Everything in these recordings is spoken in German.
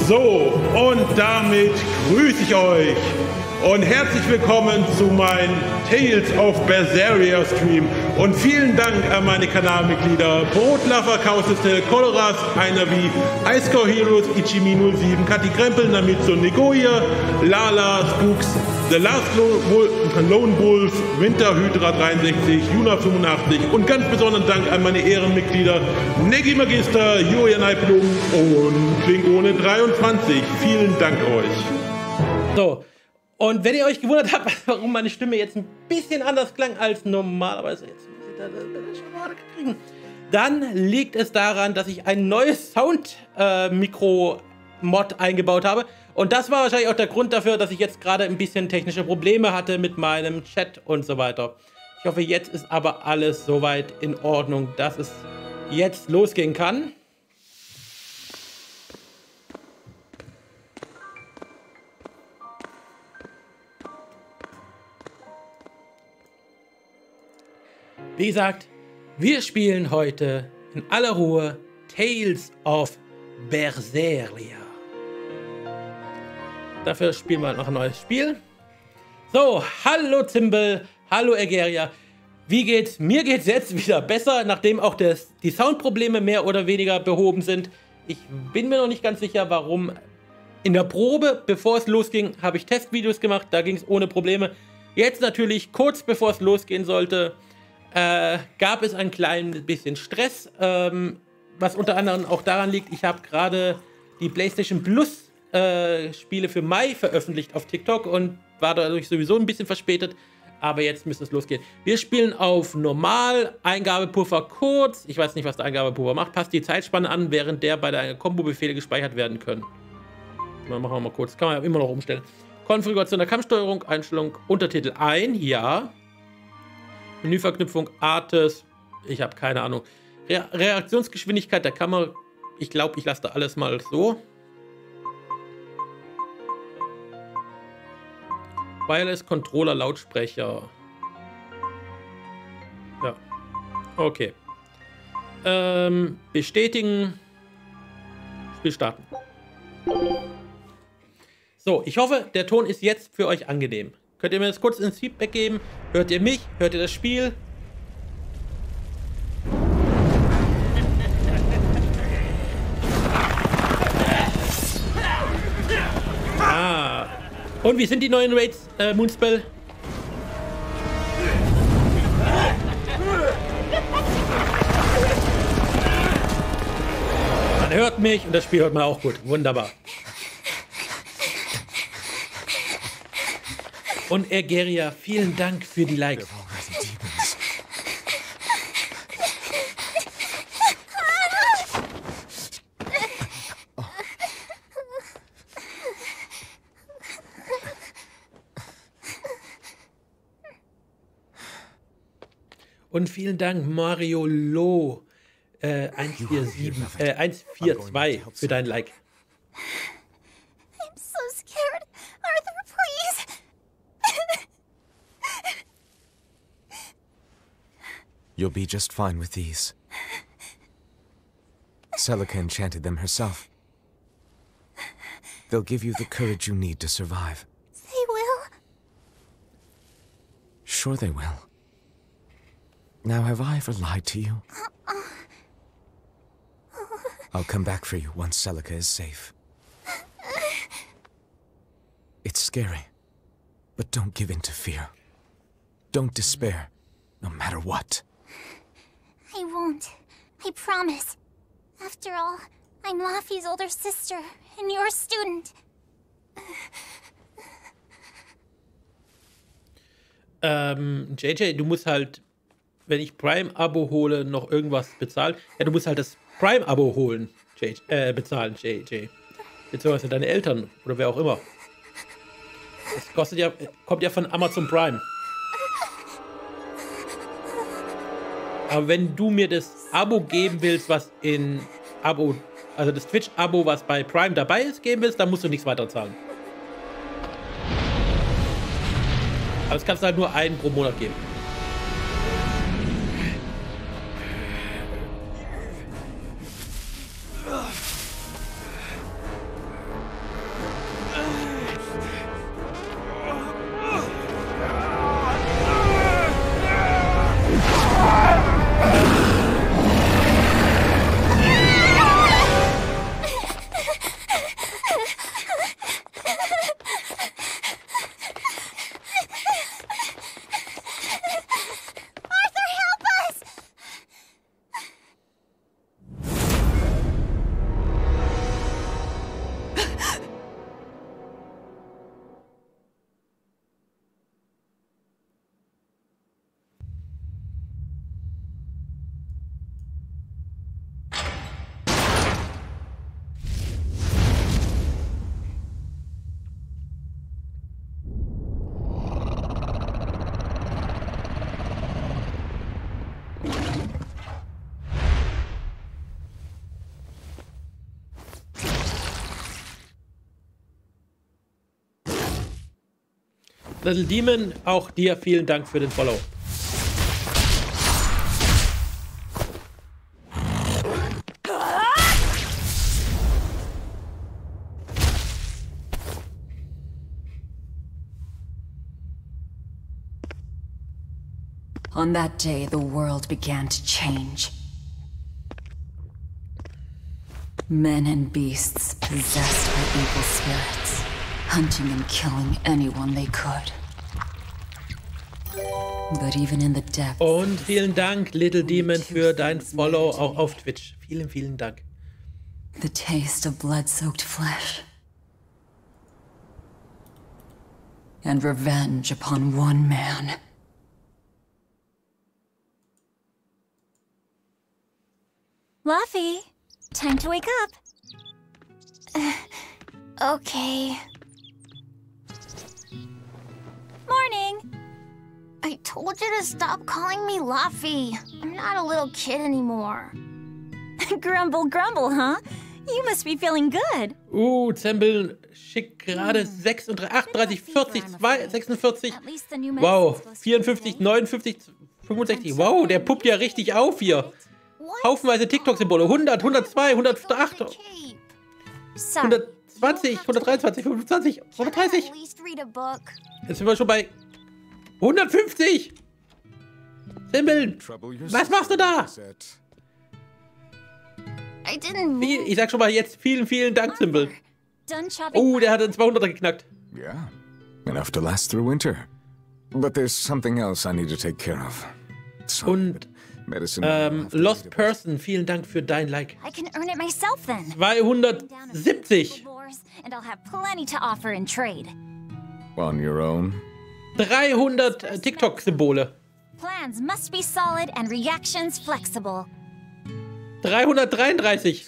So, und damit grüße ich euch und herzlich willkommen zu meinem Tales of Berseria Stream und vielen Dank an meine Kanalmitglieder Brotlaffer, Kausistel, Koloras, einer wie Icecore Heroes, Ichimi07, Kathi Krempel, Namitsu, Negoya, Lala, Spooks, The Last Lone Wolf, Winterhydra 63, Juna 85 und ganz besonderen Dank an meine Ehrenmitglieder Negi Magister, Julian Eiplum und Klingone 23. Vielen Dank euch. So, und wenn ihr euch gewundert habt, warum meine Stimme jetzt ein bisschen anders klang als normalerweise, jetzt muss ich das schon mal kriegen, dann liegt es daran, dass ich ein neues Sound-Mikro-Mod eingebaut habe. Und das war wahrscheinlich auch der Grund dafür, dass ich jetzt gerade ein bisschen technische Probleme hatte mit meinem Chat und so weiter. Ich hoffe, jetzt ist aber alles soweit in Ordnung, dass es jetzt losgehen kann. Wie gesagt, wir spielen heute in aller Ruhe Tales of Berseria. Dafür spielen wir noch ein neues Spiel. So, hallo Zimbel, hallo Egeria. Wie geht's? Mir geht's jetzt wieder besser, nachdem auch die Soundprobleme mehr oder weniger behoben sind. Ich bin mir noch nicht ganz sicher, warum. In der Probe, bevor es losging, habe ich Testvideos gemacht, da ging es ohne Probleme. Jetzt natürlich, kurz bevor es losgehen sollte, gab es ein klein bisschen Stress, was unter anderem auch daran liegt, ich habe gerade die PlayStation Plus Spiele für Mai veröffentlicht auf TikTok und war dadurch sowieso ein bisschen verspätet, aber jetzt müsste es losgehen. Wir spielen auf normal, Eingabepuffer kurz, ich weiß nicht, was der Eingabepuffer macht, passt die Zeitspanne an, während der bei der Kombo-Befehle gespeichert werden können. Dann machen wir mal kurz, kann man ja immer noch umstellen. Konfiguration der Kampfsteuerung, Einstellung, Untertitel ein, ja. Menüverknüpfung, Artes, ich habe keine Ahnung. Reaktionsgeschwindigkeit der Kamera, ich glaube, ich lasse da alles mal so. Wireless Controller, Lautsprecher. Ja, okay. Bestätigen. Spiel starten. So, ich hoffe, der Ton ist jetzt für euch angenehm. Könnt ihr mir das kurz ins Feedback geben? Hört ihr mich? Hört ihr das Spiel? Ah. Und wie sind die neuen Raids, Moonspell? Man hört mich und das Spiel hört man auch gut. Wunderbar. Und Egeria, vielen Dank für die Likes. Und vielen Dank, Mario Lo 142 für dein Like. You'll be just fine with these. Celica enchanted them herself. They'll give you the courage you need to survive. They will? Sure they will. Now, have I ever lied to you? I'll come back for you once Celica is safe. It's scary, but don't give in to fear. Don't despair, no matter what. I won't. I promise. After all, I'm Laffy's older sister, and your student. JJ, du musst halt, wenn ich Prime-Abo hole, noch irgendwas bezahlen. Ja, du musst halt das Prime-Abo holen, bezahlen, JJ. Beziehungsweise deine Eltern oder wer auch immer. Das kostet ja, kommt ja von Amazon Prime. Aber wenn du mir das Abo geben willst, was in Abo, also das Twitch-Abo, was bei Prime dabei ist, geben willst, dann musst du nichts weiter zahlen. Aber es kannst du halt nur einen pro Monat geben. Little Demon, auch dir vielen Dank für den Follow. On that day, the world began to change. Men and beasts possessed by evil spirits, hunting and killing anyone they could. But even in the depths. Und vielen Dank, Little Demon, für dein Follow auch auf Twitch. Vielen, vielen Dank. The taste of blood-soaked flesh. And revenge upon one man. Luffy, time to wake up. Okay. Morning. I told you to stop calling me Luffy. I'm not a little kid anymore. Grumble, grumble, huh? You must be feeling good. Zembel schickt gerade 36, 38, 40, 46. Wow, 54, 59, 65. Wow, der puppt ja richtig auf hier. Haufenweise TikTok-Symbole. 100, 102, 108, 120, 123, 25, 130. Jetzt sind wir schon bei 150. Simbel, was machst du da? Ich sag schon mal jetzt vielen, vielen Dank, Simbel. Der hat einen 200er geknackt. Yeah, enough to last through winter. But there's something else I need to take care of. Und Lost Person, vielen Dank für dein Like. 270. On your own? 300 TikTok-Symbole. Plans must be solid and reactions flexible. 333.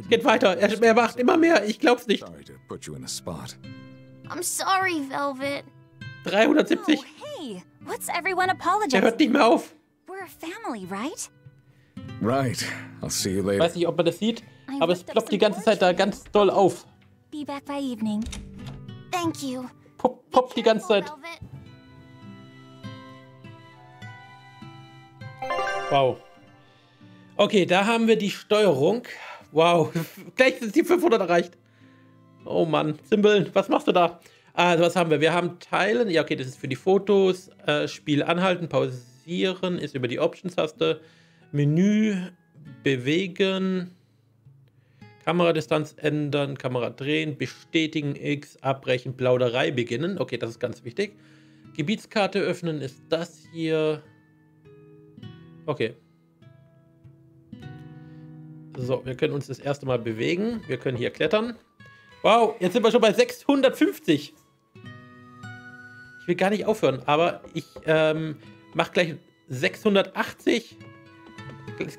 Geht weiter. Er macht immer mehr. Ich glaub's nicht. I'm sorry, Velvet. 370. Oh, hey, what's everyone apologizing? Er hört nicht mehr auf. We're a family, right? Right. I'll see you later. Ich weiß nicht, ob man das sieht, aber es ploppt die ganze Zeit da ganz doll auf. Be back by evening. Thank you. Poppt die ganze Zeit. Wow. Okay, da haben wir die Steuerung. Wow, gleich sind die 500 erreicht. Oh Mann, Simbel, was machst du da? Also, was haben wir? Wir haben Teilen. Ja, okay, das ist für die Fotos. Spiel anhalten, pausieren ist über die Options-Taste. Menü, bewegen. Kameradistanz ändern, Kamera drehen, bestätigen X, abbrechen, Plauderei beginnen. Okay, das ist ganz wichtig. Gebietskarte öffnen ist das hier. Okay. So, wir können uns das erste Mal bewegen. Wir können hier klettern. Wow, jetzt sind wir schon bei 650. Ich will gar nicht aufhören, aber ich mache gleich 680.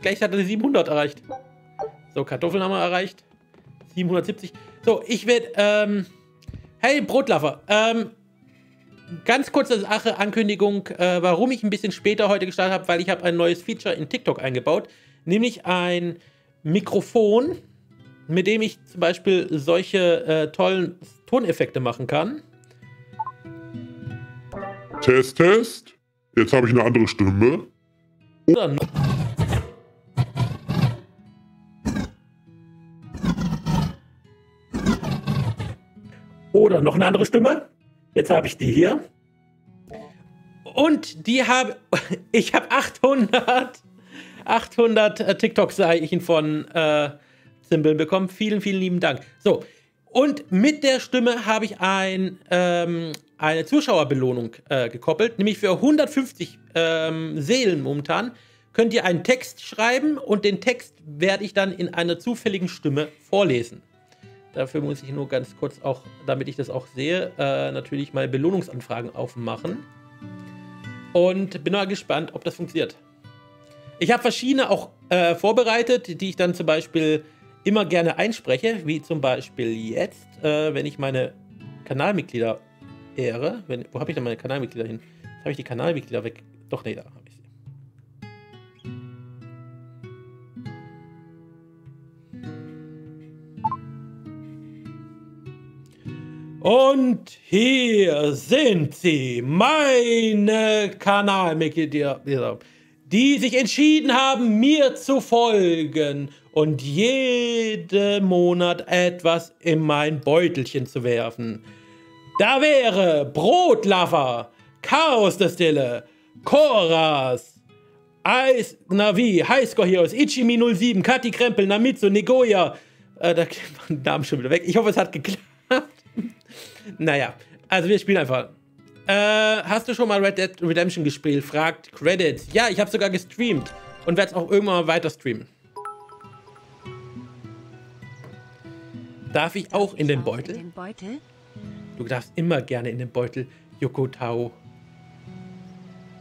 Gleich hat er 700 erreicht. So, Kartoffeln haben wir erreicht. 770. So, ich werde, hey, Brotlover. Ganz kurze Sache, Ankündigung, warum ich ein bisschen später heute gestartet habe, weil ich habe ein neues Feature in TikTok eingebaut. Nämlich ein Mikrofon, mit dem ich zum Beispiel solche tollen Toneffekte machen kann. Test, Test. Jetzt habe ich eine andere Stimme. Oder noch eine andere Stimme. Jetzt habe ich die hier. Und die habe... Ich habe 800 TikTok-Zeichen von Simbeln bekommen. Vielen, vielen lieben Dank. So, und mit der Stimme habe ich eine Zuschauerbelohnung gekoppelt. Nämlich für 150 Seelen momentan könnt ihr einen Text schreiben und den Text werde ich dann in einer zufälligen Stimme vorlesen. Dafür muss ich nur ganz kurz auch, damit ich das auch sehe, natürlich mal Belohnungsanfragen aufmachen. Und bin mal gespannt, ob das funktioniert. Ich habe verschiedene auch vorbereitet, die ich dann zum Beispiel immer gerne einspreche, wie zum Beispiel jetzt, wenn ich meine Kanalmitglieder ehre. Wo habe ich denn meine Kanalmitglieder hin? Jetzt habe ich die Kanalmitglieder weg. Doch, nee, da habe ich sie. Und hier sind sie, meine Kanalmitglieder, die sich entschieden haben, mir zu folgen und jeden Monat etwas in mein Beutelchen zu werfen. Da wäre Brotlover, Chaos der Stille, Koras, Highscore Heroes, Ichimi 07, Kati Krempel, Namitsu, Negoya. Da kriegt man den Namen schon wieder weg. Ich hoffe, es hat geklappt. Naja, also wir spielen einfach. Hast du schon mal Red Dead Redemption gespielt? Fragt Credits. Ja, ich habe sogar gestreamt und werde es auch irgendwann mal weiter streamen. Darf ich auch in den Beutel? Du darfst immer gerne in den Beutel, Yoko Tao.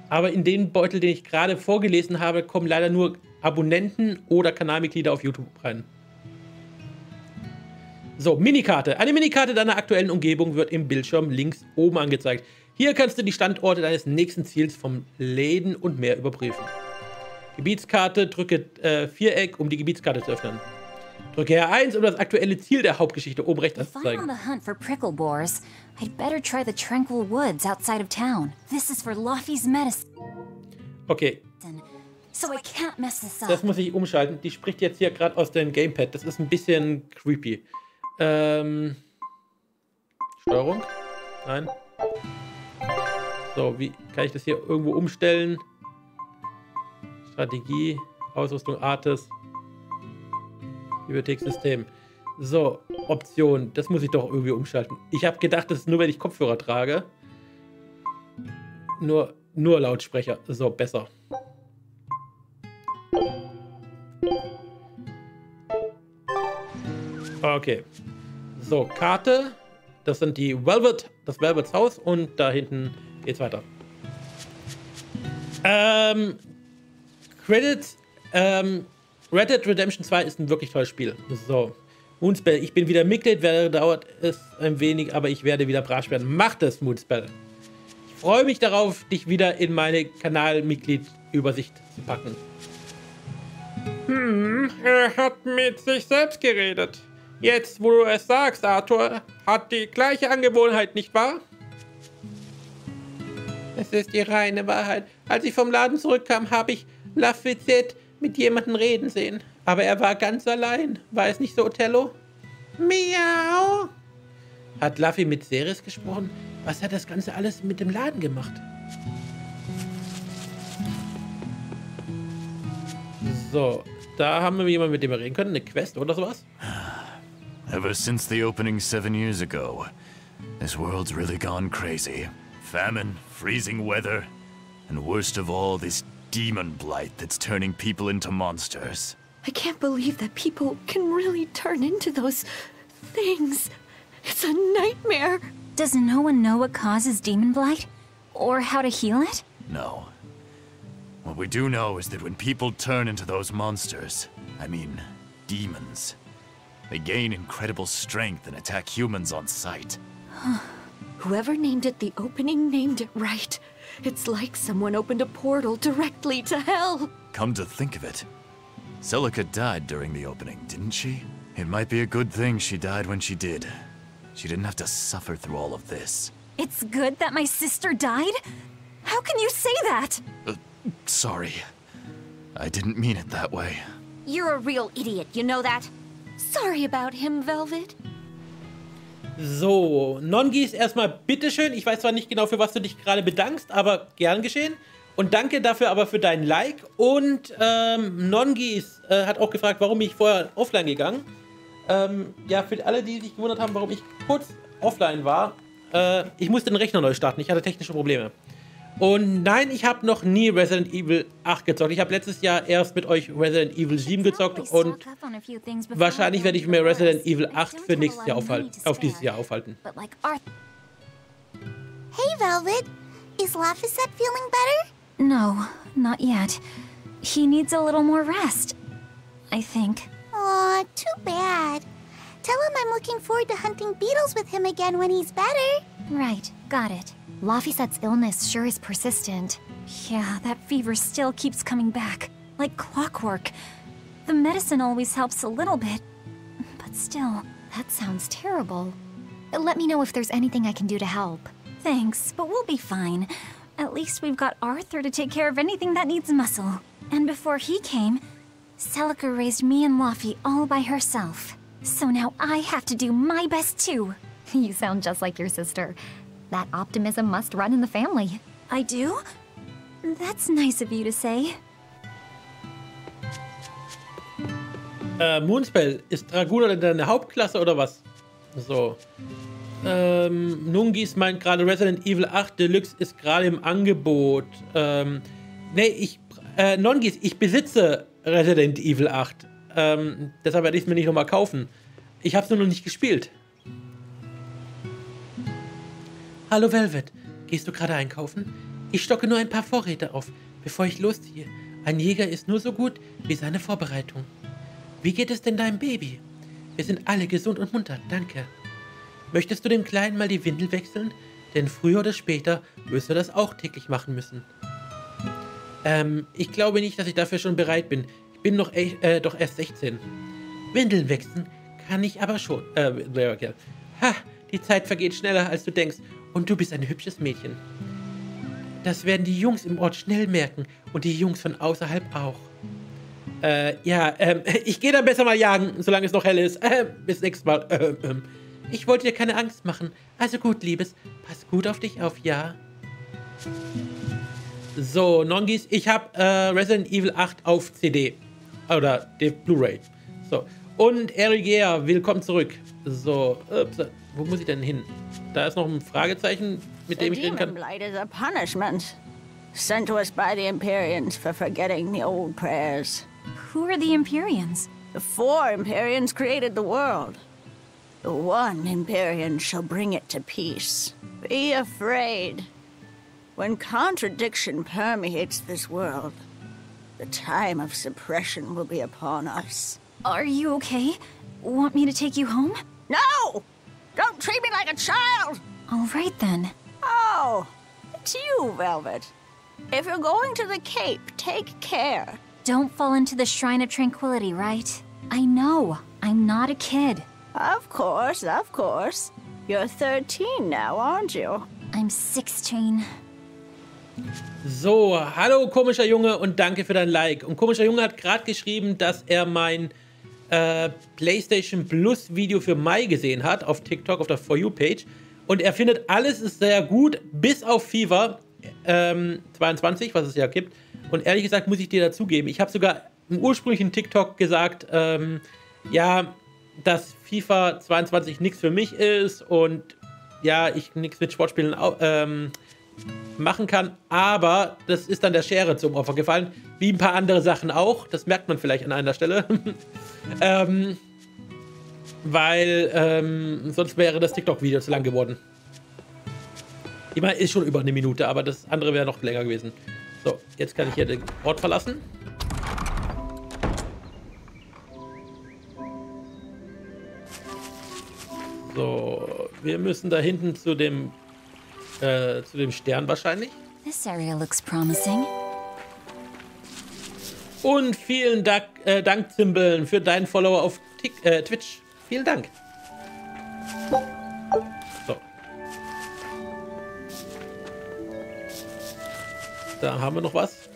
Aber in den Beutel, den ich gerade vorgelesen habe, kommen leider nur Abonnenten oder Kanalmitglieder auf YouTube rein. So, Minikarte. Eine Minikarte deiner aktuellen Umgebung wird im Bildschirm links oben angezeigt. Hier kannst du die Standorte deines nächsten Ziels vom Läden und mehr überprüfen. Gebietskarte, drücke Viereck, um die Gebietskarte zu öffnen. Drücke R1, um das aktuelle Ziel der Hauptgeschichte oben rechts zu zeigen. Okay. Das muss ich umschalten. Die spricht jetzt hier gerade aus dem Gamepad. Das ist ein bisschen creepy. Steuerung? Nein. So, wie kann ich das hier irgendwo umstellen? Strategie, Ausrüstung, Artes. Bibliothekssystem. So, Option. Das muss ich doch irgendwie umschalten. Ich habe gedacht, das ist nur, wenn ich Kopfhörer trage. Nur Lautsprecher. So, besser. Okay. So, Karte. Das sind die das Velvets Haus und da hinten geht's weiter. Credits. Red Dead Redemption 2 ist ein wirklich tolles Spiel. So. Moonspell, ich bin wieder Mitglied, dauert es ein wenig, aber ich werde wieder brav werden. Mach das, Moonspell. Ich freue mich darauf, dich wieder in meine Kanalmitglied-Übersicht zu packen. Er hat mit sich selbst geredet. Jetzt, wo du es sagst, Arthur, hat die gleiche Angewohnheit, nicht wahr? Es ist die reine Wahrheit. Als ich vom Laden zurückkam, habe ich Lafayette mit jemandem reden sehen. Aber er war ganz allein. War es nicht so, Othello? Miau! Hat Luffy mit Ceres gesprochen? Was hat das Ganze alles mit dem Laden gemacht? So, da haben wir jemanden, mit dem wir reden können. Eine Quest oder sowas? Ever since the opening 7 years ago, this world's really gone crazy. Famine, freezing weather, and worst of all, this demon blight that's turning people into monsters. I can't believe that people can really turn into those things. It's a nightmare. Does no one know what causes demon blight? Or how to heal it? No. What we do know is that when people turn into those monsters, I mean, demons, they gain incredible strength and attack humans on sight. Whoever named it the opening named it right. It's like someone opened a portal directly to hell. Come to think of it, Celica died during the opening, didn't she? It might be a good thing she died when she did. She didn't have to suffer through all of this. It's good that my sister died? How can you say that? Sorry. I didn't mean it that way. You're a real idiot, you know that? Sorry about him, Velvet. So, Nongis, erstmal bitteschön. Ich weiß zwar nicht genau, für was du dich gerade bedankst, aber gern geschehen. Und danke dafür aber für deinen Like. Und Nongis hat auch gefragt, warum ich vorher offline gegangen. Ja, für alle, die sich gewundert haben, warum ich kurz offline war. Ich musste den Rechner neu starten. Ich hatte technische Probleme. Und nein, ich habe noch nie Resident Evil 8 gezockt. Ich habe letztes Jahr erst mit euch Resident Evil 7 gezockt und wahrscheinlich werde ich mir Resident Evil 8 für nächstes Jahr auf dieses Jahr aufhalten. Hey, Velvet. Is Laphicet feeling better? No, not yet. He needs a little more rest, I think. Aw, too bad. Tell him I'm looking forward to hunting beetles with him again when he's better. Right, got it. Laphicet's illness sure is persistent. Yeah, that fever still keeps coming back, like clockwork. The medicine always helps a little bit, but still, that sounds terrible. Let me know if there's anything I can do to help. Thanks, but we'll be fine. At least we've got Arthur to take care of anything that needs muscle. And before he came, Celica raised me and Laffy all by herself. So now I have to do my best too. You sound just like your sister. That optimism must run in the family. I do? That's nice of you to say. Moonspell, ist Dragoon deine Hauptklasse oder was? So. Nungis meint gerade Resident Evil 8 Deluxe ist gerade im Angebot. Nongis, ich besitze Resident Evil 8. Deshalb werde ich es mir nicht nochmal kaufen. Ich habe es nur noch nicht gespielt. Hallo Velvet, gehst du gerade einkaufen? Ich stocke nur ein paar Vorräte auf, bevor ich losziehe. Ein Jäger ist nur so gut wie seine Vorbereitung. Wie geht es denn deinem Baby? Wir sind alle gesund und munter, danke. Möchtest du dem Kleinen mal die Windel wechseln? Denn früher oder später wirst du das auch täglich machen müssen. Ich glaube nicht, dass ich dafür schon bereit bin. Ich bin doch erst 16. Windeln wechseln kann ich aber schon. Ha, die Zeit vergeht schneller, als du denkst. Und du bist ein hübsches Mädchen. Das werden die Jungs im Ort schnell merken. Und die Jungs von außerhalb auch. Ich gehe dann besser mal jagen, solange es noch hell ist. Bis nächstes Mal. Ich wollte dir keine Angst machen. Also gut, Liebes. Pass gut auf dich auf, ja? So, Nongis, ich habe Resident Evil 8 auf CD. Oder die Blu-ray. So. Und Erigea, willkommen zurück. So, wo muss ich denn hin? Da ist noch ein Fragezeichen, mit dem ich reden kann. The demon blight is a punishment sent to us by the Empyreans for forgetting the old prayers. Who are the Empyreans? The 4 Empyreans created the world. The 1 Empyrean shall bring it to peace. Be afraid. When contradiction permeates this world, the time of suppression will be upon us. Are you okay? Want me to take you home? No! Don't treat me like a child! All right then. Oh, it's you, Velvet. If you're going to the Cape, take care. Don't fall into the Shrine of Tranquility, right? I know. I'm not a kid. Of course, of course. You're 13 now, aren't you? I'm 16. So, hallo komischer Junge und danke für dein Like. Und komischer Junge hat gerade geschrieben, dass er mein PlayStation Plus Video für Mai gesehen hat auf TikTok, auf der For You Page. Und er findet, alles ist sehr gut, bis auf FIFA 22, was es ja gibt. Und ehrlich gesagt muss ich dir dazugeben, ich habe sogar im ursprünglichen TikTok gesagt, ja, dass FIFA 22 nichts für mich ist und ja, ich nichts mit Sportspielen machen kann, aber das ist dann der Schere zum Opfer gefallen, wie ein paar andere Sachen auch, das merkt man vielleicht an einer Stelle, weil sonst wäre das TikTok-Video zu lang geworden. Ich meine, ist schon über eine Minute, aber das andere wäre noch länger gewesen. So, jetzt kann ich hier den Ort verlassen. So, wir müssen da hinten zu dem Stern wahrscheinlich. This area looks promising. Und vielen Dank, Zimbeln, für deinen Follower auf Twitch. Vielen Dank. So. Da haben wir noch was.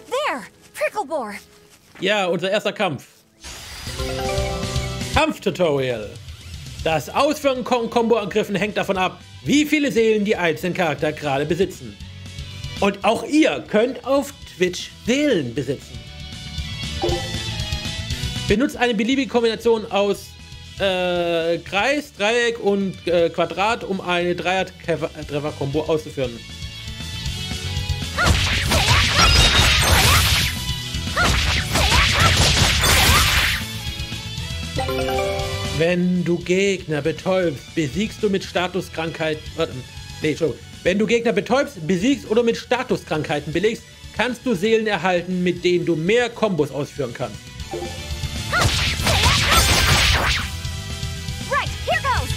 There! Pricklebore! Ja, unser erster Kampf. Kampftutorial. Das Ausführen von Combo-Angriffen hängt davon ab, wie viele Seelen die einzelnen Charakter gerade besitzen. Und auch ihr könnt auf Twitch Seelen besitzen. Benutzt eine beliebige Kombination aus Kreis, Dreieck und Quadrat, um eine Dreier-Treffer-Kombo auszuführen. Wenn du Gegner betäubst, besiegst du mit Statuskrankheit. Wenn du Gegner betäubst, besiegst oder mit Statuskrankheiten belegst, kannst du Seelen erhalten, mit denen du mehr Kombos ausführen kannst. Right, here goes!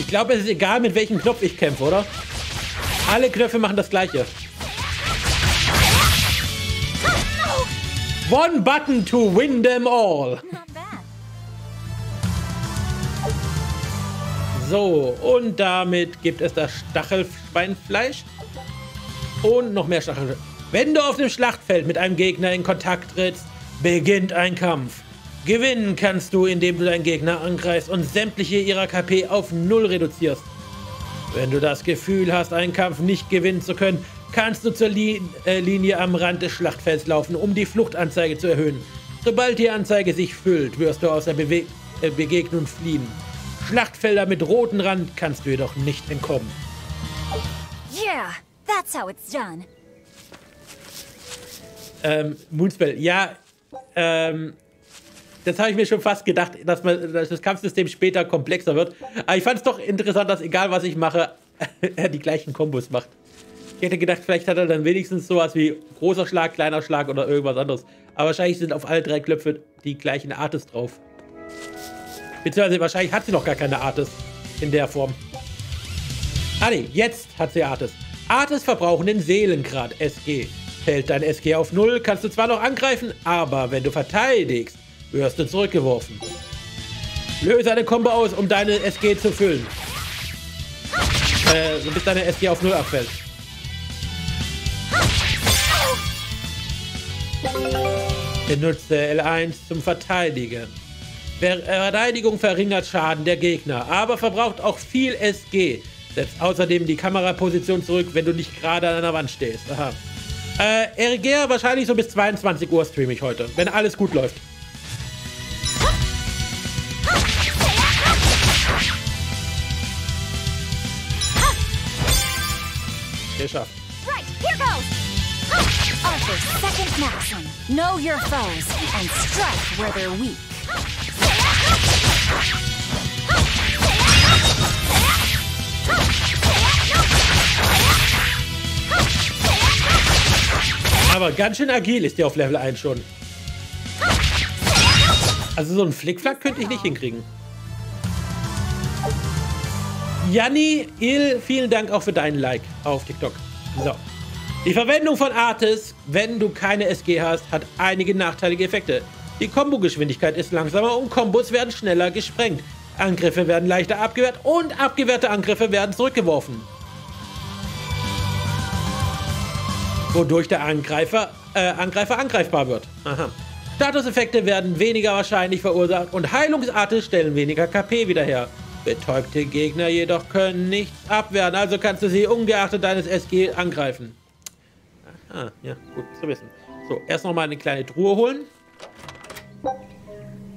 glaube, es ist egal, mit welchem Knopf ich kämpfe, oder? Alle Knöpfe machen das Gleiche. One button to win them all. So, und damit gibt es das Stachelschweinfleisch. Und noch mehr Stachelschwein. Wenn du auf dem Schlachtfeld mit einem Gegner in Kontakt trittst, beginnt ein Kampf. Gewinnen kannst du, indem du deinen Gegner angreifst und sämtliche ihrer KP auf 0 reduzierst. Wenn du das Gefühl hast, einen Kampf nicht gewinnen zu können, kannst du zur Linie am Rand des Schlachtfelds laufen, um die Fluchtanzeige zu erhöhen. Sobald die Anzeige sich füllt, wirst du aus der Begegnung fliehen. Schlachtfelder mit rotem Rand kannst du jedoch nicht entkommen. Yeah, that's how it's done. Moonspell, ja, das habe ich mir schon fast gedacht, dass das Kampfsystem später komplexer wird. Aber ich fand es doch interessant, dass egal was ich mache, er die gleichen Kombos macht. Ich hätte gedacht, vielleicht hat er dann wenigstens sowas wie großer Schlag, kleiner Schlag oder irgendwas anderes. Aber wahrscheinlich sind auf alle 3 Knöpfe die gleichen Artes drauf. Beziehungsweise wahrscheinlich hat sie noch gar keine Artes in der Form. Ah ne, jetzt hat sie Artes. Artes verbrauchen den Seelengrad SG. Fällt dein SG auf 0, kannst du zwar noch angreifen, aber wenn du verteidigst, wirst du zurückgeworfen. Löse eine Combo aus, um deine SG zu füllen. Bis deine SG auf 0 abfällt. Benutze L1 zum Verteidigen. Verteidigung verringert Schaden der Gegner, aber verbraucht auch viel SG. Setzt außerdem die Kameraposition zurück, wenn du nicht gerade an einer Wand stehst. Aha. Eriger, wahrscheinlich so bis 22 Uhr streame ich heute, wenn alles gut läuft. Geschafft. Right, here goes. Arthur's second maxim. Know your foes and strike where they're weak. Aber ganz schön agil ist der auf Level 1 schon. Also so ein Flickflack könnte ich nicht hinkriegen. Janni, vielen Dank auch für deinen Like auf TikTok. So. Die Verwendung von Artes, wenn du keine SG hast, hat einige nachteilige Effekte. Die Kombogeschwindigkeit ist langsamer und Kombos werden schneller gesprengt. Angriffe werden leichter abgewehrt und abgewehrte Angriffe werden zurückgeworfen. Wodurch der Angreifer angreifbar wird. Aha. Statuseffekte werden weniger wahrscheinlich verursacht und Heilungsarten stellen weniger KP wieder her. Betäubte Gegner jedoch können nichts abwehren, also kannst du sie ungeachtet deines SG angreifen. Aha, ja, gut zu wissen. So, erst noch mal eine kleine Truhe holen.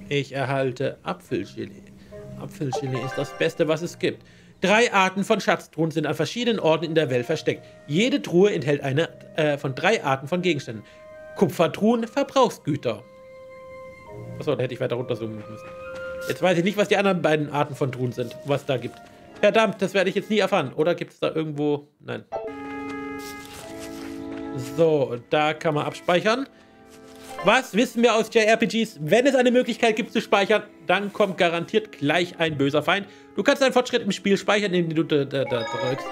Ich erhalte Apfelgelee. Apfelgelee ist das Beste, was es gibt. 3 Arten von Schatztruhen sind an verschiedenen Orten in der Welt versteckt. Jede Truhe enthält eine von 3 Arten von Gegenständen. Kupfertruhen, Verbrauchsgüter. Achso, da hätte ich weiter runterzoomen müssen. Jetzt weiß ich nicht, was die anderen beiden Arten von Truhen sind, was da gibt. Verdammt, das werde ich jetzt nie erfahren. Oder gibt es da irgendwo... Nein. So, da kann man abspeichern. Was wissen wir aus JRPGs? Wenn es eine Möglichkeit gibt zu speichern, dann kommt garantiert gleich ein böser Feind. Du kannst deinen Fortschritt im Spiel speichern, indem du da drückst.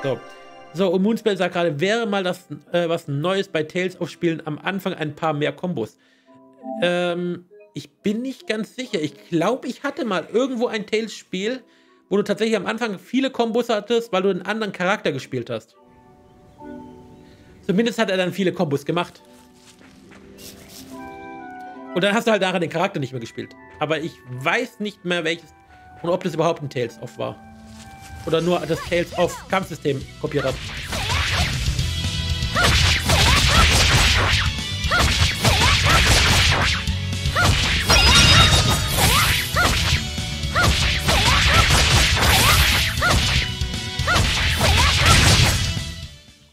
So, und Moonspell sagt gerade, wäre mal was Neues bei Tales of Spielen am Anfang ein paar mehr Kombos. Ich bin nicht ganz sicher. Ich glaube, ich hatte mal irgendwo ein Tales-Spiel, wo du tatsächlich am Anfang viele Kombos hattest, weil du einen anderen Charakter gespielt hast. Zumindest hat er dann viele Kombos gemacht. Und dann hast du halt nachher den Charakter nicht mehr gespielt. Aber ich weiß nicht mehr welches und ob das überhaupt ein Tales of war. Oder nur das Tales of Kampfsystem kopiert hat.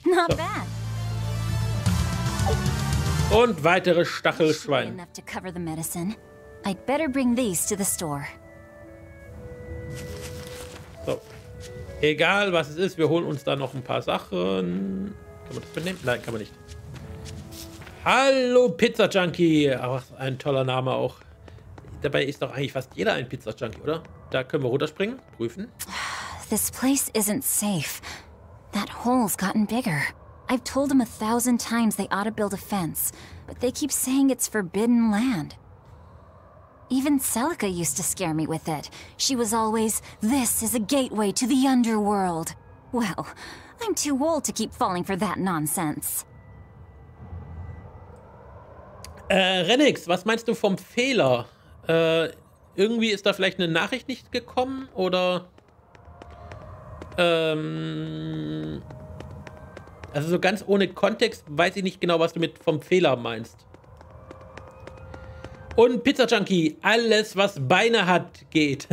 Not bad. Und weitere Stachelschwein. Enough to cover the medicine. I'd better bring these to the store. So. Egal, was es ist, wir holen uns da noch ein paar Sachen. Kann man das mitnehmen? Nein, kann man nicht. Hallo Pizza Junkie. Ach, ein toller Name auch. Dabei ist doch eigentlich fast jeder ein Pizza Junkie, oder? Da können wir runterspringen. Prüfen. This place isn't safe. That hole's gotten bigger. I've told them 1,000 times they ought to build a fence, but they keep saying it's forbidden land. Even Celica used to scare me with it. She was always, "This is a gateway to the underworld." Well, I'm too old to keep falling for that nonsense. Renix, was meinst du vom Fehler? Irgendwie ist da vielleicht eine Nachricht nicht gekommen, oder? Also so ganz ohne Kontext weiß ich nicht genau, was du mit vom Fehler meinst. Und Pizza Junkie, alles was Beine hat, geht.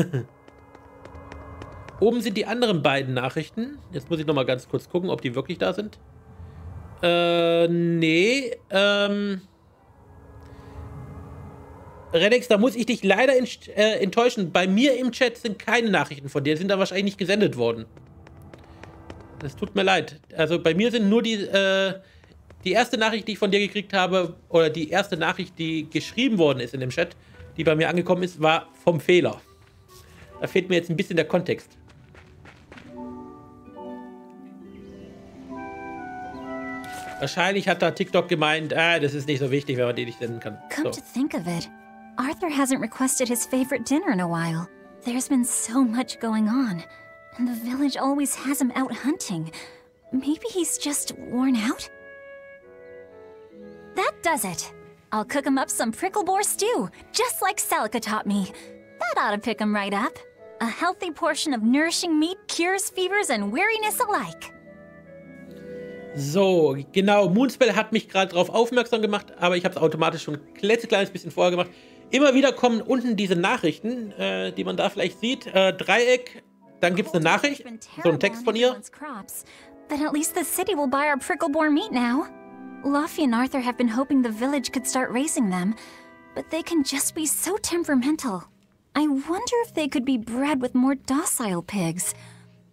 Oben sind die anderen beiden Nachrichten. Jetzt muss ich noch mal ganz kurz gucken, ob die wirklich da sind. Nee. Redex, da muss ich dich leider enttäuschen. Bei mir im Chat sind keine Nachrichten von dir. Sind da wahrscheinlich nicht gesendet worden. Das tut mir leid. Also bei mir sind nur die erste Nachricht, die ich von dir gekriegt habe, oder die erste Nachricht, die geschrieben worden ist in dem Chat, die bei mir angekommen ist, war vom Fehler. Da fehlt mir jetzt ein bisschen der Kontext. Wahrscheinlich hat da TikTok gemeint, das ist nicht so wichtig, wenn man die nicht senden kann. Come to think of it, Arthur hasn't requested his favorite dinner in a while. There's been so much going on, and the village always has him out hunting. Maybe he's just worn out? That does it. I'll cook him up some prickle boar stew, just like Celica taught me. That ought to pick him right up. A healthy portion of nourishing meat cures fevers and weariness alike. So, genau. Moonspell hat mich gerade darauf aufmerksam gemacht, aber ich habe es automatisch schon ein klitzekleines bisschen vorher gemacht. Immer wieder kommen unten diese Nachrichten, die man da vielleicht sieht. Dreieck, dann gibt es eine Nachricht, so ein Text von ihr. But at least the city will buy our prickle boar meat now. Luffy and Arthur have been hoping the village could start raising them, but they can just be so temperamental. I wonder if they could be bred with more docile pigs.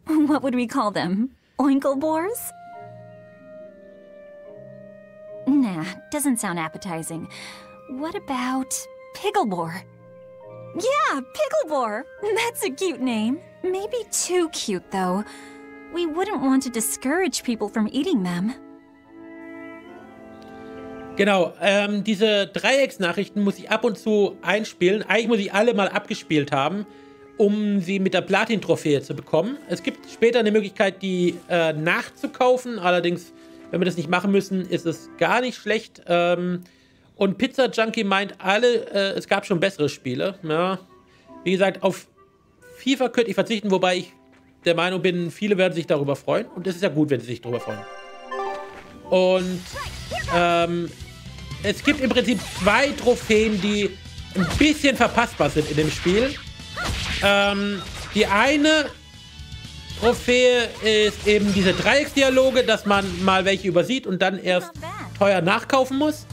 What would we call them? Oinkle boars? Nah, doesn't sound appetizing. What about Picklebore? Yeah, Picklebore! That's a cute name. Maybe too cute, though. We wouldn't want to discourage people from eating them. Genau, diese Dreiecksnachrichten muss ich ab und zu einspielen. Eigentlich muss ich alle mal abgespielt haben, um sie mit der Platin-Trophäe zu bekommen. Es gibt später eine Möglichkeit, die nachzukaufen. Allerdings, wenn wir das nicht machen müssen, ist es gar nicht schlecht. Und Pizza Junkie meint es gab schon bessere Spiele. Ja. Wie gesagt, auf FIFA könnte ich verzichten, wobei ich der Meinung bin, viele werden sich darüber freuen. Und es ist ja gut, wenn sie sich darüber freuen. Und es gibt im Prinzip 2 Trophäen, die ein bisschen verpassbar sind in dem Spiel. Die eine Trophäe ist eben diese Dreiecksdialoge, dass man mal welche übersieht und dann erst teuer nachkaufen muss.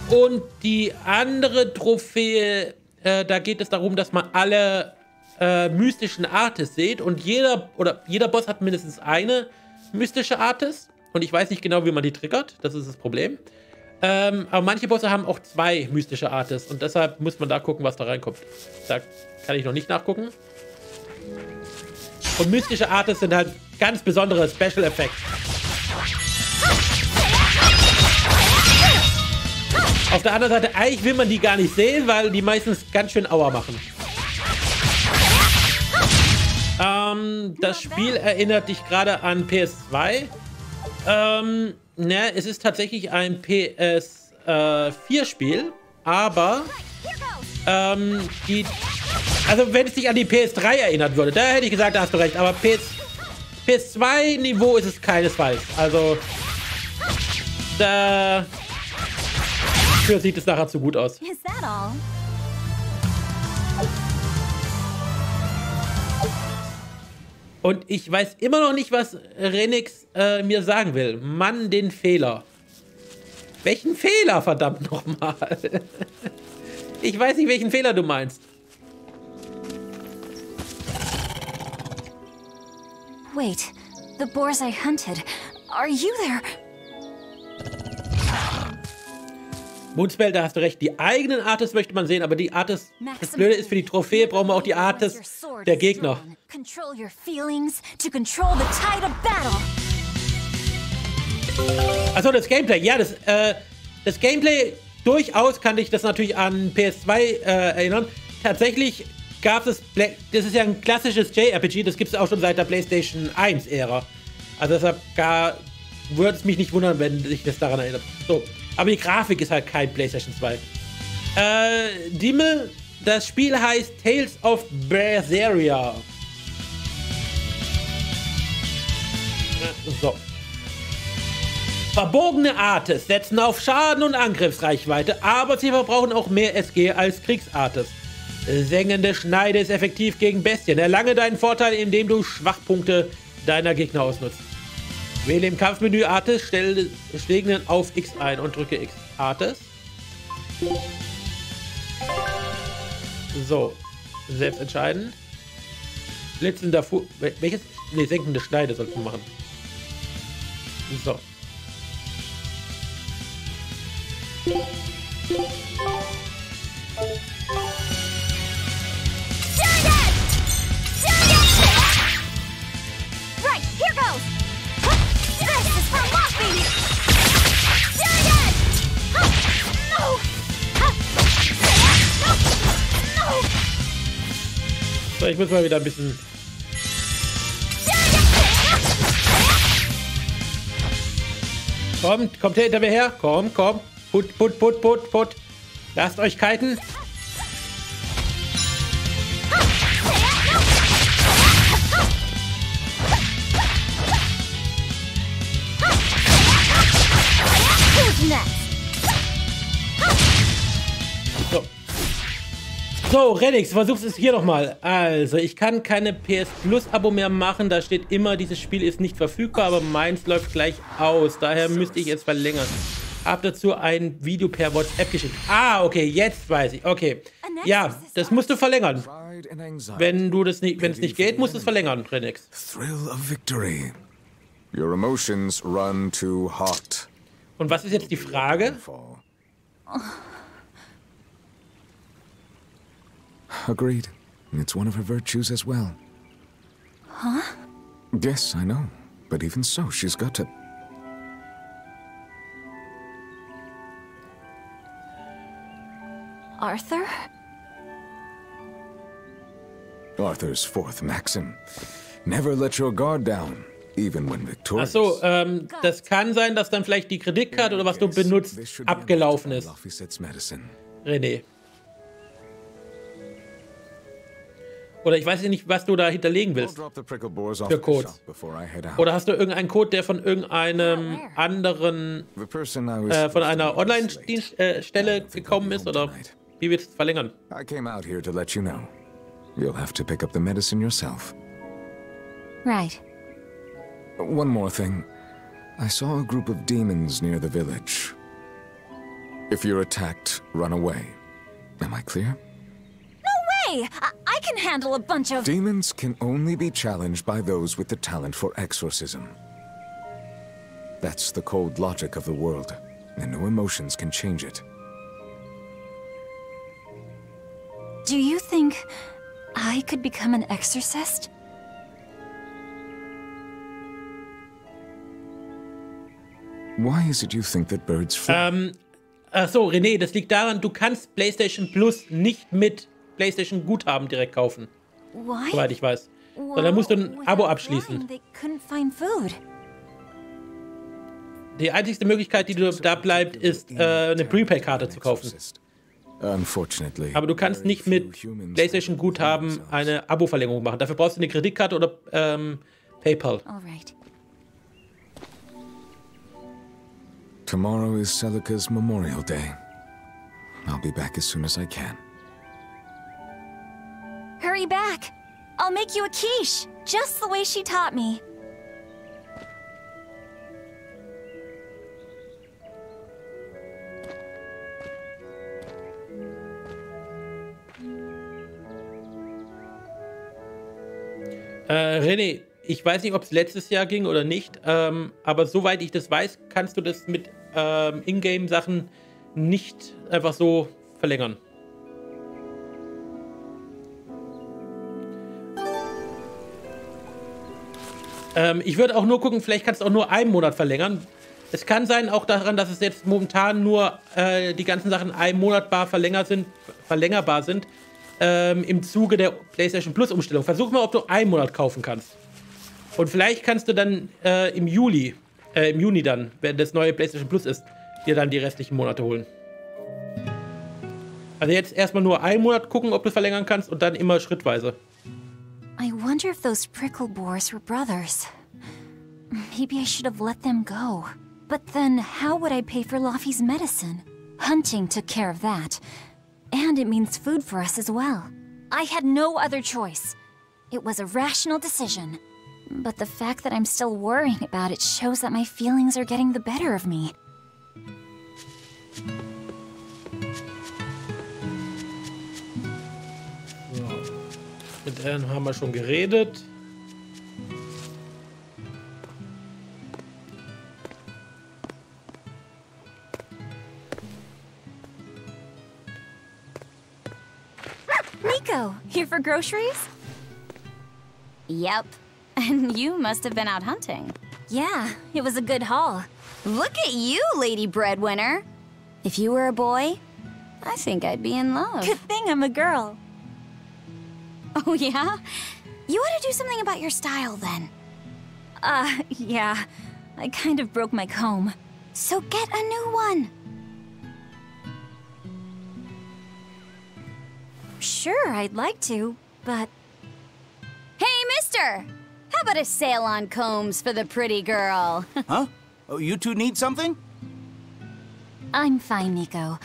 Und die andere Trophäe, da geht es darum, dass man alle mystischen Artists sieht. Und jeder Boss hat mindestens eine mystische Artist. Und ich weiß nicht genau, wie man die triggert. Das ist das Problem. Aber manche Bosse haben auch 2 mystische Artists. Und deshalb muss man da gucken, was da reinkommt. Da kann ich noch nicht nachgucken. Und mystische Artists sind halt ganz besondere Special Effects. Auf der anderen Seite, eigentlich will man die gar nicht sehen, weil die meistens ganz schön Aua machen. Das Spiel erinnert dich gerade an PS2. Es ist tatsächlich ein PS4-Spiel, aber also wenn es dich an die PS3 erinnert würde, da hätte ich gesagt, da hast du recht, aber PS2-Niveau ist es keinesfalls. Also dafür sieht es nachher zu gut aus. Und ich weiß immer noch nicht, was Renix mir sagen will. Mann, den Fehler. Welchen Fehler, verdammt nochmal? Ich weiß nicht, welchen Fehler du meinst. Wait, the boars I hunted. Are you there? Moonspell, da hast du recht. Die eigenen Artists möchte man sehen, aber die Artists, das Blöde ist, für die Trophäe brauchen wir auch die Artists der Gegner. Control your feelings to control the tide of battle. Also das Gameplay, ja, das Gameplay, durchaus kann ich das natürlich an PS2 erinnern. Tatsächlich gab es, das ist ja ein klassisches JRPG, das gibt es auch schon seit der PlayStation 1-Ära. Also deshalb würde es mich nicht wundern, wenn sich das daran erinnert. So, aber die Grafik ist halt kein PlayStation 2. Dimmel, das Spiel heißt Tales of Berseria. So. Verbogene Artes setzen auf Schaden und Angriffsreichweite, aber sie verbrauchen auch mehr SG als Kriegsartes. Sengende Schneide ist effektiv gegen Bestien. Erlange deinen Vorteil, indem du Schwachpunkte deiner Gegner ausnutzt. Wähle im Kampfmenü Artes, stelle Schlägenden auf X ein und drücke X. Artes. So. Selbst entscheiden. Blitzender Fu... Welches? Ne, senkende Schneide sollten wir machen. So. Right, here goes. This is for Luffy. No. No. So, ich muss mal wieder ein bisschen... Kommt hinter mir her. Komm. Put. Lasst euch kiten. So, Renix, versuch's es hier nochmal. Also, ich kann keine PS Plus Abo mehr machen. Da steht immer, dieses Spiel ist nicht verfügbar, aber meins läuft gleich aus. Daher müsste ich es verlängern. Hab dazu ein Video per WhatsApp geschickt. Ah, okay, jetzt weiß ich. Okay. Ja, das musst du verlängern. Wenn es nicht geht, musst du es verlängern, Renix. Thrill of victory. Your emotions run too hot. Und was ist jetzt die Frage? Agreed. It's one of her virtues as well. Huh? Yes, I know. But even so, she's got to... Arthur? Arthur's fourth maxim. Never let your guard down, even when victorious. Achso, das kann sein, dass dann vielleicht die Kreditkarte oder was du benutzt abgelaufen ist. René. Oder ich weiß nicht, was du da hinterlegen willst für Codes. Oder hast du irgendeinen Code, der von irgendeinem anderen, von einer Online-Stelle gekommen ist? Oder wie willst du es verlängern? I came out here to let you know. You'll have to pick up the medicine yourself. Right. One more thing. I saw a group of demons near the village. If you're attacked, run away. Am I clear? Hey, I can handle a bunch of... Demons can only be challenged by those with the talent for exorcism. That's the cold logic of the world, and no emotions can change it. Do you think I could become an exorcist? Why is it you think that birds fly? Achso, René, das liegt daran, du kannst PlayStation Plus nicht mit PlayStation Guthaben direkt kaufen. Why? Soweit ich weiß. Sondern musst du ein Abo abschließen. Die einzigste Möglichkeit, die da bleibt, ist eine Prepaid-Karte zu kaufen. Aber du kannst nicht mit PlayStation Guthaben eine Abo-Verlängerung machen. Dafür brauchst du eine Kreditkarte oder PayPal. Tomorrow is Celica's Memorial Day. I'll be back as soon as I can. Hurry back. I'll make you a quiche, just the way she taught me. René, ich weiß nicht, ob es letztes Jahr ging oder nicht, aber soweit ich das weiß, kannst du das mit Ingame-Sachen nicht einfach so verlängern. Ich würde auch nur gucken, vielleicht kannst du auch nur einen Monat verlängern. Es kann sein, auch daran, dass es jetzt momentan nur die ganzen Sachen einen Monat verlängerbar sind im Zuge der PlayStation Plus Umstellung. Versuch mal, ob du einen Monat kaufen kannst. Und vielleicht kannst du dann im Juni dann, wenn das neue PlayStation Plus ist, dir dann die restlichen Monate holen. Also jetzt erstmal nur einen Monat gucken, ob du verlängern kannst und dann immer schrittweise. I wonder if those prickle boars were brothers. Maybe I should have let them go. But then, how would I pay for Laffy's medicine? Hunting took care of that. And it means food for us as well. I had no other choice. It was a rational decision. But the fact that I'm still worrying about it shows that my feelings are getting the better of me. So. Mit Ellen haben wir schon geredet. Nico, here for groceries? Yep. And you must have been out hunting. Yeah, it was a good haul. Look at you, Lady Breadwinner. If you were a boy, I think I'd be in love. Good thing I'm a girl. Oh, yeah? You ought to do something about your style, then. Yeah. I kind of broke my comb. So get a new one. Sure, I'd like to, but... Hey, mister! How about a sale on combs for the pretty girl? Huh? Oh, you two need something? I'm fine, Nico.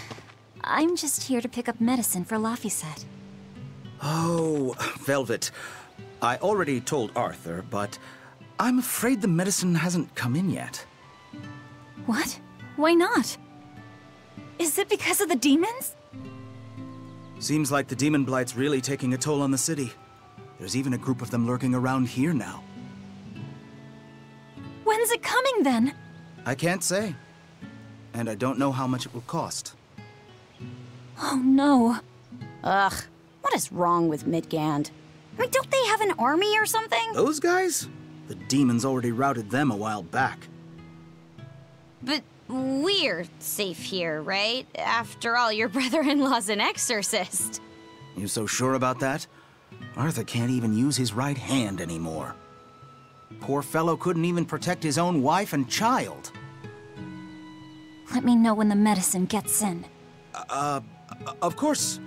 I'm just here to pick up medicine for Laffy said. Oh, Velvet. I already told Arthur, but I'm afraid the medicine hasn't come in yet. What? Why not? Is it because of the demons? Seems like the demon blight's really taking a toll on the city. There's even a group of them lurking around here now. When's it coming, then? I can't say. And I don't know how much it will cost. Oh, no. Ugh, what is wrong with Midgand? I mean, don't they have an army or something? Those guys? The demons already routed them a while back. But we're safe here, right? After all, your brother-in-law's an exorcist. You so sure about that? Arthur can't even use his right hand anymore. Poor fellow couldn't even protect his own wife and child. Let me know when the medicine gets in. Of course.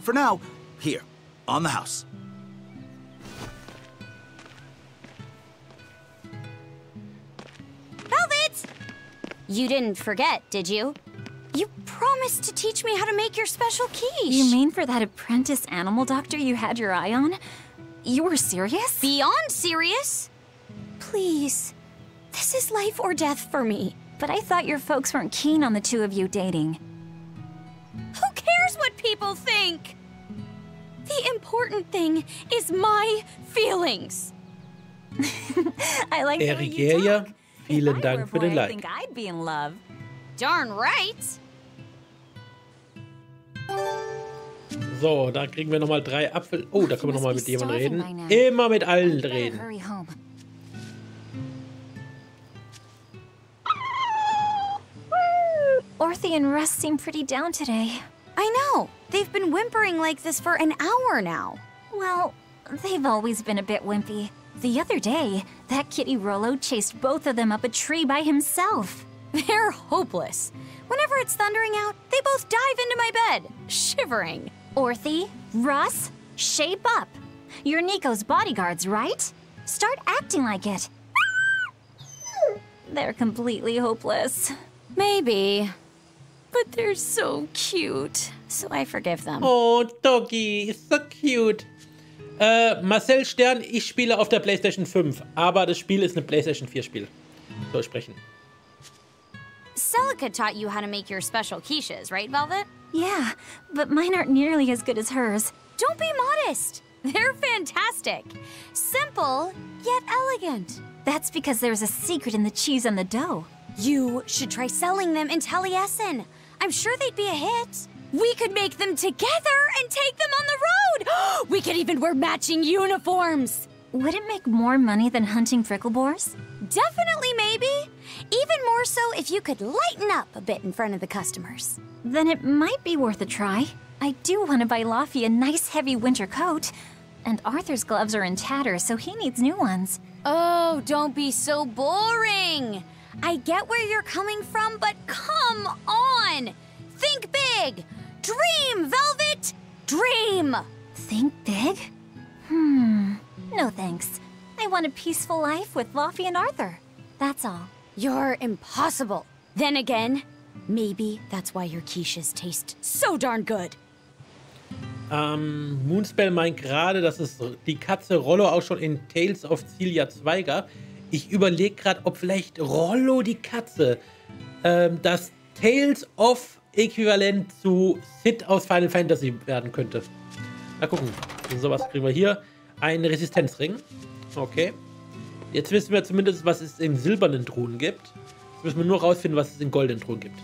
For now, here, on the house. Velvet! You didn't forget, did you? You promised to teach me how to make your special quiche. You mean for that apprentice animal doctor you had your eye on? You were serious? Beyond serious. Please. This is life or death for me. But I thought your folks weren't keen on the two of you dating. Who cares what people think? The important thing is my feelings. I like the way you talk. Vielen Dank für den I Like. think I'd be in love. Darn right. So, da kriegen wir nochmal 3 Apfel. Oh, da können wir nochmal mit jemandem reden. Immer mit allen reden. Hurry home. Orthy and Russ seem pretty down today. I know. They've been whimpering like this for an hour now. Well, they've always been a bit wimpy. The other day, that kitty Rollo chased both of them up a tree by himself. They're hopeless. Whenever it's thundering out, they both dive into my bed, shivering. Orthy, Russ, shape up. You're Nico's bodyguards, right? Start acting like it. They're completely hopeless. Maybe. But they're so cute, so I forgive them. Oh, Doggy, is so cute. Marcel Stern, ich spiele auf der PlayStation 5, aber das Spiel ist ein PlayStation 4 Spiel. So sprechen. Celica taught you how to make your special quiches, right, Velvet? Yeah, but mine aren't nearly as good as hers. Don't be modest. They're fantastic. Simple, yet elegant. That's because there's a secret in the cheese and the dough. You should try selling them in Taliesin. I'm sure they'd be a hit. We could make them together and take them on the road. We could even wear matching uniforms. would it make more money than hunting fricklebores? Definitely, maybe. Even more so if you could lighten up a bit in front of the customers. Then it might be worth a try. I do want to buy Laffy a nice heavy winter coat. And Arthur's gloves are in tatters, so he needs new ones. Oh, don't be so boring. I get where you're coming from, but come on! Think big! Dream, Velvet! Dream! Think big? No thanks. I want a peaceful life with Laffy and Arthur. That's all. You're impossible. Then again, maybe that's why your quiches taste so darn good. Moonspell meint gerade, dass es die Katze Rollo auch schon in Tales of Celia 2 gab. Ich überlege gerade, ob vielleicht Rollo die Katze das Tales of Äquivalent zu Sid aus Final Fantasy werden könnte. Mal gucken. So was kriegen wir hier. Ein Resistenzring. Okay. Jetzt wissen wir zumindest, was es in silbernen Truhen gibt. Jetzt müssen wir nur rausfinden, was es in goldenen Truhen gibt.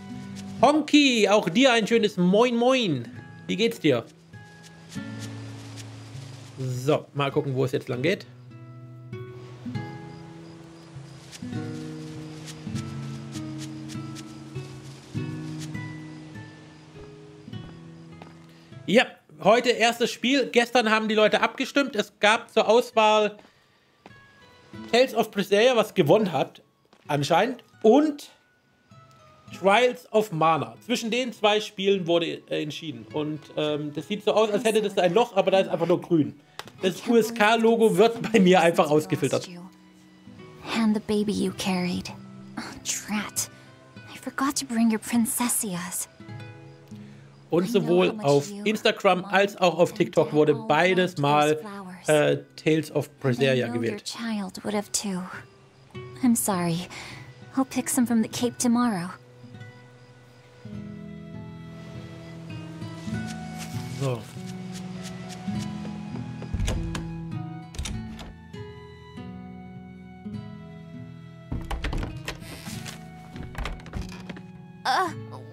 Honky, auch dir ein schönes Moin Moin. Wie geht's dir? So, mal gucken, wo es jetzt lang geht. Ja, heute erstes Spiel. Gestern haben die Leute abgestimmt. Es gab zur Auswahl Tales of Berseria, was gewonnen hat, anscheinend, und Trials of Mana. Zwischen den zwei Spielen wurde entschieden. Und das sieht so aus, als hätte das ein Loch, aber da ist einfach nur grün. Das USK-Logo wird bei mir einfach ausgefiltert. And the baby you carried. Oh, drat. I forgot to bring your princessias. Und sowohl auf Instagram als auch auf TikTok wurde beides mal Tales of Berseria gewählt. Child would have too. I'm sorry. I'll pick some from the Cape tomorrow. So.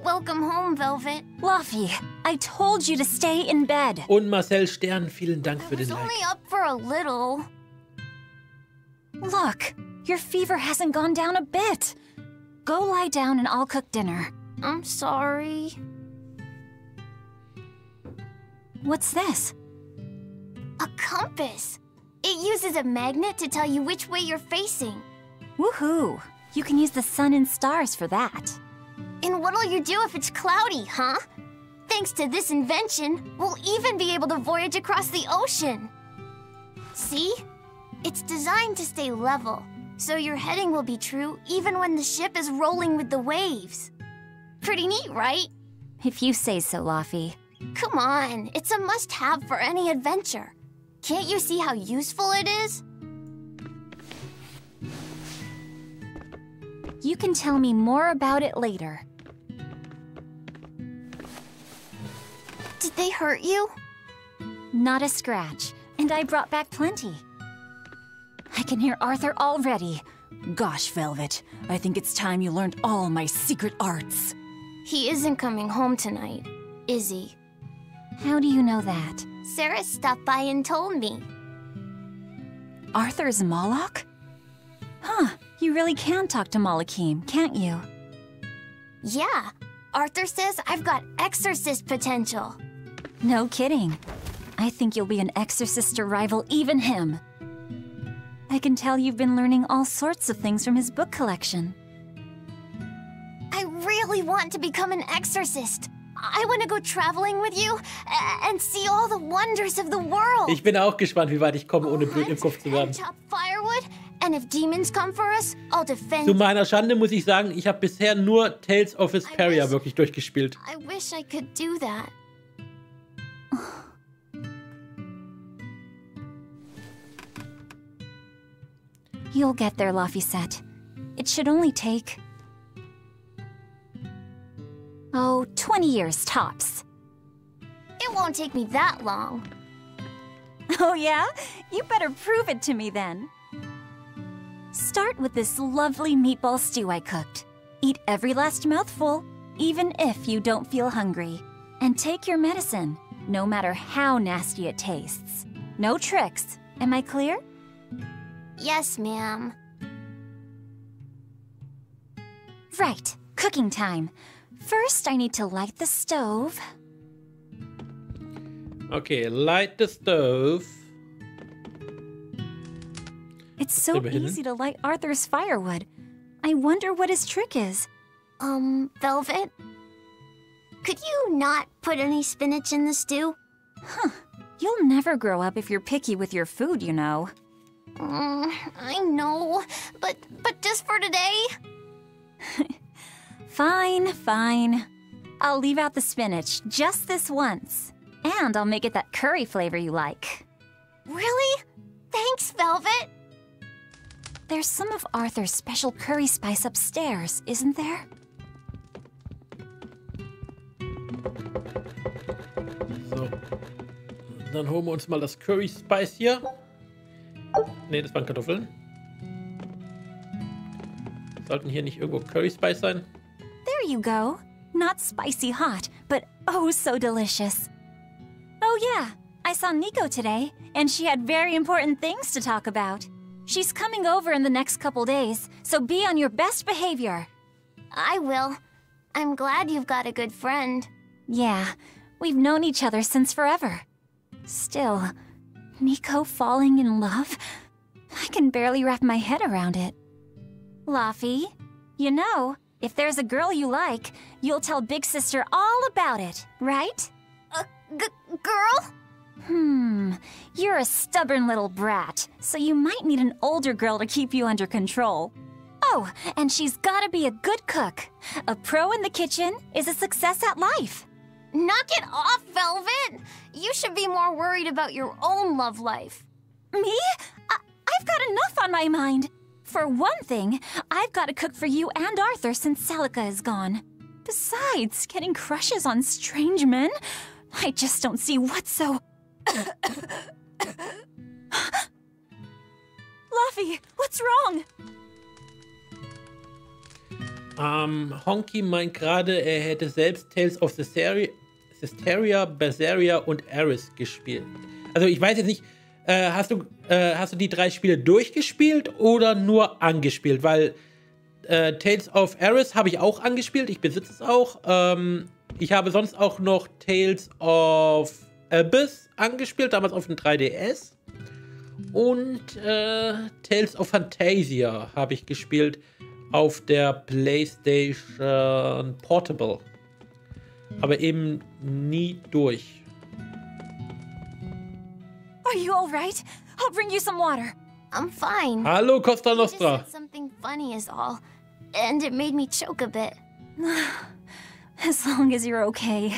Welcome home, Velvet. Laffy, I told you to stay in bed. Und Marcel Stern, vielen Dank für den Like. Only up for a little. Look, your fever hasn't gone down a bit. Go lie down and I'll cook dinner. I'm sorry. What's this? A compass. It uses a magnet to tell you which way you're facing. Woohoo! You can use the sun and stars for that. And what'll you do if it's cloudy, huh? Thanks to this invention, we'll even be able to voyage across the ocean. See? It's designed to stay level, so your heading will be true even when the ship is rolling with the waves. Pretty neat, right? If you say so, Laffy. Come on, it's a must-have for any adventure. Can't you see how useful it is? You can tell me more about it later. Did they hurt you? Not a scratch, and I brought back plenty. I can hear Arthur already. Gosh, Velvet, I think it's time you learned all my secret arts. He isn't coming home tonight, is he? How do you know that? Sarah stopped by and told me. Arthur's Moloch? Huh, you really can talk to Malakim, can't you? Yeah, Arthur says I've got exorcist potential. No kidding. I think you'll be an exorcist to rival even him. I can tell you've been learning all sorts of things from his book collection. I really want to become an exorcist. I want to go traveling with you and see all the wonders of the world. Ich bin auch gespannt, wie weit ich komme, ohne blöd im Kopf zu werden. Chop firewood, and if demons come for us, I'll defend. Zu meiner Schande muss ich sagen, ich habe bisher nur Tales of Vesperia wirklich durchgespielt. I wish I could do that. You'll get there, Laffy. It should only take... 20 years tops. It won't take me that long. Oh yeah? You better prove it to me then. Start with this lovely meatball stew I cooked. Eat every last mouthful, even if you don't feel hungry. And take your medicine, no matter how nasty it tastes. No tricks. Am I clear? Yes, ma'am. Right, cooking time. First, I need to light the stove. Okay, light the stove. It's so easy to light Arthur's firewood. I wonder what his trick is. Velvet? Could you not put any spinach in the stew? Huh. You'll never grow up if you're picky with your food, you know. I know, but just for today? Fine, fine. I'll leave out the spinach just this once. And I'll make it that curry flavor you like. Really? Thanks, Velvet. There's some of Arthur's special curry spice upstairs, isn't there? So. Dann holen wir uns mal das Curry Spice hier. Ne, das waren Kartoffeln. Sollten hier nicht irgendwo Curry Spice sein? There you go. Not spicy hot, but oh so delicious. Oh yeah, I saw Nico today, and she had very important things to talk about. She's coming over in the next couple days, so be on your best behavior. I will. I'm glad you've got a good friend. Yeah, we've known each other since forever. Still, Nico falling in love? I can barely wrap my head around it. Laffy, you know, if there's a girl you like, you'll tell Big Sister all about it, right? Girl? You're a stubborn little brat, so you might need an older girl to keep you under control. Oh, and she's gotta be a good cook. A pro in the kitchen is a success at life. Knock it off, Velvet! You should be more worried about your own love life. Me? I've got enough on my mind. For one thing, I've got to cook for you and Arthur since Celica is gone. Besides, getting crushes on strange men? I just don't see what's so... Laffy, what's wrong? Honky meint gerade, er hätte selbst Tales of Systeria, Berseria und Ares gespielt. Also ich weiß jetzt nicht, hast du die 3 Spiele durchgespielt oder nur angespielt? Weil Tales of Ares habe ich auch angespielt, ich besitze es auch. Ich habe sonst auch noch Tales of Abyss angespielt, damals auf dem 3DS. Und Tales of Fantasia habe ich gespielt auf der PlayStation Portable. Aber eben nie durch. Are you all right? I'll bring you some water. I'm fine. Hallo, Costa Nostra. I just said something funny is all, and it made me choke a bit. As long as you're okay.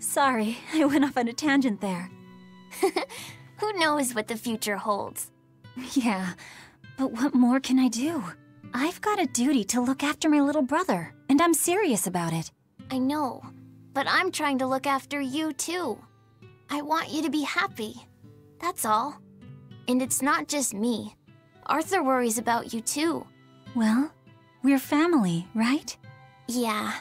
Sorry, I went off on a tangent there. Who knows what the future holds? Yeah, but what more can I do? I've got a duty to look after my little brother, and I'm serious about it. I know, but I'm trying to look after you too. I want you to be happy. That's all. And it's not just me. Arthur worries about you too. Well, we're family, right? Yeah,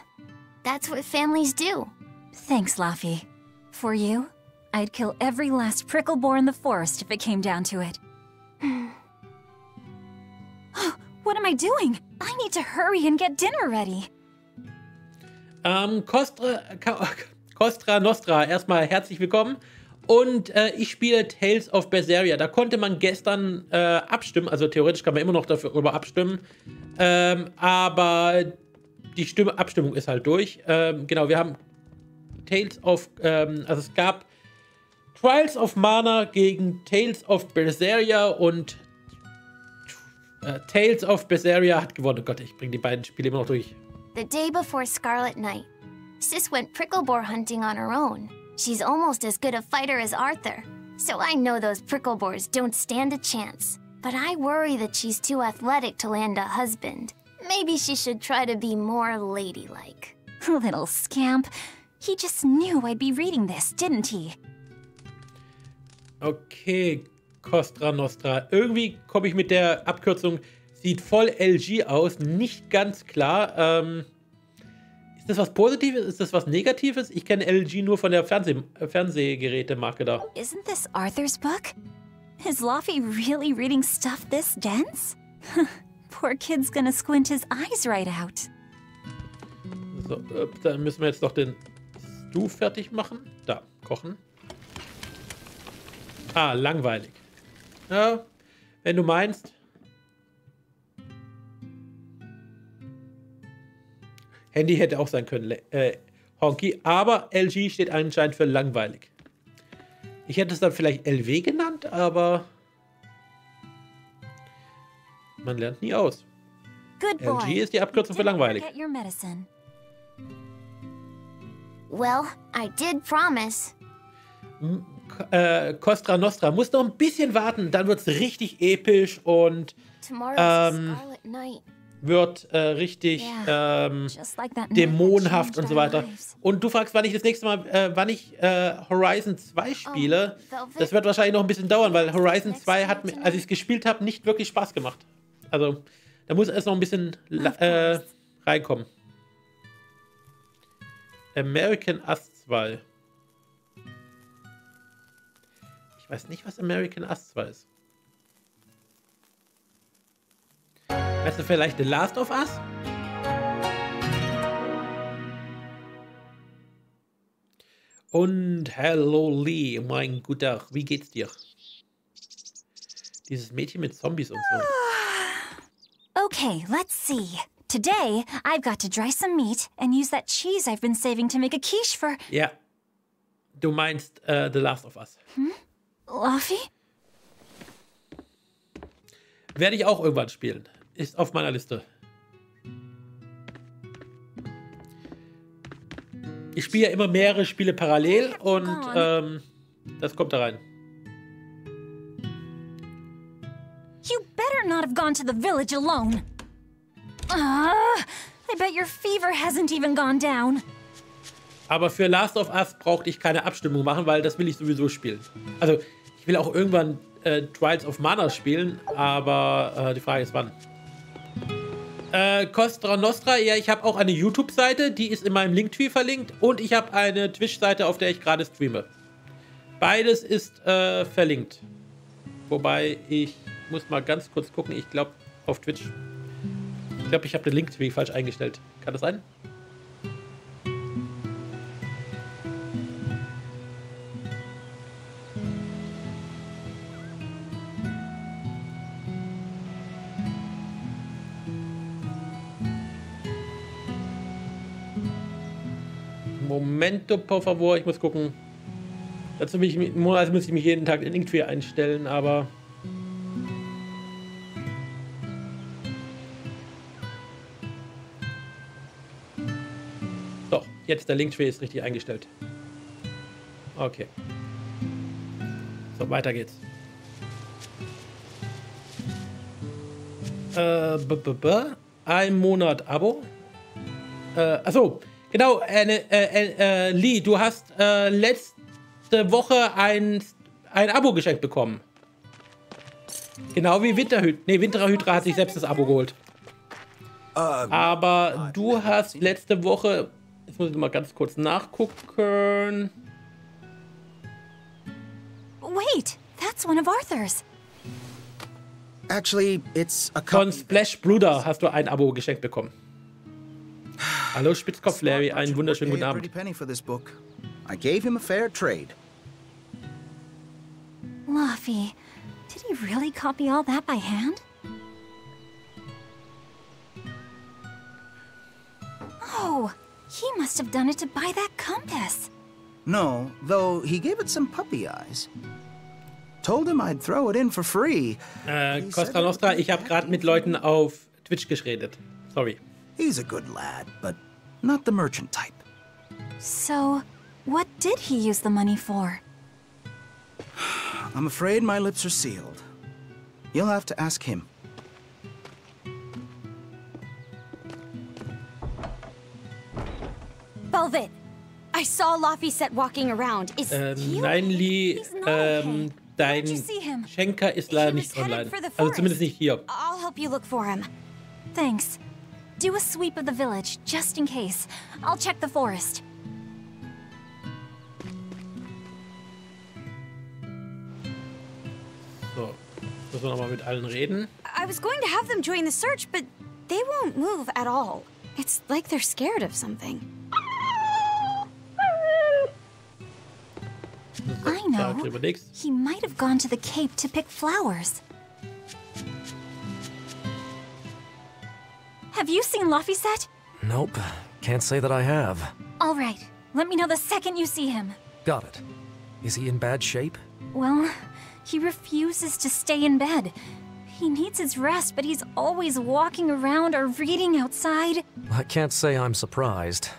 that's what families do. Thanks, Laffy. For you, I'd kill every last prickle boar in the forest if it came down to it. What am I doing? I need to hurry and get dinner ready. Costa Nostra, erstmal herzlich willkommen. Und ich spiele Tales of Berseria. Da konnte man gestern abstimmen, also theoretisch kann man immer noch darüber abstimmen. Aber die Abstimmung ist halt durch. Genau, wir haben Tales of, also es gab Trials of Mana gegen Tales of Berseria und Tales of Berseria hat gewonnen. Oh Gott, ich bringe die beiden Spiele immer noch durch. The day before Scarlet Night, Sis went prickleboar hunting on her own. She's almost as good a fighter as Arthur, so I know those prickleboars don't stand a chance. But I worry that she's too athletic to land a husband. Maybe she should try to be more ladylike. Little scamp. He just knew I'd be reading this, didn't he? Okay, Costa Nostra. Irgendwie komme ich mit der Abkürzung, sieht voll LG aus, nicht ganz klar. Ist das was Positives? Ist das was Negatives? Ich kenne LG nur von der Fernsehgerätemarke da. Isn't this Arthur's book? Is Luffy really reading stuff this dense? Poor kid's gonna squint his eyes right out. So, dann müssen wir jetzt noch den Stew fertig machen. Da, kochen. Ah, langweilig. Ja, wenn du meinst. Handy hätte auch sein können, Honky, aber LG steht anscheinend für langweilig. Ich hätte es dann vielleicht LW genannt, aber man lernt nie aus. LG ist die Abkürzung für langweilig. Well, I did promise. Costa Nostra muss noch ein bisschen warten, dann wird es richtig episch und wird richtig dämonenhaft und so weiter. Und du fragst, wann ich das nächste Mal, wann ich Horizon 2 spiele. Das wird wahrscheinlich noch ein bisschen dauern, weil Horizon 2 hat mir, als ich es gespielt habe, nicht wirklich Spaß gemacht. Also, da muss erst noch ein bisschen reinkommen. American Us 2. Ich weiß nicht, was American Us 2 ist. Weißt du vielleicht The Last of Us? Und hello Lee, mein Guter, wie geht's dir? Dieses Mädchen mit Zombies und so. Okay, let's see. Today, I've got to dry some meat and use that cheese I've been saving to make a quiche for... Ja, du meinst The Last of Us. Luffy? Werde ich auch irgendwann spielen. Ist auf meiner Liste. Ich spiele ja immer mehrere Spiele parallel und das kommt da rein. You better not have gone to the village alone. I bet your fever hasn't even gone down. Aber für Last of Us brauchte ich keine Abstimmung machen, weil das will ich sowieso spielen. Also, ich will auch irgendwann Trials of Mana spielen, aber die Frage ist wann. Costa Nostra, ja, ich habe auch eine YouTube-Seite, die ist in meinem Linktree verlinkt und ich habe eine Twitch-Seite, auf der ich gerade streame. Beides ist verlinkt. Wobei, ich muss mal ganz kurz gucken, ich glaube auf Twitch. Ich glaube, ich habe den Linktree falsch eingestellt. Kann das sein? Momento, por favor, ich muss gucken. Dazu muss ich mich jeden Tag in Linktree einstellen, aber... So, jetzt der Linktree ist richtig eingestellt. Okay. So, weiter geht's. Ein Monat Abo. Achso. Genau, Lee, du hast letzte Woche ein Abo geschenkt bekommen. Genau wie Winterhydra hat sich selbst das Abo geholt. Aber du hast letzte Woche, jetzt muss ich mal ganz kurz nachgucken. Wait, that's one of Arthur's. Actually, it's a Von Splash Bruder hast du ein Abo geschenkt bekommen. Hallo Spitzkopf Larry, einen wunderschönen guten Abend. I gave him a fair trade. Luffy, did he really copy all that by hand? Oh, he must have done it to buy that compass. No, though he gave it some puppy eyes. Told him I'd throw it in for free. Costa Nostra, ich habe gerade mit Leuten auf Twitch geredet. Sorry. He's a good lad, but not the merchant type. So, what did he use the money for? I'm afraid my lips are sealed. You'll have to ask him. Velvet, I saw Laphicet walking around. Is he nein, Lee, dein Schenker ist leider nicht online. Also zumindest nicht hier. I'll help you look for him. Thanks. Do a sweep of the village, just in case. I'll check the forest. So, müssen wir nochmal mit allen reden. I was going to have them join the search, but they won't move at all. It's like they're scared of something. I know. He might have gone to the Cape to pick flowers. Have you seen Laphicet? Nope. Can't say that I have. All right. Let me know the second you see him. Got it. Is he in bad shape? Well, he refuses to stay in bed. He needs his rest, but he's always walking around or reading outside. I can't say I'm surprised.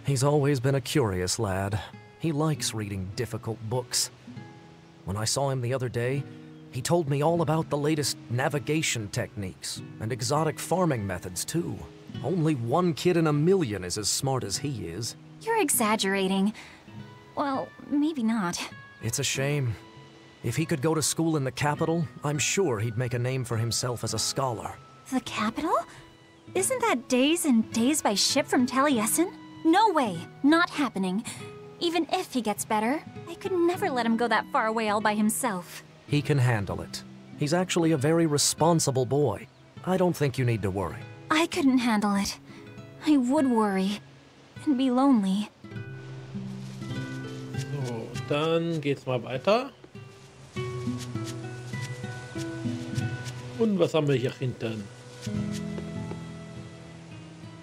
He's always been a curious lad. He likes reading difficult books. When I saw him the other day, he told me all about the latest navigation techniques and exotic farming methods, too. Only one kid in a million is as smart as he is. You're exaggerating. Well, maybe not. It's a shame. If he could go to school in the capital, I'm sure he'd make a name for himself as a scholar. The capital? Isn't that days and days by ship from Taliesin? No way. Not happening. Even if he gets better, I could never let him go that far away all by himself. He can handle it. He's actually a very responsible boy. I don't think you need to worry. I couldn't handle it. I would worry. And be lonely. So, dann geht's mal weiter. Und was haben wir hier hinten?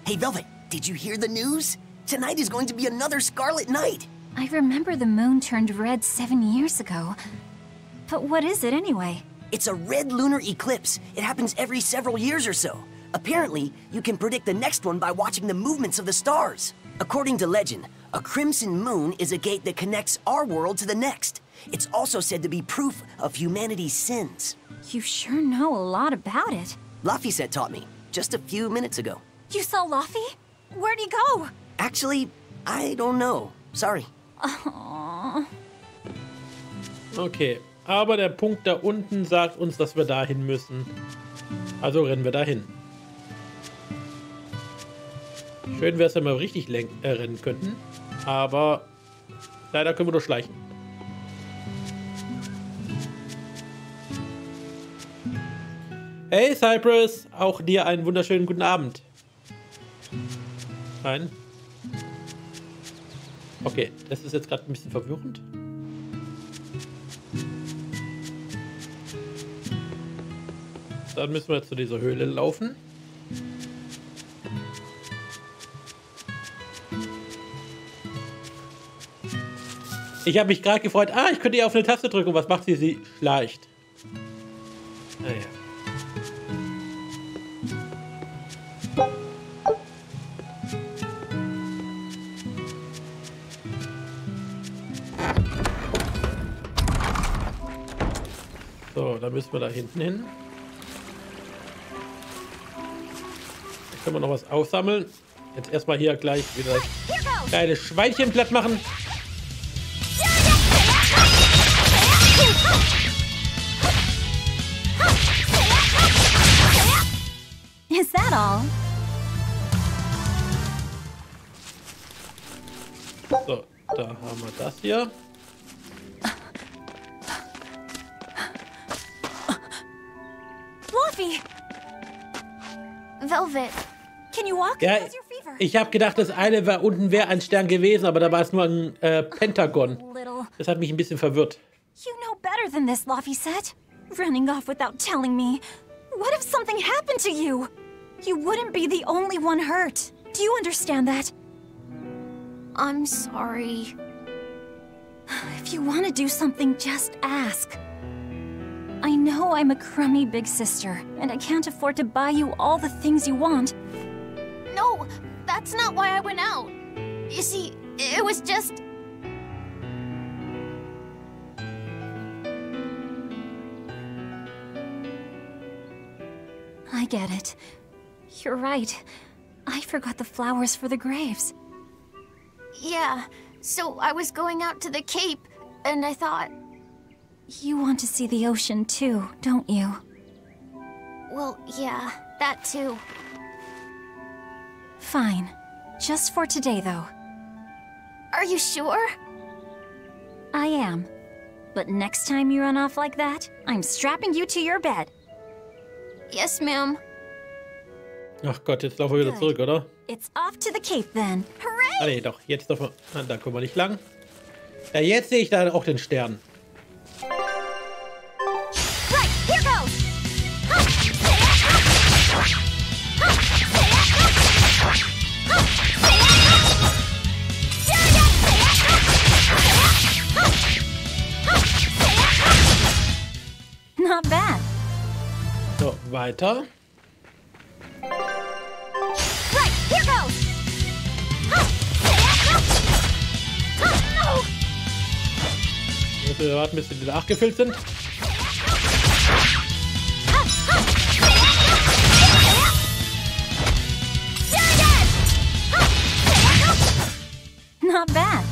Hey, Velvet, did you hear the news? Tonight is going to be another Scarlet Night. I remember the moon turned red 7 years ago. But what is it anyway? It's a red lunar eclipse. It happens every several years or so. Apparently, you can predict the next one by watching the movements of the stars. According to legend, a crimson moon is a gate that connects our world to the next. It's also said to be proof of humanity's sins. You sure know a lot about it. Laphicet taught me, just a few minutes ago. You saw Laphi? Where'd he go? Actually, I don't know. Sorry. Aww. Okay, aber der Punkt da unten sagt uns, dass wir dahin müssen. Also rennen wir dahin. Schön wäre es, wenn wir richtig rennen könnten. Aber leider können wir nur schleichen. Hey Cypress, auch dir einen wunderschönen guten Abend. Nein. Okay, das ist jetzt gerade ein bisschen verwirrend. Dann müssen wir jetzt zu dieser Höhle laufen. Ich habe mich gerade gefreut. Ich könnte ihr auf eine Taste drücken. Was macht sie? Sie schleicht. Naja. So, dann müssen wir da hinten hin. Da können wir noch was aufsammeln. Jetzt erstmal hier gleich wieder das kleine Schweinchen platt machen. Is that all? So, da haben wir das hier. Fluffy! Velvet, can you walk? Ja, ich habe gedacht, das eine war unten wäre ein Stern gewesen, aber da war es nur ein Pentagon. Das hat mich ein bisschen verwirrt. You know better than this, Laphicet. Running off without telling me. What if something happened to you? You wouldn't be the only one hurt. Do you understand that? I'm sorry. If you want to do something, just ask. I know I'm a crummy big sister, and I can't afford to buy you all the things you want. No, that's not why I went out. You see, it was just... I get it. You're right. I forgot the flowers for the graves. Yeah, so I was going out to the Cape, and I thought... You want to see the ocean too, don't you? Well, yeah, that too. Fine. Just for today, though. Are you sure? I am. But next time you run off like that, I'm strapping you to your bed. Yes, ma'am. Ach Gott, jetzt laufen wir wieder zurück, oder? It's off to the Cape then. Hooray! Ah, nee, doch. Jetzt dürfen wir... Ah, da kommen wir nicht lang. Ja, jetzt sehe ich da auch den Stern. Right, here goes! Not bad. So, weiter. Right, here goes! No! Müssen wir warten, bis sie wieder nachgefüllt sind. Not bad.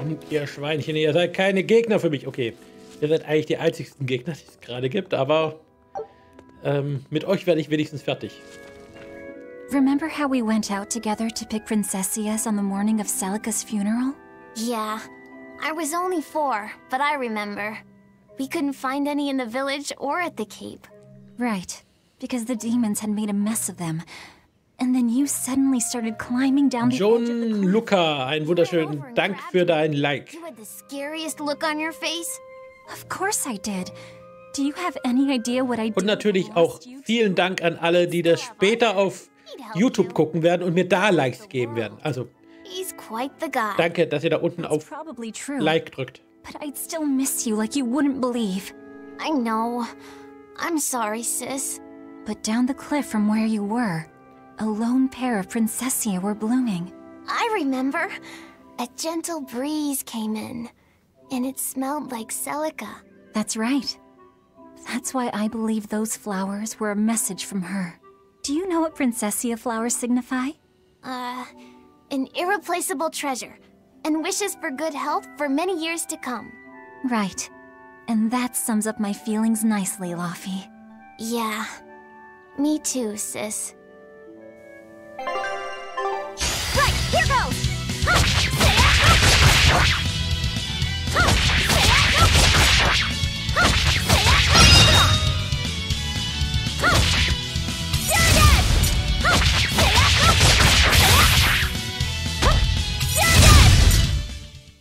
Und ihr Schweinchen, ihr seid keine Gegner für mich. Okay, ihr seid eigentlich die einzigsten Gegner, die es gerade gibt, aber mit euch werde ich wenigstens fertig. Remember how we went out together to pick princessias on the morning of Celica's funeral? Yeah. I was only 4, but I remember. We couldn't find any in the village or at the Cape. Right, because the demons had made a mess of them. And then you suddenly started climbing down the edge of the cliff. Luca, einen wunderschönen Dank für dein Like. You had the scariest look on your face. Of course I did. Do you have any idea what I did? Und natürlich auch vielen Dank an alle, die das später auf YouTube gucken werden und mir da Likes geben werden. Also, He's quite the guy. danke, dass ihr da unten auf Like drückt. But I'd still miss you like you wouldn't believe. I know. I'm sorry, sis. But down the cliff from where you were, a lone pair of princessia were blooming. I remember. A gentle breeze came in, and it smelled like Celica. That's right. That's why I believe those flowers were a message from her. Do you know what princessia flowers signify? An irreplaceable treasure, and wishes for good health for many years to come. Right. And that sums up my feelings nicely, Laffy. Yeah. Me too, sis. Right, here goes!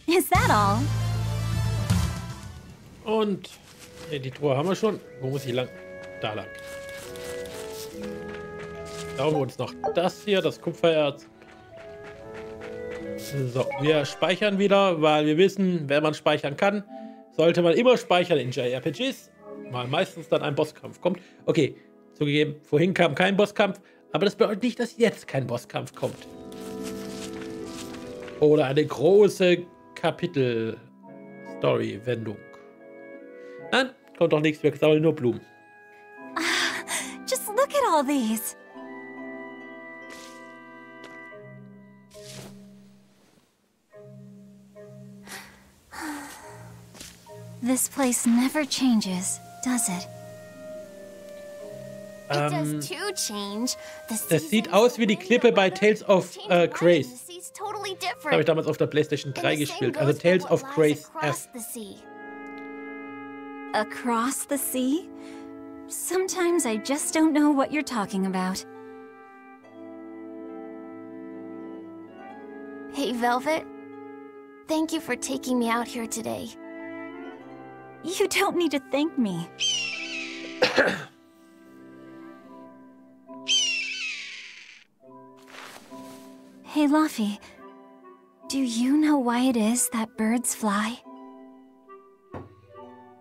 Is that all? Und die Truhe haben wir schon. Wo muss ich lang? Da lang. Da haben wir uns noch das hier, das Kupfererz. So, wir speichern wieder, weil wir wissen, wenn man speichern kann, sollte man immer speichern in JRPGs, weil meistens dann ein Bosskampf kommt. Okay, zugegeben, vorhin kam kein Bosskampf, aber das bedeutet nicht, dass jetzt kein Bosskampf kommt. Oder eine große Kapitel-Story-Wendung. Nein, kommt doch nichts, wir sammeln nur Blumen. Just look at all these. This place never changes, does it? It does too change. Es sieht aus wie die Klippe bei Tales of Grace. Totally Das habe ich damals auf der PlayStation 3 gespielt. Also Tales of Grace F. Across the sea? Sometimes I just don't know what you're talking about. Hey, Velvet. Thank you for taking me out here today. You don't need to thank me. Hey, Laffy. Do you know why it is that birds fly?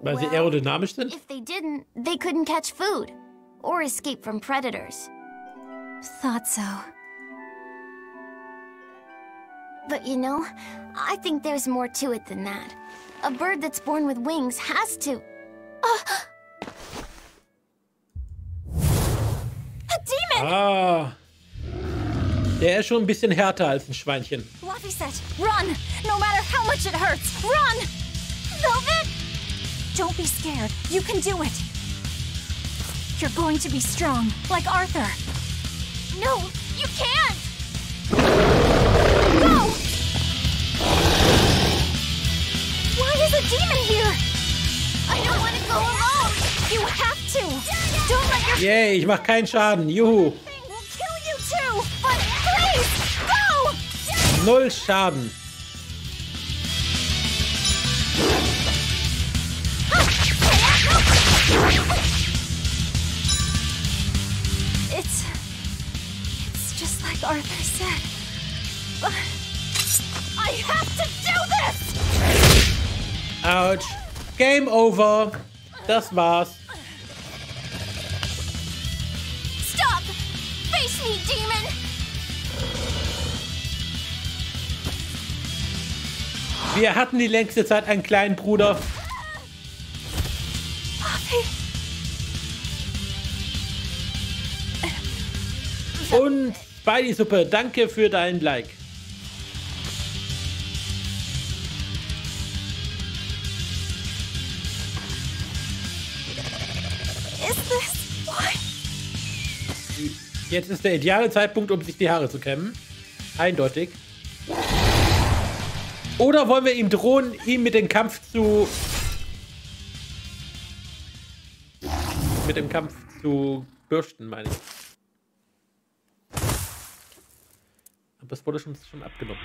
Weil sie aerodynamisch sind? If they didn't, they couldn't catch food or escape from predators. Thought so. But you know, I think there's more to it than that. A bird that's born with wings has to... A demon! Ah. Der ist schon ein bisschen härter als ein Schweinchen. Laffy said, run! No matter how much it hurts, run! Velvet! Don't be scared. You can do it. You're going to be strong, like Arthur. No, you can't! Go! You have to. Don't let your Yay, ich mach keinen Schaden. Juhu. thing will kill you too. But please, go! 0 Schaden. It's just like Arthur said. But I have to do this! Ouch. Game over. Das war's. Stop! Face me, demon! Wir hatten die längste Zeit einen kleinen Bruder. Und Spidey-Suppe, danke für dein Like. Jetzt ist der ideale Zeitpunkt, um sich die Haare zu kämmen. Eindeutig. Oder wollen wir ihm drohen, ihn mit dem Kampf zu bürsten, meine ich. Aber es wurde schon abgenommen.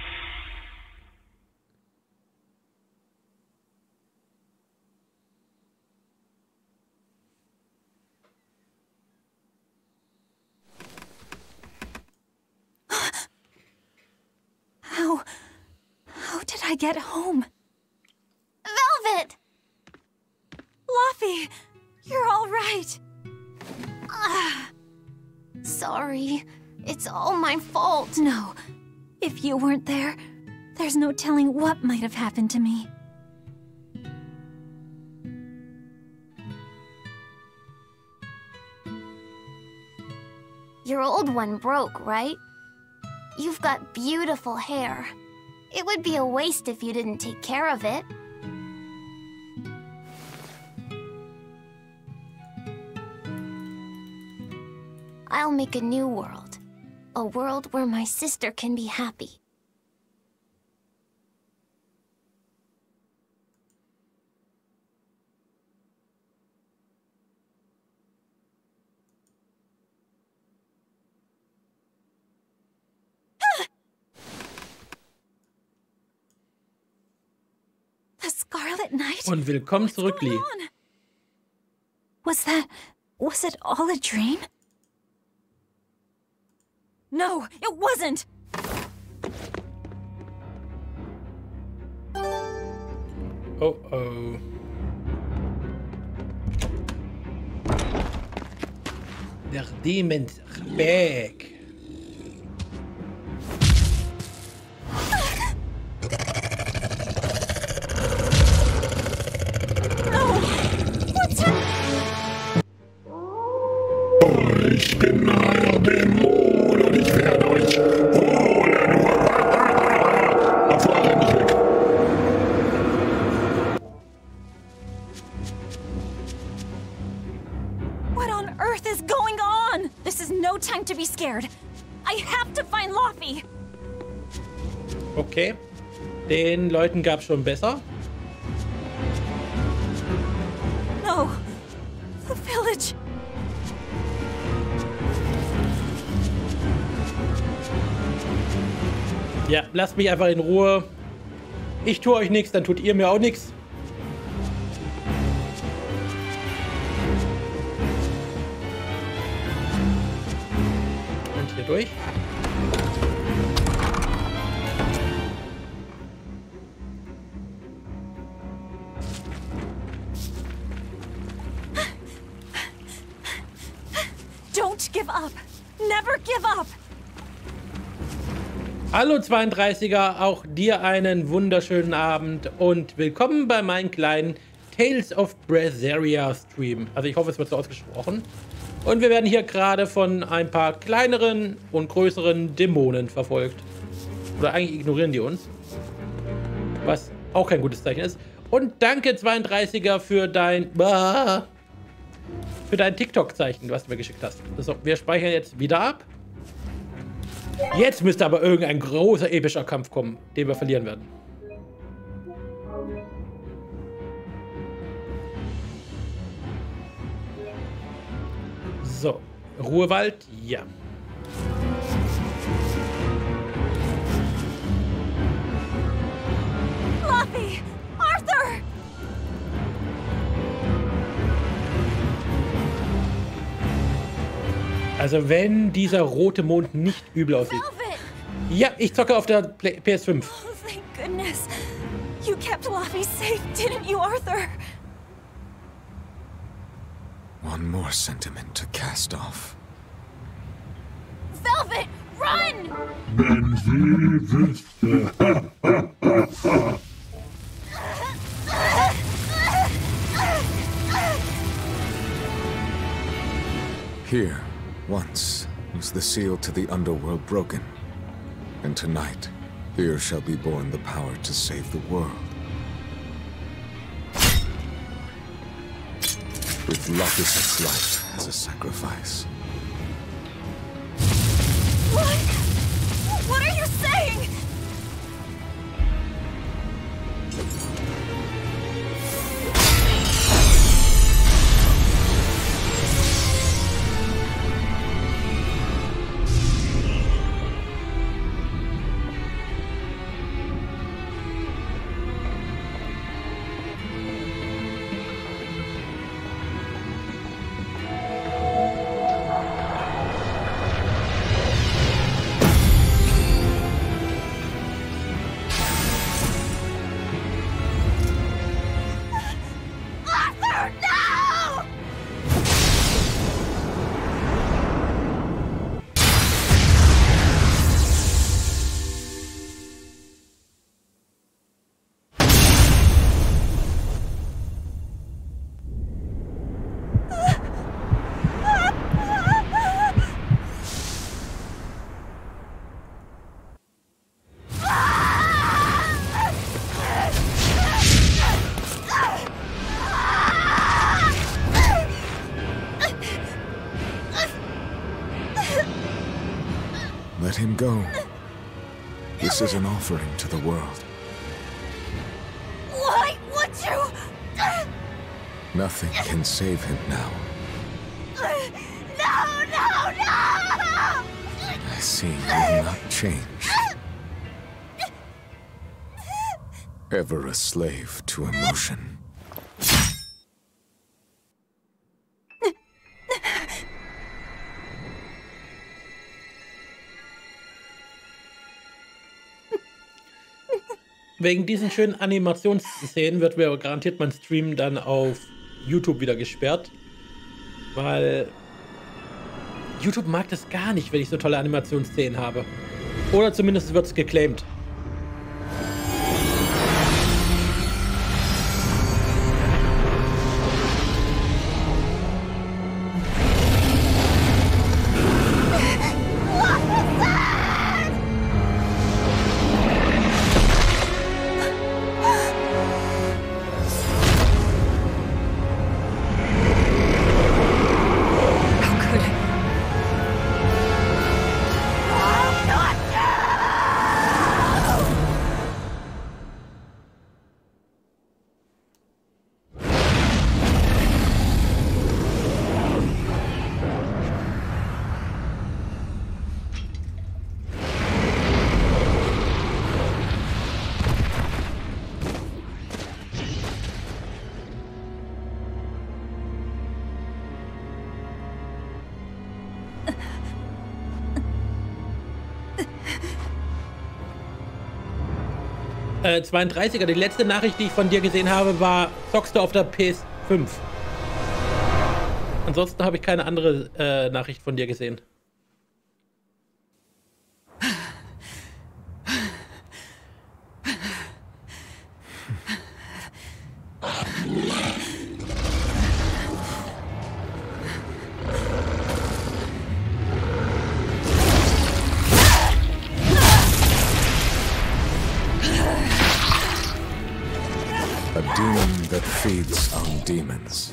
How did I get home? Velvet! Luffy, you're all right. Sorry. It's all my fault. No. If you weren't there, there's no telling what might have happened to me. Your old one broke, right? You've got beautiful hair. It would be a waste if you didn't take care of it. I'll make a new world. A world where my sister can be happy. The Scarlet Knight? Und willkommen zurück, Lee. Was it all a dream? No, it wasn't! Oh oh. Der Demon's back. Ich bin euer Dämon und ich werde euch holen. Auf renn ich weg. What on earth is going on? This is no time to be scared. I have to find Luffy. Okay. Den Leuten gab's schon besser. No. The village. Ja, lasst mich einfach in Ruhe. Ich tue euch nichts, dann tut ihr mir auch nichts. Und hier durch. Don't give up. Never give up. Hallo 32er, auch dir einen wunderschönen Abend und willkommen bei meinem kleinen Tales of Berseria Stream. Also ich hoffe, es wird so ausgesprochen. Und wir werden hier gerade von ein paar kleineren und größeren Dämonen verfolgt. Oder eigentlich ignorieren die uns. Was auch kein gutes Zeichen ist. Und danke 32er für dein TikTok-Zeichen, was du mir geschickt hast. So, wir speichern jetzt wieder ab. Jetzt müsste aber irgendein großer, epischer Kampf kommen, den wir verlieren werden. So, Ruhewald, ja. Luffy! Arthur! Also wenn dieser rote Mond nicht übel aussieht. Velvet! Ja, ich zocke auf der PS5. Oh, thank goodness. You kept Luffy safe, didn't you, Arthur? One more sentiment to cast off. Velvet, run! Wenn sie wüsste. Here, once, was the seal to the underworld broken. And tonight, here shall be born the power to save the world. With Lapis' life as a sacrifice. What are you saying? Let him go. This is an offering to the world. Why would you? Nothing can save him now. No, no, no! I see you will not change. Ever a slave to emotion. Wegen diesen schönen Animationsszenen wird mir garantiert mein Stream dann auf YouTube wieder gesperrt. Weil YouTube mag das gar nicht, wenn ich so tolle Animationsszenen habe. Oder zumindest wird es geclaimed. Äh, 32er, die letzte Nachricht, die ich von dir gesehen habe, war, zockst du auf der PS5? Ansonsten habe ich keine andere Nachricht von dir gesehen. A demon that feeds on demons.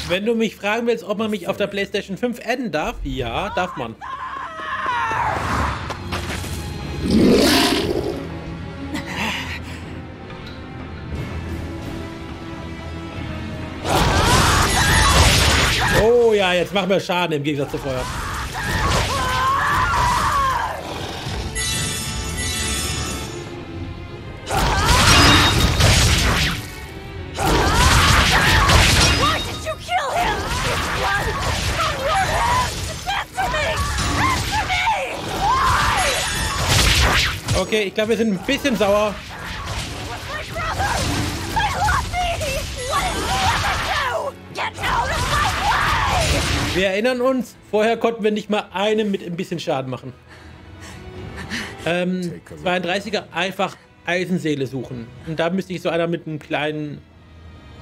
Wenn du mich fragen willst, ob man mich auf der PlayStation 5 adden darf, ja, darf man. Jetzt machen wir Schaden im Gegensatz zu vorher. Okay, ich glaube, wir sind ein bisschen sauer. Wir erinnern uns, vorher konnten wir nicht mal einem mit ein bisschen Schaden machen. 32er einfach Eisenseele suchen. Und da müsste ich so einer mit einem kleinen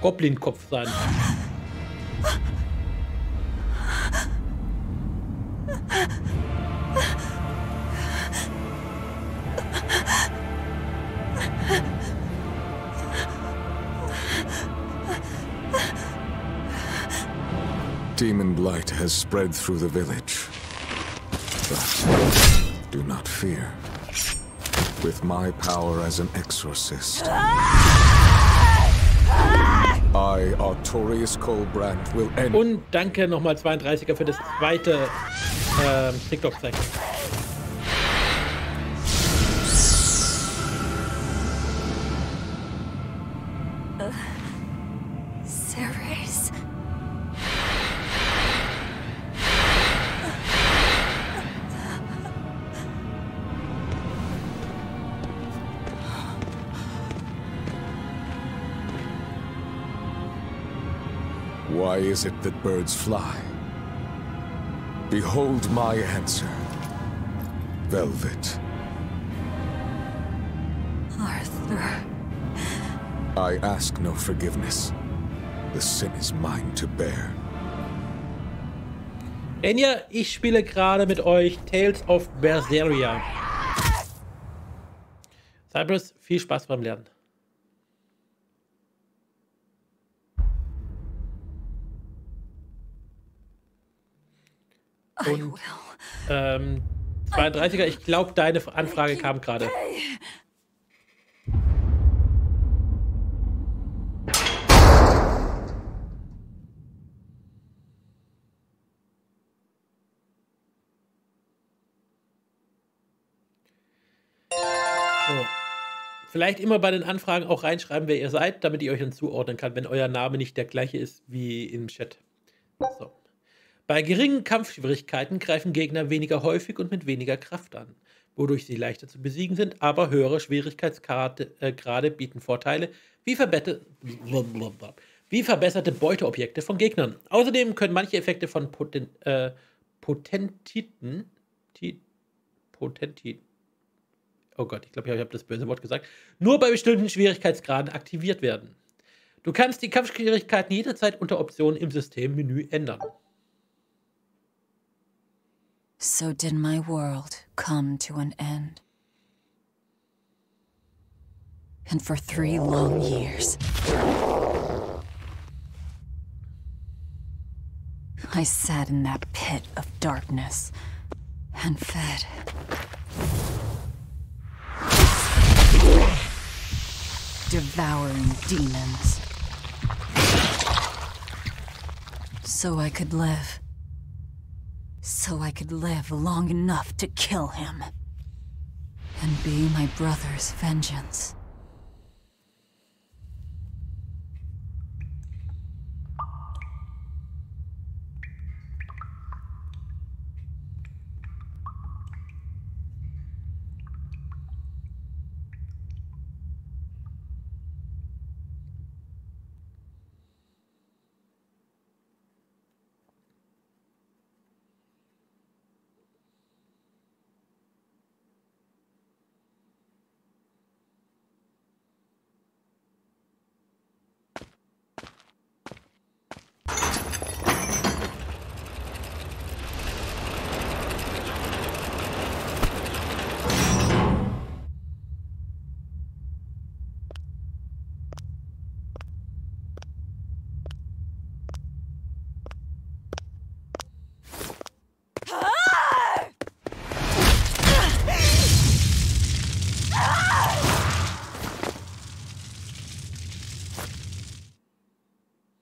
Goblin-Kopf sein. Demon blight has spread through the village. But do not fear. With my power as an exorcist, I, Artorius Colbrand, will end. Und danke nochmal 32er für das zweite TikTok-Zeichen. Why is it that birds fly? Behold my answer. Velvet. Arthur. I ask no forgiveness. The sin is mine to bear. Enya, ich spiele gerade mit euch Tales of Berseria. Cypress, viel Spaß beim Lernen. Und 32er, ich glaube, deine Anfrage kam gerade. So. Vielleicht immer bei den Anfragen auch reinschreiben, wer ihr seid, damit ich euch dann zuordnen kann, wenn euer Name nicht der gleiche ist wie im Chat. So. Bei geringen Kampfschwierigkeiten greifen Gegner weniger häufig und mit weniger Kraft an, wodurch sie leichter zu besiegen sind, aber höhere Schwierigkeitsgrade bieten Vorteile wie verbesserte Beuteobjekte von Gegnern. Außerdem können manche Effekte von Potentiten, oh Gott, ich glaube, ich habe das böse Wort gesagt, nur bei bestimmten Schwierigkeitsgraden aktiviert werden. Du kannst die Kampfschwierigkeiten jederzeit unter Optionen im Systemmenü ändern. So did my world come to an end. And for 3 long years, I sat in that pit of darkness and fed. Devouring demons. So I could live. So I could live long enough to kill him. And be my brother's vengeance.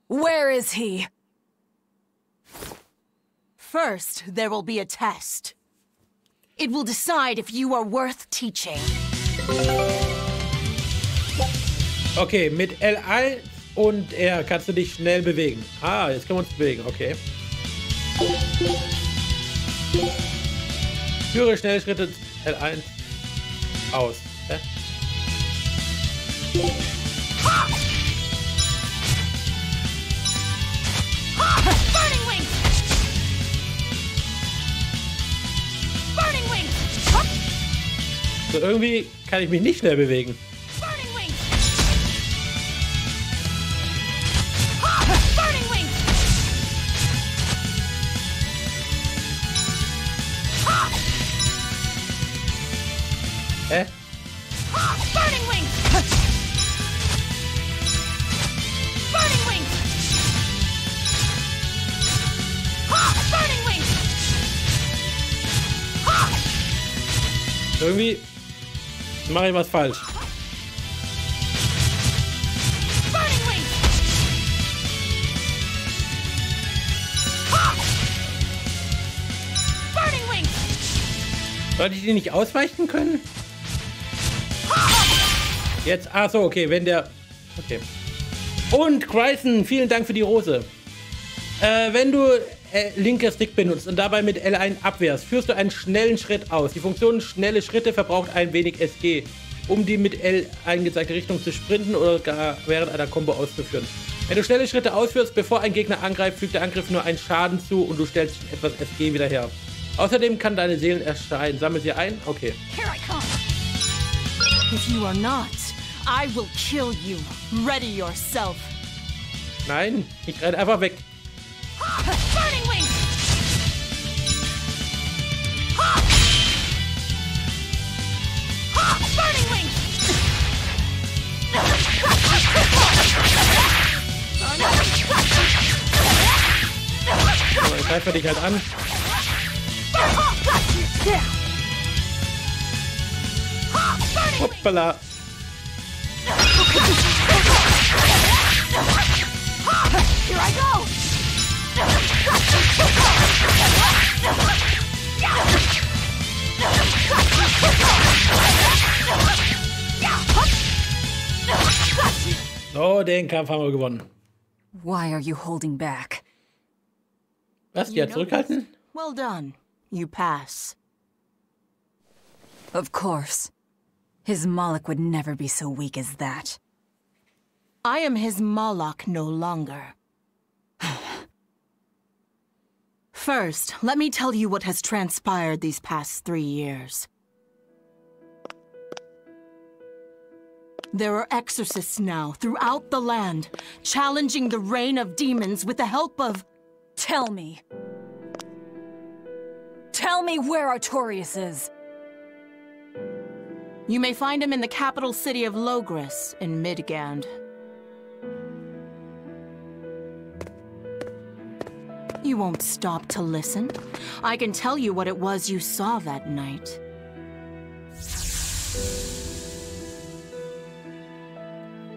Where is he? First, there will be a test. It will decide if you are worth teaching. Okay, mit L1 und R kannst du dich schnell bewegen. Ah, jetzt können wir uns bewegen, okay. Führe schnelle Schritte L1 aus. Hä? Burning Wing! Burning Wing! So, irgendwie kann ich mich nicht schnell bewegen. Burning Wing! Burning Wing! Hä? Burning Wing! Burning Wing! Burning Wing! Irgendwie mache ich was falsch. Burning Wing! Burning Wing! Sollte ich die nicht ausweichen können? Jetzt, ach so, okay, wenn der... Okay. Und Cryson, vielen Dank für die Rose. Wenn du linker Stick benutzt und dabei mit L1 abwehrst, führst du einen schnellen Schritt aus. Die Funktion schnelle Schritte verbraucht ein wenig SG, um die mit L eingezeigte Richtung zu sprinten oder gar während einer Combo auszuführen. Wenn du schnelle Schritte ausführst, bevor ein Gegner angreift, fügt der Angriff nur einen Schaden zu und du stellst etwas SG wieder her. Außerdem kann deine Seelen erscheinen. Sammel sie ein? Okay. Here I come. If you are not, I will kill you. Ready yourself. Nein, ich renne einfach weg. Burning Wing! Burning Wing! So, ich greife dich halt an. Hoppala. Here I go! So, den Kampf haben wir gewonnen. Why are you holding back? Was? Jetzt zurückhalten? Well done. You pass. Of course. His Moloch would never be so weak as that. I am his Moloch no longer. First, let me tell you what has transpired these past 3 years. There are exorcists now throughout the land, challenging the reign of demons with the help of... Tell me. Tell me where Artorias is. You may find him in the capital city of Logris in Midgand. You won't stop to listen. I can tell you what it was you saw that night.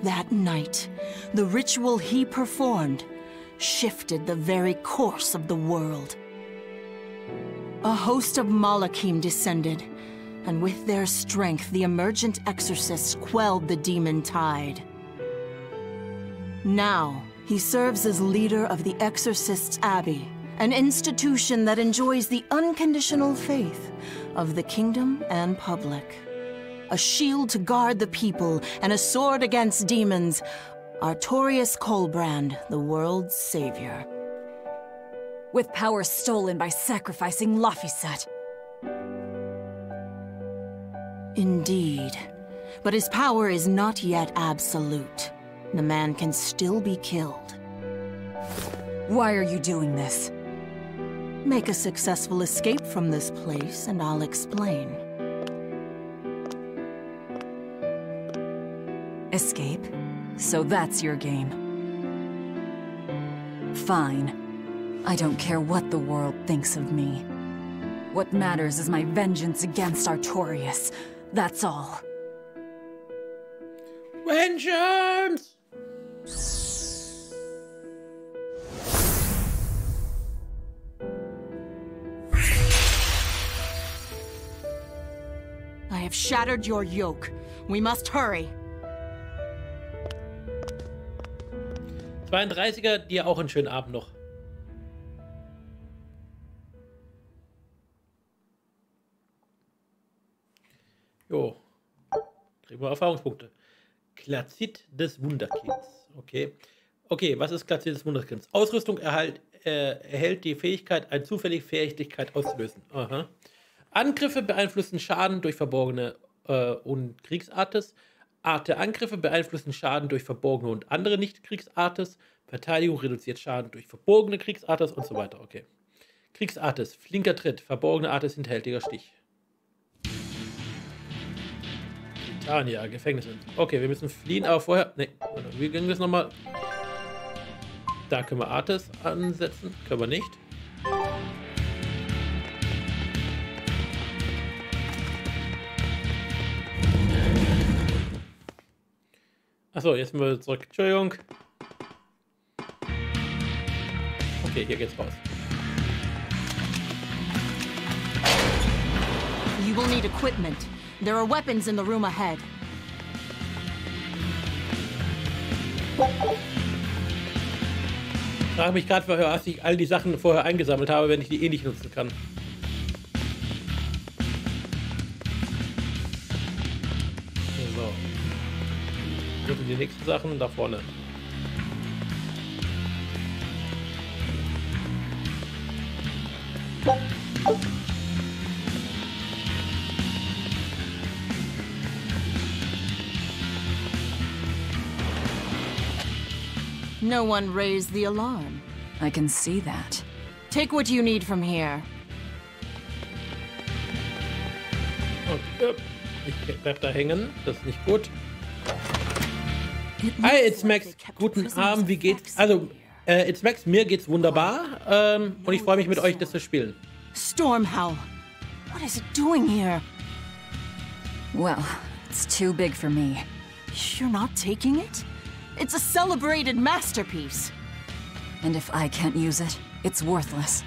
That night, the ritual he performed shifted the very course of the world. A host of Malachim descended, and with their strength, the emergent exorcists quelled the demon tide. Now, he serves as leader of the Exorcists' Abbey, an institution that enjoys the unconditional faith of the kingdom and public. A shield to guard the people and a sword against demons, Artorias Colbrand, the world's savior. With power stolen by sacrificing Laphicet. Indeed. But his power is not yet absolute. The man can still be killed. Why are you doing this? Make a successful escape from this place, and I'll explain. Escape? So that's your game. Fine. I don't care what the world thinks of me. What matters is my vengeance against Artorias. That's all. Vengeance! have shattered your yoke. We must hurry. 32er, dir auch einen schönen Abend noch. Jo. Kriegen wir Erfahrungspunkte. Glazit des Wunderkinds. Okay. Okay, was ist Glazit des Wunderkinds? Ausrüstung erhält die Fähigkeit, eine zufällige Fähigkeit auszulösen. Aha. Angriffe beeinflussen Schaden durch verborgene und Kriegsartes. Art der Angriffe beeinflussen Schaden durch verborgene und andere Nicht-Kriegsartes. Verteidigung reduziert Schaden durch verborgene Kriegsartes und so weiter. Okay. Kriegsartes, flinker Tritt. Verborgene Artes, hinterhältiger Stich. Titania, Gefängnis. Okay, wir müssen fliehen, aber vorher... Ne, wie ging das nochmal? Da können wir Artes ansetzen. Können wir nicht. Achso, jetzt müssen wir zurück. Entschuldigung. Okay, hier geht's raus. You will need equipment. There are weapons in the room ahead. Ich frage mich gerade, was ich all die Sachen vorher eingesammelt habe, wenn ich die eh nicht nutzen kann. So. Wo sind die nächsten Sachen? Da vorne. No one raised the alarm. I can see that. Take what you need from here. Okay. Ich bleib da hängen. Das ist nicht gut. Hi, it's Max. Guten Abend. Wie geht's? Also, it's Max. Mir geht's wunderbar. Und ich freue mich mit euch, das zu spielen. Stormhowl. What is it doing here? Well, it's too big for me. You're not taking it? It's a celebrated masterpiece. And if I can't use it, it's worthless.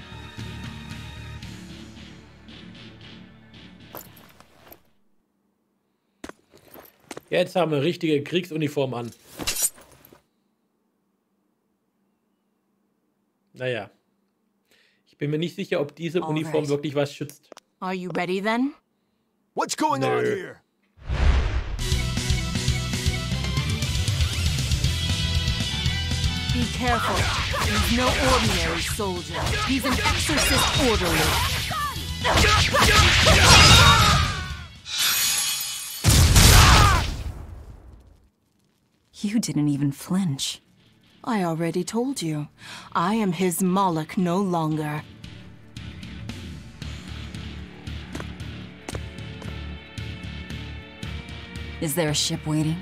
Jetzt haben wir richtige Kriegsuniform an. Naja. Ich bin mir nicht sicher, ob diese Uniform wirklich was schützt. Are you ready then? What's going on here? Be careful. He's no ordinary soldier. He's an exorcist orderly. You didn't even flinch. I already told you. I am his Moloch no longer. Is there a ship waiting?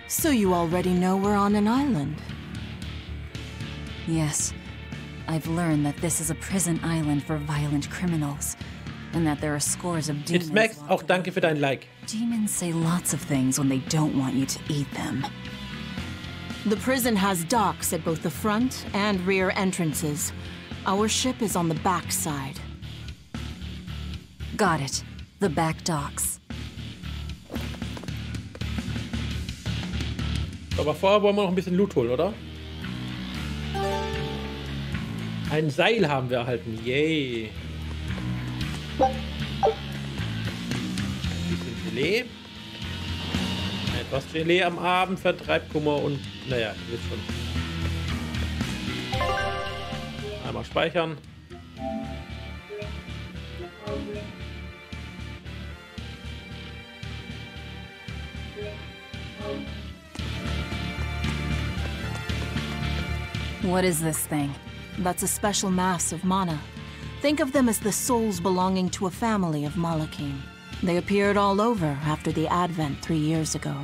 So you already know we're on an island? Yes. I've learned that this is a prison island for violent criminals, and that there are scores of demons. It's Max, auch danke für dein Like. Demons say lots of things when they don't want you to eat them. The prison has docks at both the front and rear entrances. Our ship is on the back side. Got it. The back docks. Aber vorher wollen wir noch ein bisschen Loot holen, oder? Ein Seil haben wir erhalten. Yay. Ein bisschen Gelee. Etwas Gelee am Abend vertreibt Kummer und... Naja, ihr wisst schon. Einmal speichern. What is this thing? That's a special mass of mana. Think of them as the souls belonging to a family of Malachim. They appeared all over after the Advent 3 years ago.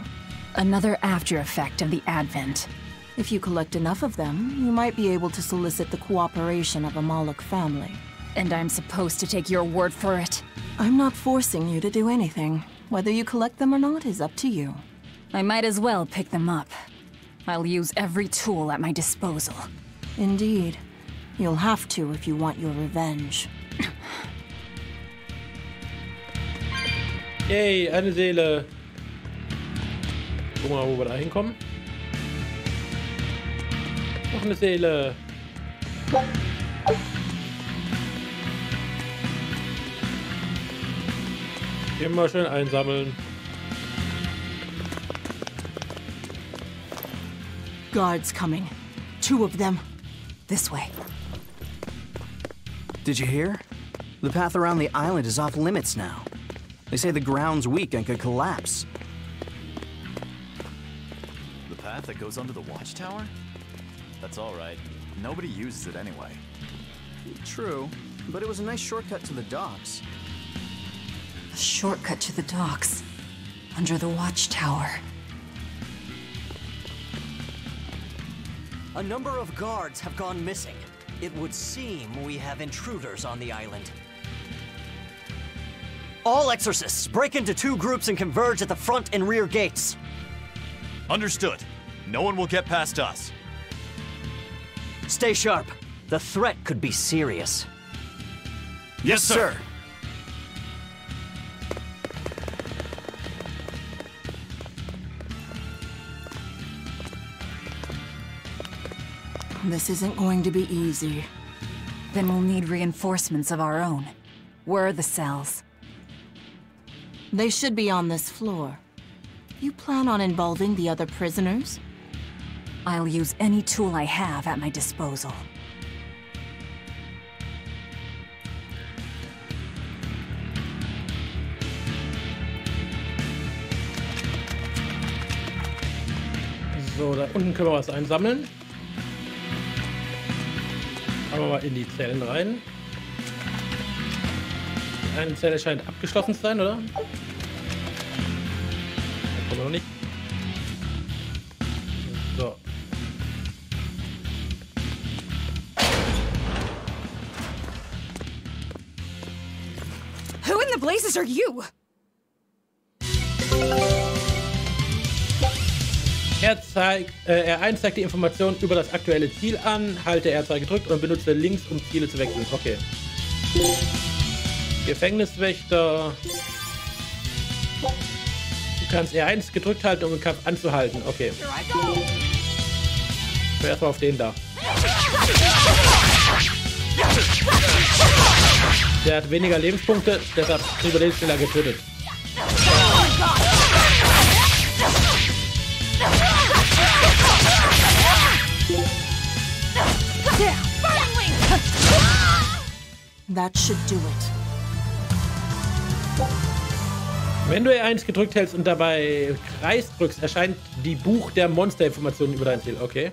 Another after effect of the Advent. If you collect enough of them, you might be able to solicit the cooperation of a Moloch family. And I'm supposed to take your word for it? I'm not forcing you to do anything. Whether you collect them or not is up to you. I might as well pick them up. I'll use every tool at my disposal. Indeed. You'll have to if you want your revenge. Yay, eine Seele. Gucken wir mal, wo wir da hinkommen. Noch eine Seele. Immer schön einsammeln. Guards coming. 2 of them. This way. Did you hear? The path around the island is off limits now. They say the ground's weak and could collapse. The path that goes under the watchtower? That's all right. Nobody uses it anyway. True, but it was a nice shortcut to the docks. A shortcut to the docks. Under the watchtower. A number of guards have gone missing. It would seem we have intruders on the island. All exorcists break into 2 groups and converge at the front and rear gates. Understood. No one will get past us. Stay sharp. The threat could be serious. Yes, sir. This isn't going to be easy. Then we'll need reinforcements of our own. Where are the cells? They should be on this floor. You plan on involving the other prisoners? I'll use any tool I have at my disposal. So, da unten können wir was einsammeln. Schauen wir mal in die Zellen rein. Die eine Zelle scheint abgeschlossen zu sein, oder? Da kommen wir noch nicht. So. Who in the blazes are you? R1 zeigt die Informationen über das aktuelle Ziel an, halte R2 gedrückt und benutze links, um Ziele zu wechseln. Okay. Gefängniswächter. Du kannst R1 gedrückt halten, um den Kampf anzuhalten. Okay. Erstmal auf den da. Der hat weniger Lebenspunkte, deshalb über den schneller getötet. That should do it. Wenn du R1 gedrückt hältst und dabei Kreis drückst, erscheint die Buch der Monsterinformationen über dein Ziel. Okay.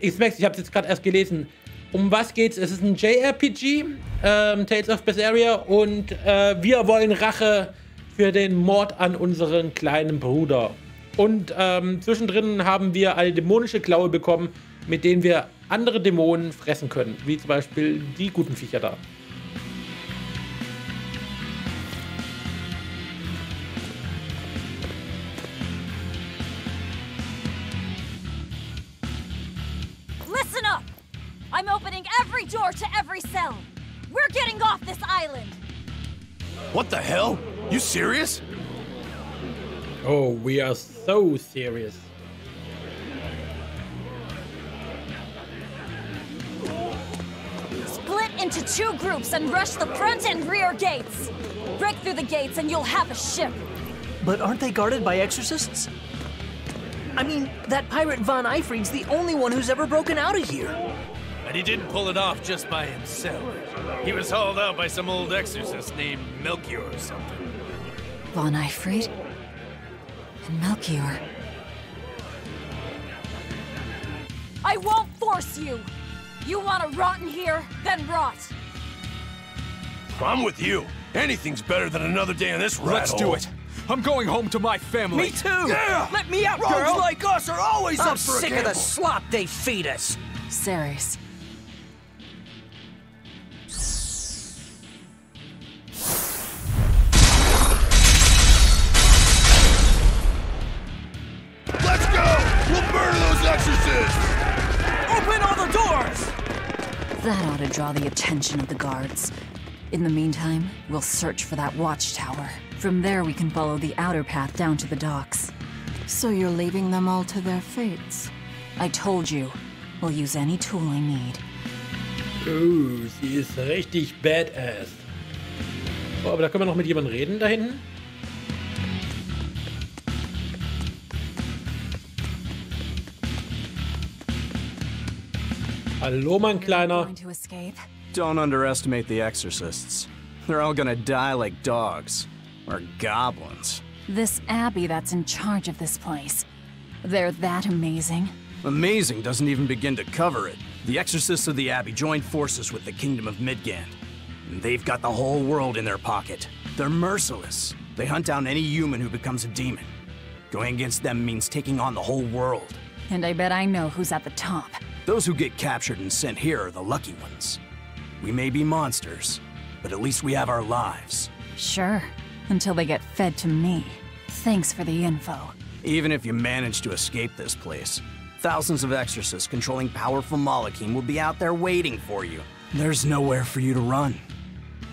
Ich merke, ich habe es jetzt gerade erst gelesen. Um was geht's? Es ist ein JRPG, Tales of Berseria, und wir wollen Rache für den Mord an unseren kleinen Bruder. Und zwischendrin haben wir eine dämonische Klaue bekommen, mit denen wir andere Dämonen fressen können. Wie zum Beispiel die guten Viecher da. Listen up! I'm opening every door to every cell. We're getting off this island. What the hell? You serious? Oh, we are so serious. Split into 2 groups and rush the front and rear gates. Break through the gates and you'll have a ship. But aren't they guarded by exorcists? I mean, that pirate von Eifried's the only one who's ever broken out of here. And he didn't pull it off just by himself. He was hauled out by some old exorcist named Melchior or something. Von Eifried? And Melchior. I won't force you. You want to rot in here? Then rot. I'm with you. Anything's better than another day in this rat Let's hole. do it. I'm going home to my family. Me too! Yeah! Let me out, Rogues girl! like us are always I'm up for a sick of gamble. the slop they feed us. Ceres. Let's go! We'll murder those That ought to draw the attention of the guards. In the meantime, we'll search for that watchtower. From there, we can follow the outer path down to the docks. So you're leaving them all to their fates? I told you, we'll use any tool I need. Oh, sie ist richtig badass. Oh, aber da können wir noch mit jemandem reden da hinten. Hallo, mein Kleiner. Don't underestimate the exorcists. They're all gonna die like dogs. Or goblins. This abbey that's in charge of this place. They're that amazing? Amazing doesn't even begin to cover it. The exorcists of the abbey joined forces with the Kingdom of Midgand. And they've got the whole world in their pocket. They're merciless. They hunt down any human who becomes a demon. Going against them means taking on the whole world. And I bet I know who's at the top. Those who get captured and sent here are the lucky ones. We may be monsters, but at least we have our lives. Sure, until they get fed to me. Thanks for the info. Even if you manage to escape this place, thousands of exorcists controlling powerful Malachim will be out there waiting for you. There's nowhere for you to run.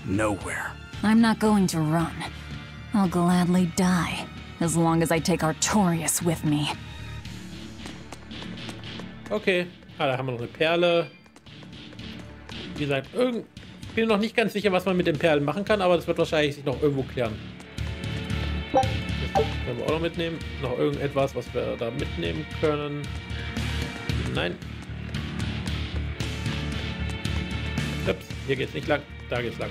Nowhere. I'm not going to run. I'll gladly die, as long as I take Artorias with me. Okay, da haben wir noch eine Perle. Wie gesagt, ich bin noch nicht ganz sicher, was man mit den Perlen machen kann, aber das wird wahrscheinlich sich noch irgendwo klären. Das können wir auch noch mitnehmen. Noch irgendetwas, was wir da mitnehmen können. Nein. Ups, hier geht's nicht lang. Da geht's lang.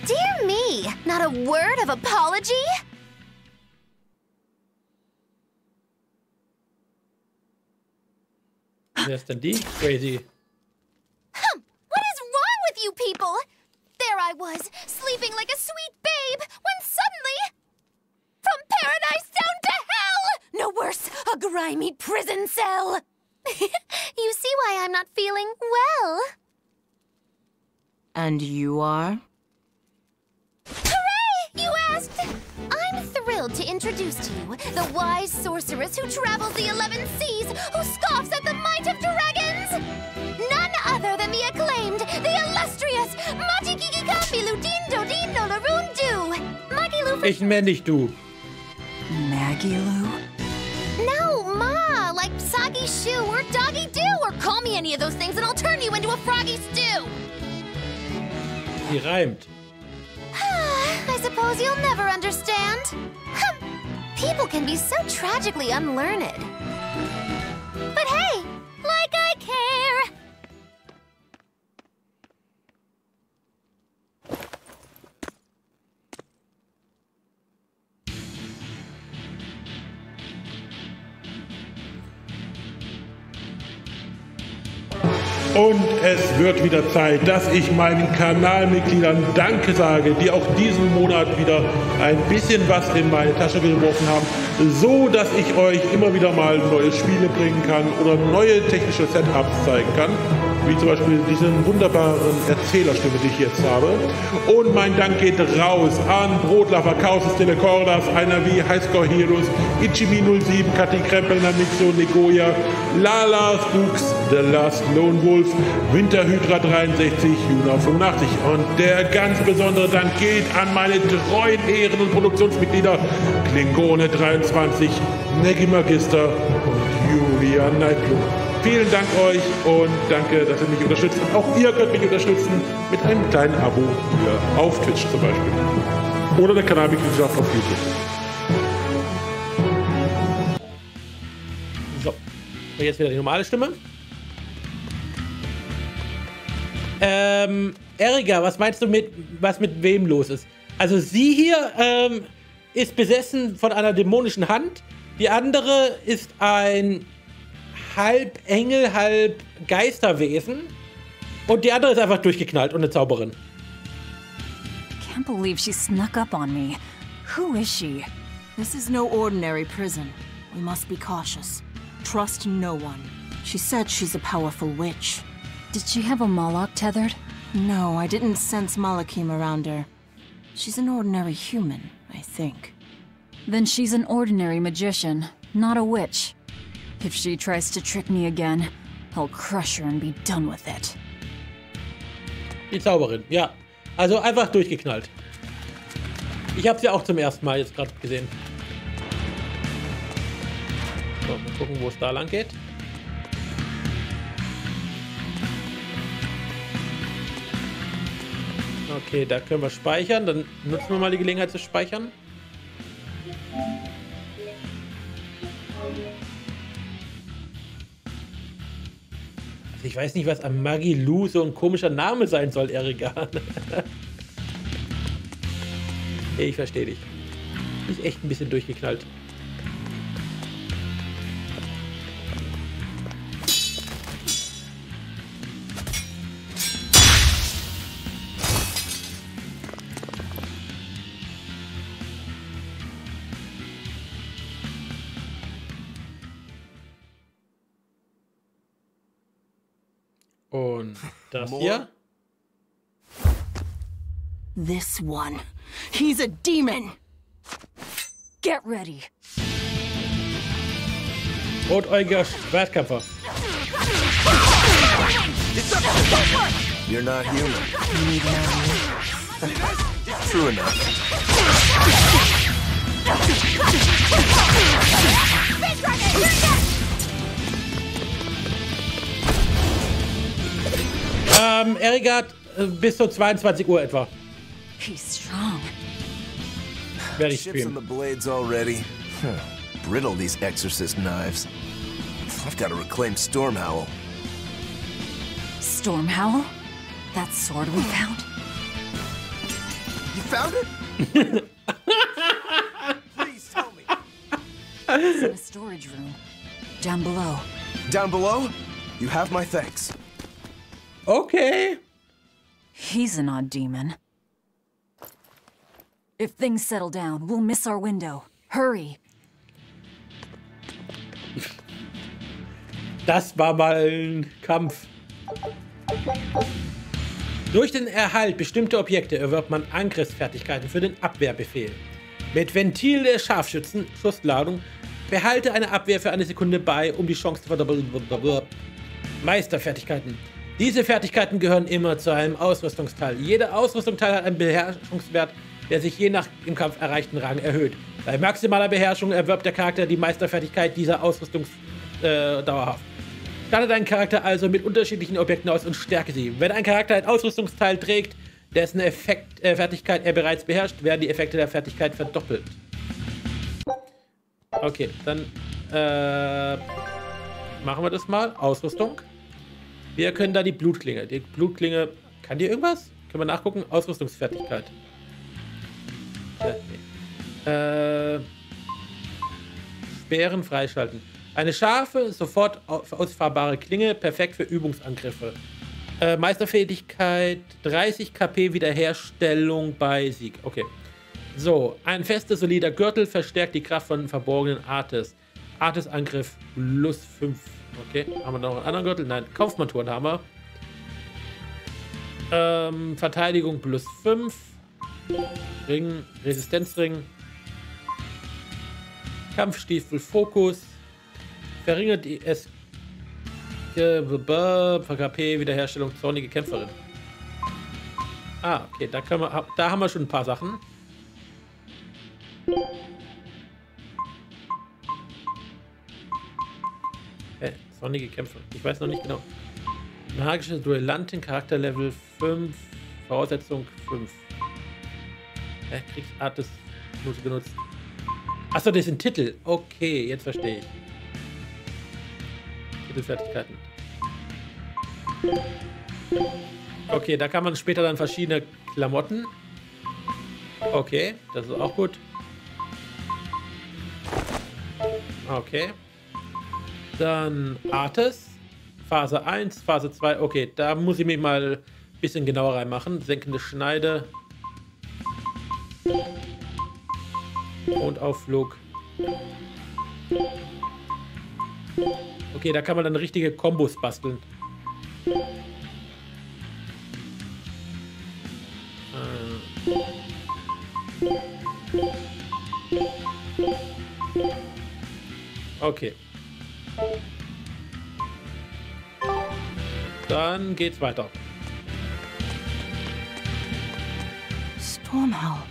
Dear me, not a word of apology? Wer ist denn die? Crazy. What is wrong with you people? There I was, sleeping like a sweet babe, when suddenly... From paradise down to hell! No worse, a grimy prison cell! You see why I'm not feeling well. And you are? Hooray! You asked! I'm thrilled to introduce to you the wise sorceress who travels the 11 seas, who scoffs at the might of dragons! None other than the acclaimed, the illustrious Magikiki Dindo Dino Larundu! Magilu. Ich nenn dich du. Magilu? No, Ma, like Soggy Shoe or Doggy Doo, or call me any of those things and I'll turn you into a froggy stew! Die reimt. I suppose you'll never understand. People can be so tragically unlearned. But hey, like I care! Und es wird wieder Zeit, dass ich meinen Kanalmitgliedern Danke sage, die auch diesen Monat wieder ein bisschen was in meine Tasche geworfen haben, so dass ich euch immer wieder mal neue Spiele bringen kann oder neue technische Setups zeigen kann, wie zum Beispiel diese wunderbaren Erzählerstimme, die ich jetzt habe. Und mein Dank geht raus an Brotlaffer, Kausis Telecordas, einer wie Highscore Heroes, Ichimi07, Kathi Krempel, Namixo, Negoya, Lala, Spooks, The Last Lone Wolf, Winterhydra 63, Juna 85. Und der ganz besondere Dank geht an meine treuen Ehren- und Produktionsmitglieder Klingone 23, Neggi Magister und Julia Nightclub. Vielen Dank euch und danke, dass ihr mich unterstützt. Und auch ihr könnt mich unterstützen mit einem kleinen Abo hier auf Twitch zum Beispiel. Oder der Kanalmitgliedschaft auf YouTube. So, und jetzt wieder die normale Stimme. Erika, was meinst du was mit wem los ist? Also sie hier ist besessen von einer dämonischen Hand. Die andere ist ein halb Engel, halb Geisterwesen. Und die andere ist einfach durchgeknallt und eine Zauberin. Can't believe she snuck up on me. Who is she? This is no ordinary prison. We must be cautious. Trust no one. She said she's a powerful witch. Did she have a Moloch tethered? No, I didn't sense Malachim around her. She's an ordinary human, I think. Then she's an ordinary magician, not a witch. If she tries to trick me again, I'll crush her and be done with it. Die Zauberin, ja. Also einfach durchgeknallt. Ich habe sie auch zum ersten Mal jetzt gerade gesehen. So, mal gucken, wo es da lang geht. Okay, da können wir speichern. Dann nutzen wir mal die Gelegenheit zu speichern. Also ich weiß nicht, was am Magilu so ein komischer Name sein soll, Erika. Ich verstehe dich. Ist echt ein bisschen durchgeknallt. Und das hier? This one. He's a demon. Get ready. Rotäugiger Schwertkämpfer. You're not human. True enough. Erika hat bis zu 22 Uhr etwa. He's strong. Werde ich Chips streamen. on the blades already. Brittle, these exorcist knives. I've got to reclaim Stormhowl. Stormhowl? That sword we found? You found it? Please tell me. It's in a storage room. Down below. Down below? You have my thanks. Okay. He's an odd demon. If things settle down, we'll miss our window. Hurry. Das war mal ein Kampf. Durch den Erhalt bestimmter Objekte erwirbt man Angriffsfertigkeiten für den Abwehrbefehl. Mit Ventil der Scharfschützen, Schussladung, behalte eine Abwehr für eine Sekunde bei, um die Chance zu verdoppeln. Meisterfertigkeiten. Diese Fertigkeiten gehören immer zu einem Ausrüstungsteil. Jeder Ausrüstungsteil hat einen Beherrschungswert, der sich je nach im Kampf erreichten Rang erhöht. Bei maximaler Beherrschung erwirbt der Charakter die Meisterfertigkeit dieser Ausrüstung dauerhaft. Startet einen Charakter also mit unterschiedlichen Objekten aus und stärke sie. Wenn ein Charakter ein Ausrüstungsteil trägt, dessen Fertigkeit er bereits beherrscht, werden die Effekte der Fertigkeit verdoppelt. Okay, dann machen wir das mal. Ausrüstung. Wir können da die Blutklinge. Die Blutklinge, kann die irgendwas? Können wir nachgucken? Ausrüstungsfertigkeit. Nee. Speeren freischalten. Eine scharfe, sofort ausfahrbare Klinge, perfekt für Übungsangriffe. Meisterfähigkeit, 30 KP Wiederherstellung bei Sieg. Okay. So, ein fester, solider Gürtel verstärkt die Kraft von verborgenen Artes. Artes-Angriff plus 5. Okay, haben wir noch einen anderen Gürtel? Nein, Kaufmann-Turnhammer. Verteidigung plus 5. Ring, Resistenzring. Kampfstiefel, Fokus. Verringert die KP, Wiederherstellung, zornige Kämpferin. Ah, okay, da haben wir schon ein paar Sachen. Zornige Kämpferin. Ich weiß noch nicht genau. Magische Duellantin, Charakterlevel 5, Voraussetzung 5. Kriegsart des genutzt. Achso, das sind Titel. Okay, jetzt verstehe ich. Titelfertigkeiten. Okay, da kann man später dann verschiedene Klamotten. Okay, das ist auch gut. Okay. Dann Artes. Phase 1, Phase 2. Okay, da muss ich mich mal ein bisschen genauer reinmachen. Senkende Schneide. Und Aufflug. Okay, da kann man dann richtige Kombos basteln. Okay. Dann geht's weiter. Stormhowl.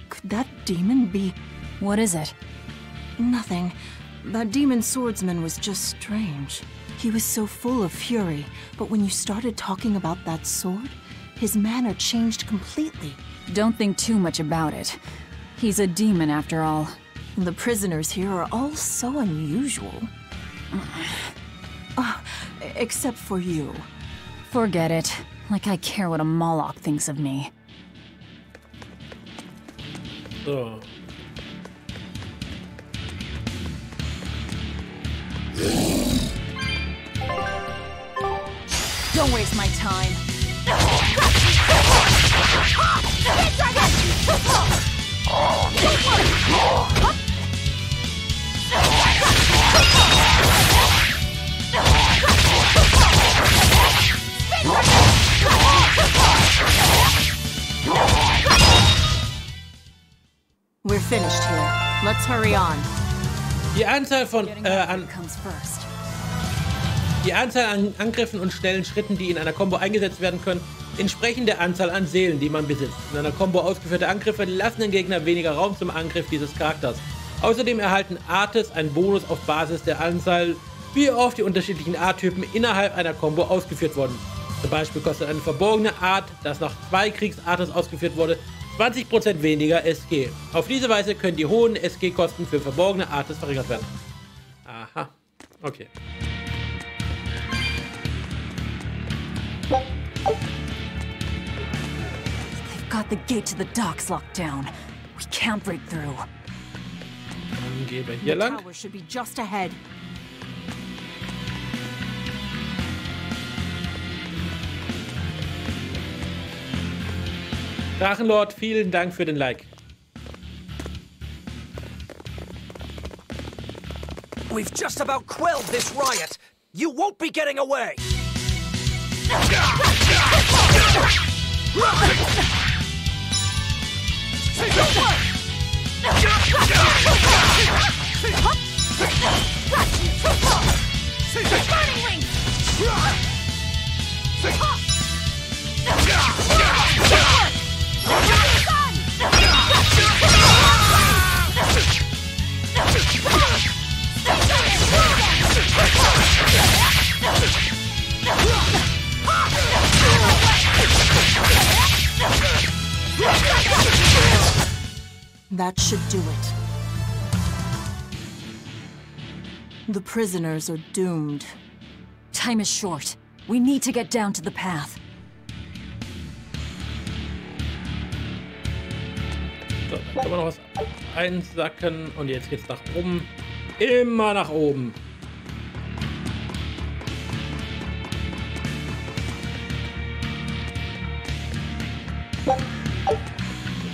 Could that demon be... What is it? Nothing. That demon swordsman was just strange. He was so full of fury, but when you started talking about that sword, his manner changed completely. Don't think too much about it. He's a demon after all. The prisoners here are all so unusual. Except for you. Forget it. Like I care what a Moloch thinks of me. So. Don't waste my time. We're finished here. Let's hurry on. Die Anzahl an Angriffen und schnellen Schritten, die in einer Combo eingesetzt werden können, entsprechen der Anzahl an Seelen, die man besitzt. In einer Combo ausgeführte Angriffe lassen den Gegner weniger Raum zum Angriff dieses Charakters. Außerdem erhalten Artes einen Bonus auf Basis der Anzahl, wie oft die unterschiedlichen Art-Typen innerhalb einer Combo ausgeführt wurden. Zum Beispiel kostet eine verborgene Art, das nach 2 Kriegsartes ausgeführt wurde, 20% weniger SG. Auf diese Weise können die hohen SG-Kosten für verborgene Artes verringert werden. Aha, okay. They've got the gate to the docks locked down. We can't break through. Dann gehen wir hier lang. The tower should be just ahead. Drachenlord, vielen Dank für den Like. We've just about quelled this riot. You won't be getting away. That should do it. The prisoners are doomed. Time is short. We need to get down to the path. So, dann können wir noch was einsacken und jetzt geht's nach oben. Immer nach oben.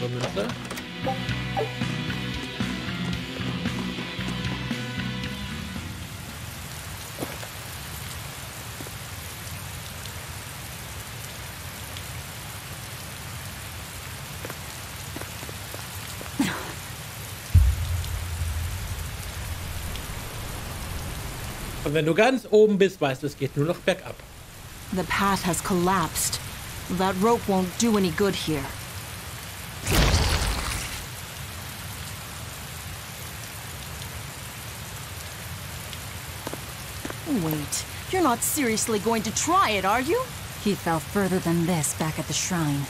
Münze. Und wenn du ganz oben bist, weißt du, es geht nur noch bergab. The path has collapsed. That rope won't do any good here. Wait, you're not seriously going to try it, are you? He fell further than this back at the shrine.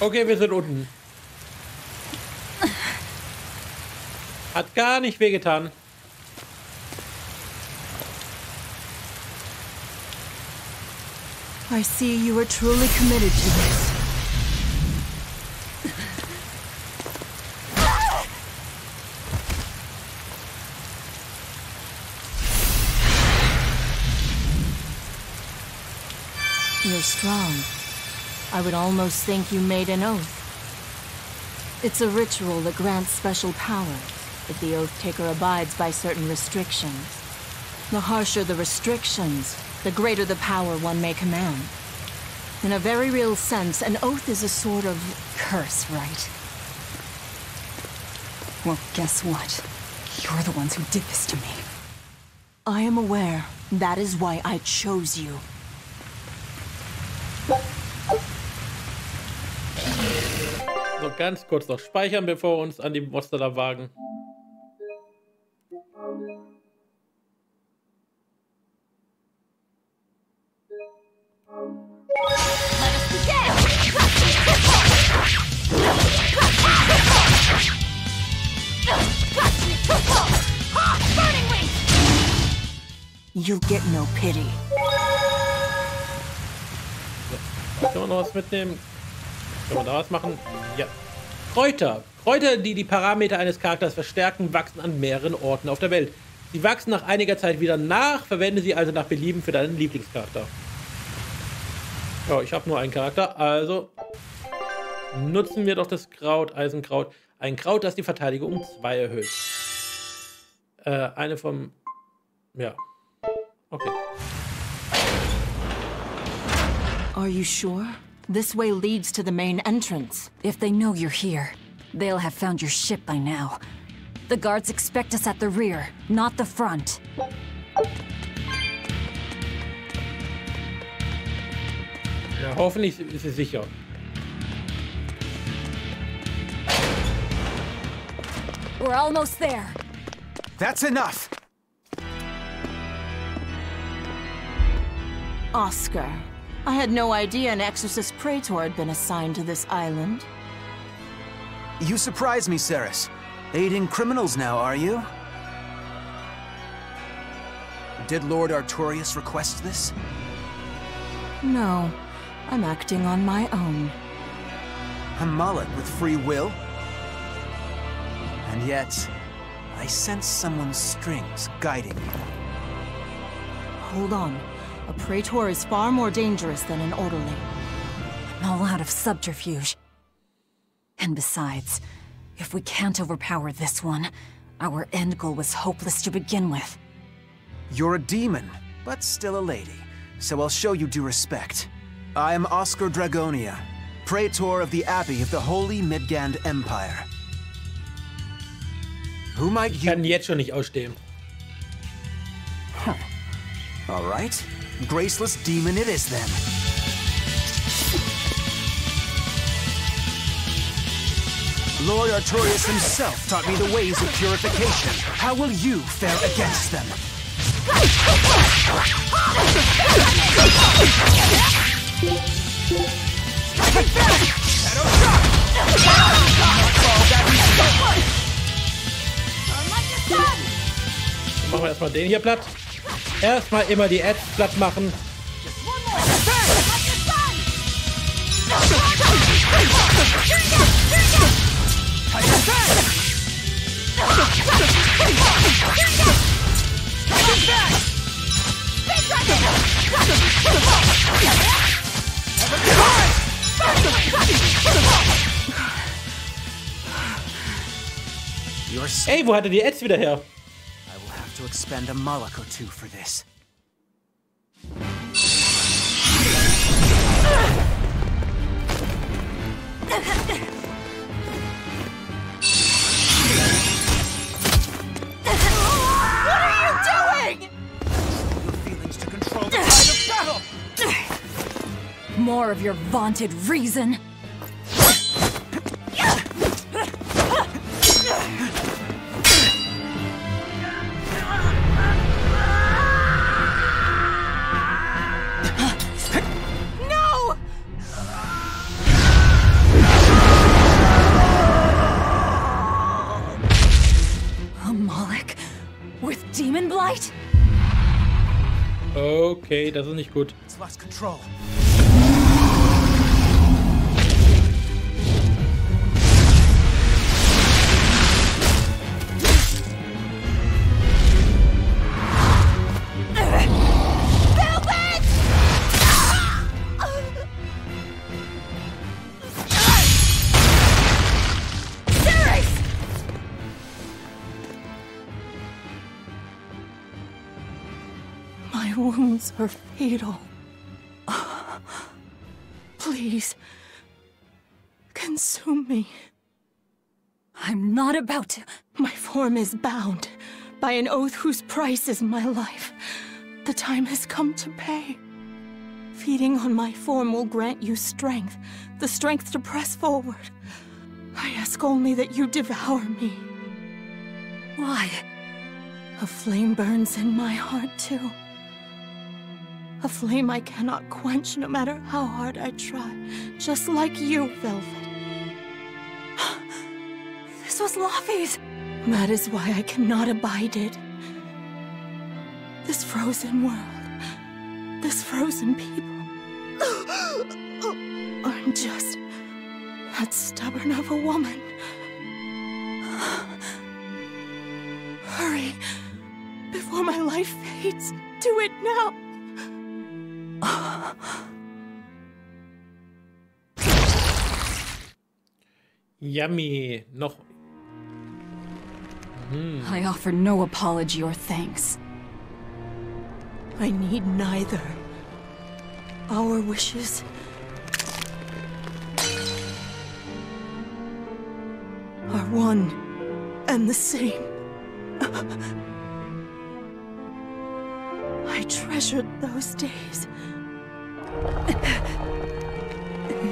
Okay, wir sind unten. Hat gar nicht wehgetan. I see you are truly committed to this. You're strong. I would almost think you made an oath. It's a ritual that grants special powers if the oath taker abides by certain restrictions. The harsher the restrictions, the greater the power one may command. In a very real sense, an oath is a sort of curse, right? Well, guess what? You're the ones who did this to me. I am aware. That is why I chose you. So, ganz kurz noch speichern, bevor wir uns an die Monster da wagen. You'll get no pity. So, können wir noch was mitnehmen? Können wir da was machen? Ja. Kräuter. Kräuter, die die Parameter eines Charakters verstärken, wachsen an mehreren Orten auf der Welt. Sie wachsen nach einiger Zeit wieder nach, verwende sie also nach Belieben für deinen Lieblingscharakter. Ja, ich habe nur einen Charakter, also nutzen wir doch das Kraut, Eisenkraut. Ein Kraut, das die Verteidigung um 2 erhöht. Eine vom... Ja. Okay. Are you sure? This way leads to the main entrance. If they know you're here, they'll have found your ship by now. The guards expect us at the rear, not the front. Ja, hoffentlich ist sie sicher. We're almost there. That's enough. Oscar, I had no idea an Exorcist Praetor had been assigned to this island. You surprise me, Ceres. Aiding criminals now, are you? Did Lord Artorius request this? No, I'm acting on my own. A mullet with free will? And yet, I sense someone's strings guiding you. Hold on. A Praetor is far more dangerous than an orderly. I'm all out of subterfuge. And besides, if we can't overpower this one, our end goal was hopeless to begin with. You're a demon, but still a lady, so I'll show you due respect. I am Oscar Dragonia, Praetor of the Abbey of the Holy Midgand Empire. Who might you... Ich kann jetzt schon nicht ausstehen. Huh. All right. Graceless demon it is then. Lord Artorius himself taught me the ways of purification. How will you fare against them? Machen wir erstmal den hier platt. Erstmal immer die Ads platt machen. Ey, wo hat er die Ads wieder her? To expend a Moloch or two for this. What are you doing? Your feelings to control the tide of battle. More of your vaunted reason. Okay, das ist nicht gut. It's lost control. My wounds are fatal. Please, consume me. I'm not about to. My form is bound by an oath whose price is my life. The time has come to pay. Feeding on my form will grant you strength, the strength to press forward. I ask only that you devour me. Why? A flame burns in my heart, too. A flame I cannot quench no matter how hard I try. Just like you, Velvet. This was Laffy's. That is why I cannot abide it. This frozen world, this frozen people, aren't just that stubborn of a woman. Hurry, before my life fades. Do it now. Yummy. Noch. I offer no apology or thanks. I need neither. Our wishes are one and the same. I treasured those days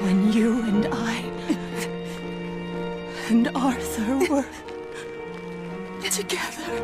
when you and I and Arthur were together.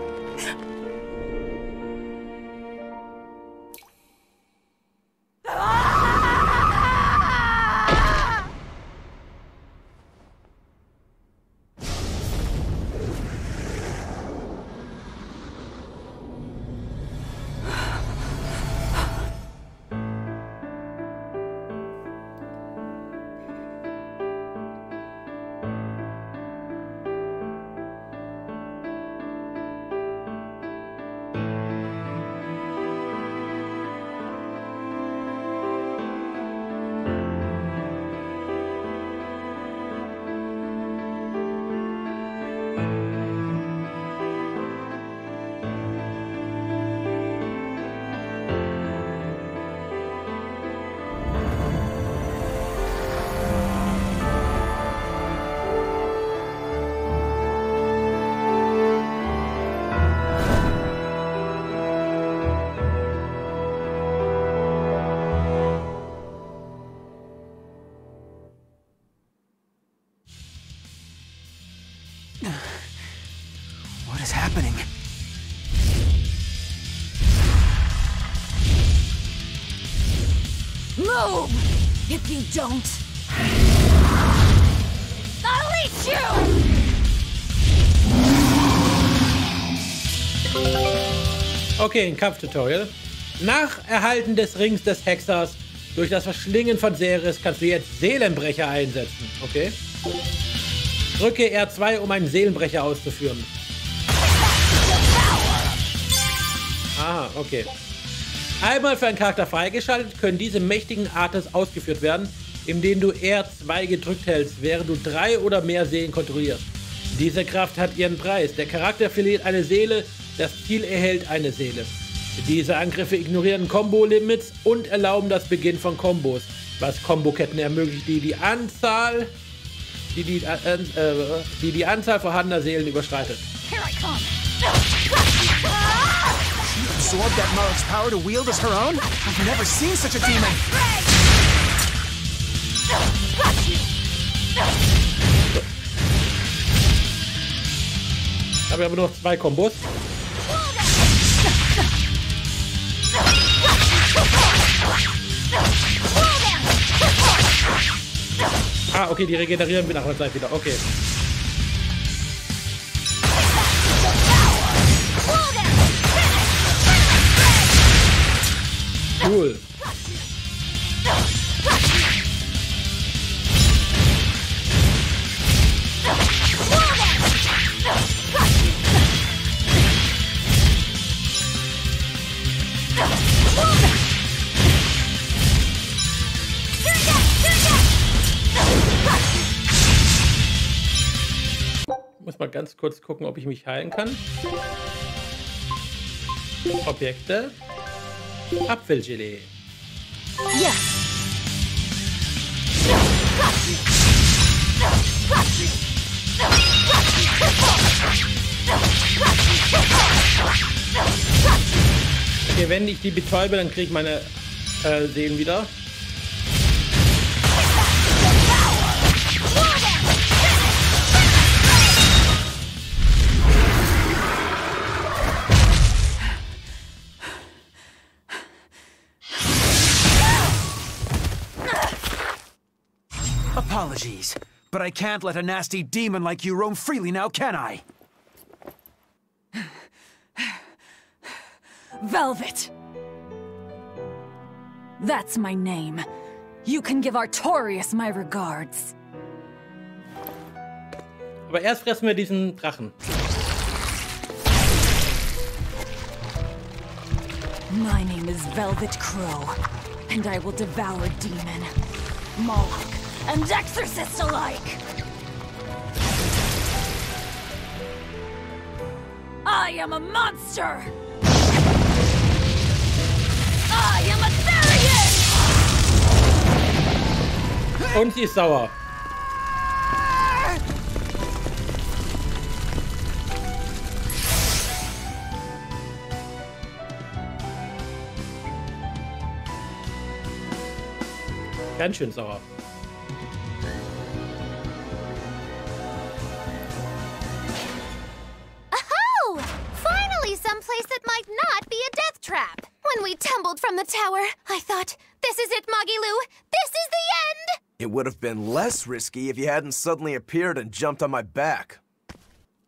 What is happening? Move! If you don't, I'll eat you! Okay, ein Kampftutorial. Nach Erhalten des Rings des Hexers durch das Verschlingen von Ceres kannst du jetzt Seelenbrecher einsetzen. Okay. Drücke R2, um einen Seelenbrecher auszuführen. Aha, okay. Einmal für einen Charakter freigeschaltet, können diese mächtigen Artes ausgeführt werden, indem du R2 gedrückt hältst, während du 3 oder mehr Seelen kontrollierst. Diese Kraft hat ihren Preis. Der Charakter verliert eine Seele, das Ziel erhält eine Seele. Diese Angriffe ignorieren Combo-Limits und erlauben das Beginn von Kombos, was Komboketten ermöglicht, die Anzahl vorhandener Seelen überschreitet. Here I come. She absorbed that Marik's power to wield as her own? I've never seen such a demon! Ich habe aber nur noch 2 Kombos. Ah, okay, die regenerieren wir nach der Zeit wieder. Okay. Cool. Muss mal ganz kurz gucken, ob ich mich heilen kann. Objekte. Apfelgelee. Yes. Okay, wenn ich die betäube, dann kriege ich meine Seelen wieder. Apologies, but I can't let a nasty demon like you roam freely now, can I? Velvet! That's my name. You can give Artorius my regards. Aber erst fressen wir diesen Drachen. My name is Velvet Crowe, and I will devour demon, Moloch, and exorcist alike! I am a monster! I am a Therian! Und sie ist sauer. Ganz schön sauer. Oh! Finally someplace that might not be a death trap. When we tumbled from the tower, I thought, this is it, Moggy-Loo. This is the end! It would have been less risky if you hadn't suddenly appeared and jumped on my back.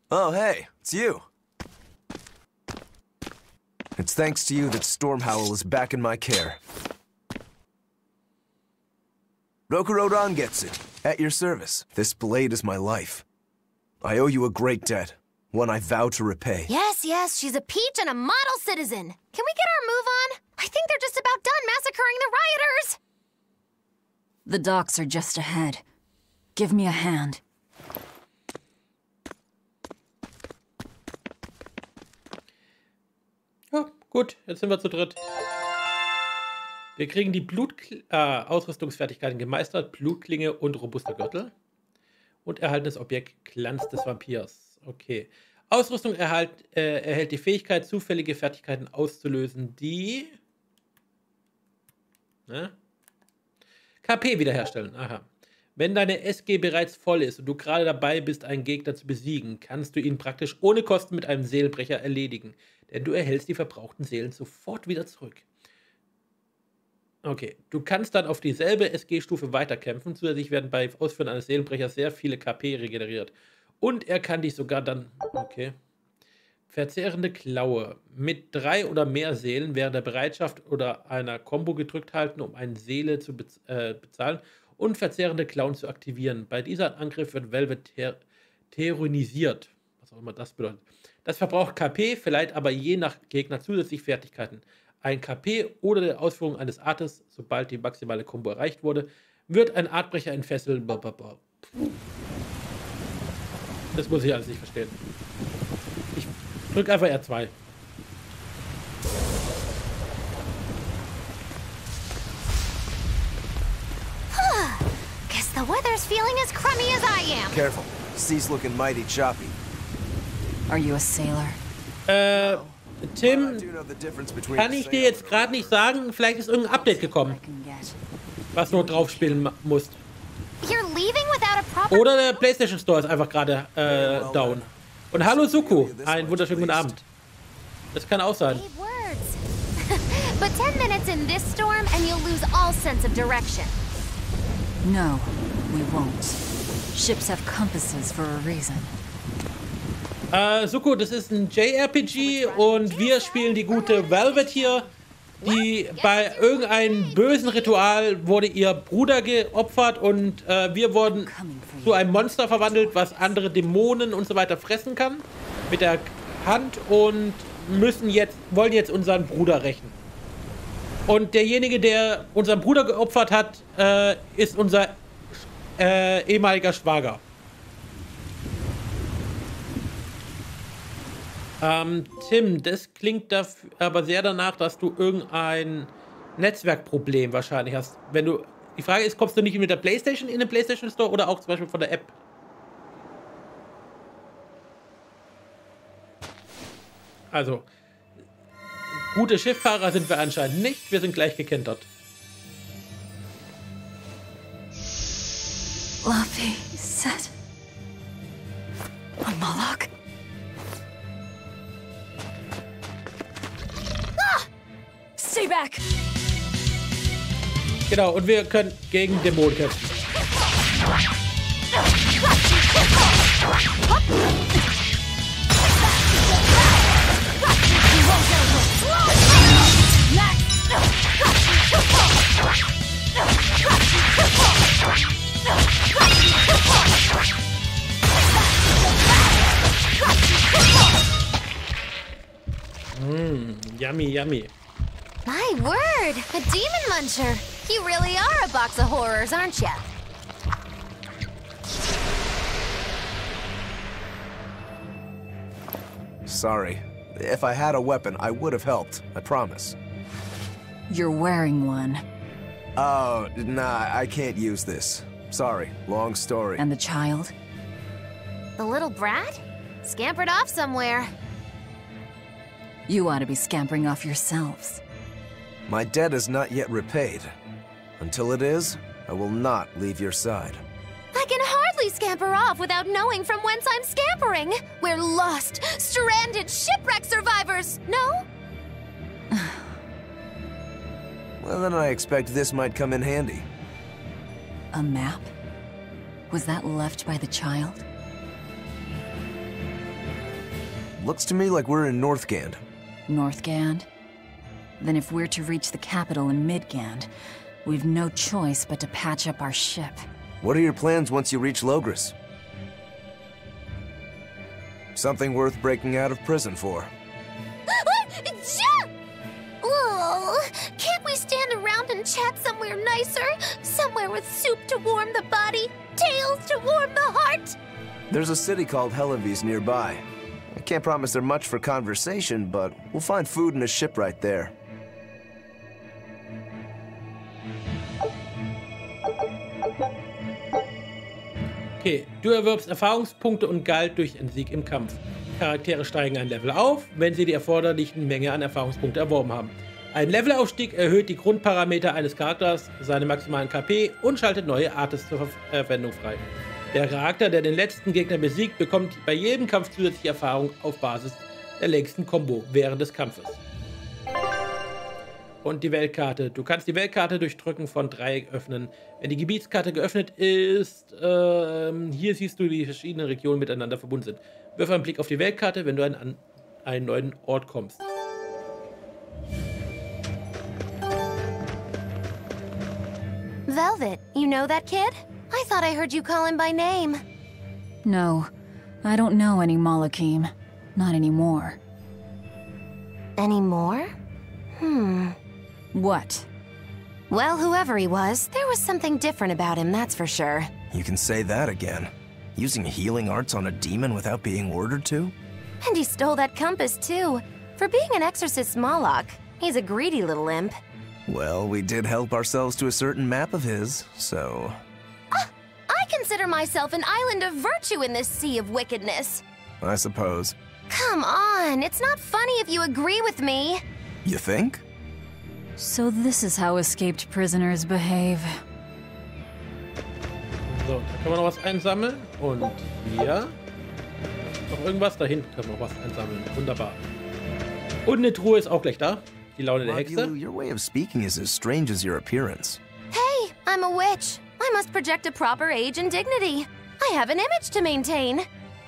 Oh, hey, it's you. It's thanks to you that Stormhowl is back in my care. Rokurodan gets it. At your service. This blade is my life. I owe you a great debt. One I vow to repay. Yes, yes, she's a peach and a model citizen. Can we get our move on? I think they're just about done massacring the rioters. The docks are just ahead. Give me a hand. Ja, gut, jetzt sind wir zu dritt. Wir kriegen die Ausrüstungsfertigkeiten gemeistert, Blutklinge und robuster Gürtel. Und erhalten das Objekt Glanz des Vampirs. Okay. Ausrüstung erhält die Fähigkeit, zufällige Fertigkeiten auszulösen, die KP wiederherstellen. Aha. Wenn deine SG bereits voll ist und du gerade dabei bist, einen Gegner zu besiegen, kannst du ihn praktisch ohne Kosten mit einem Seelenbrecher erledigen. Denn du erhältst die verbrauchten Seelen sofort wieder zurück. Okay, du kannst dann auf dieselbe SG-Stufe weiterkämpfen. Zusätzlich werden bei Ausführen eines Seelenbrechers sehr viele KP regeneriert. Und er kann dich sogar dann... Okay. Verzehrende Klaue. Mit 3 oder mehr Seelen während der Bereitschaft oder einer Combo gedrückt halten, um eine Seele zu bezahlen und verzehrende Klauen zu aktivieren. Bei dieser Angriff wird Velvet terrorisiert. Was auch immer das bedeutet. Das verbraucht KP, verleiht aber je nach Gegner zusätzlich Fertigkeiten. Ein KP oder der Ausführung eines Artes, sobald die maximale Combo erreicht wurde, wird ein Artbrecher entfesseln. Das muss ich alles nicht verstehen. Ich drücke einfach R2. Guess the weather's feeling as crummy as I am. Careful. Sea's looking mighty choppy. Are you a sailor? Tim, kann ich dir jetzt gerade nicht sagen, vielleicht ist irgendein Update gekommen, was du drauf spielen musst. Oder der PlayStation Store ist einfach gerade down. Und hallo Suku, einen wunderschönen guten Abend. Das kann auch sein. But 10 minutes in this storm and you'll lose all sense of direction. No, we won't. Ships have compasses for a reason. Suko, das ist ein JRPG und wir spielen die gute Velvet hier, die bei irgendeinem bösen Ritual wurde ihr Bruder geopfert und wir wurden zu einem Monster verwandelt, was andere Dämonen und so weiter fressen kann mit der Hand und wollen jetzt unseren Bruder rächen. Und derjenige, der unseren Bruder geopfert hat, ist unser ehemaliger Schwager. Tim, das klingt aber sehr danach, dass du irgendein Netzwerkproblem wahrscheinlich hast. Wenn du, die Frage ist, kommst du nicht mit der PlayStation in den PlayStation Store oder auch zum Beispiel von der App? Also, gute Schifffahrer sind wir anscheinend nicht. Wir sind gleich gekentert. Luffy said on Moloch. Ah! Stay back! Genau, und wir können gegen Dämonen kämpfen. Yummy, yummy. My word, a demon muncher. You really are a box of horrors, aren't you? Sorry. If I had a weapon, I would have helped. I promise. You're wearing one. Oh, nah, I can't use this. Sorry, long story. And the child? The little brat? Scampered off somewhere. You ought to be scampering off yourselves. My debt is not yet repaid. Until it is, I will not leave your side. I can hardly scamper off without knowing from whence I'm scampering. We're lost, stranded shipwreck survivors, no? Well, then I expect this might come in handy. A map? Was that left by the child? Looks to me like we're in Northgand. Northgand? Then if we're to reach the capital in Midgand, we've no choice but to patch up our ship. What are your plans once you reach Logris? Something worth breaking out of prison for. Oh, can't we stand around and chat somewhere nicer? Somewhere with soup to warm the body, tales to warm the heart? There's a city called Helavis nearby. I can't promise they're much for conversation, but we'll find food and a ship right there. Okay, du erwirbst Erfahrungspunkte und Geld durch einen Sieg im Kampf. Charaktere steigen ein Level auf, wenn sie die erforderlichen Menge an Erfahrungspunkten erworben haben. Ein Levelaufstieg erhöht die Grundparameter eines Charakters, seine maximalen KP und schaltet neue Artes zur Verwendung frei. Der Charakter, der den letzten Gegner besiegt, bekommt bei jedem Kampf zusätzliche Erfahrung auf Basis der längsten Combo während des Kampfes. Und die Weltkarte. Du kannst die Weltkarte durch Drücken von Dreieck öffnen. Wenn die Gebietskarte geöffnet ist, hier siehst du, wie verschiedene Regionen miteinander verbunden sind. Wirf einen Blick auf die Weltkarte, wenn du an einen neuen Ort kommst. Velvet, you know that kid? I thought I heard you call him by name. No, I don't know any Malakim. Not anymore. Anymore? What? Well, whoever he was, there was something different about him, that's for sure. You can say that again. Using healing arts on a demon without being ordered to? And he stole that compass, too. For being an exorcist Moloch, he's a greedy little imp. Well, we did help ourselves to a certain map of his, so... I consider myself an island of virtue in this sea of wickedness. I suppose. Come on, it's not funny if you agree with me. You think? So this is how escaped prisoners behave. So, da können wir noch was einsammeln. Und hier noch irgendwas. Da hinten können wir noch was einsammeln. Wunderbar. Und eine Truhe ist auch gleich da. Die Laune der Hexe. Your way of speaking is as strange as your appearance. Hey, I'm a witch. I must project a proper age and dignity. I have an image to maintain.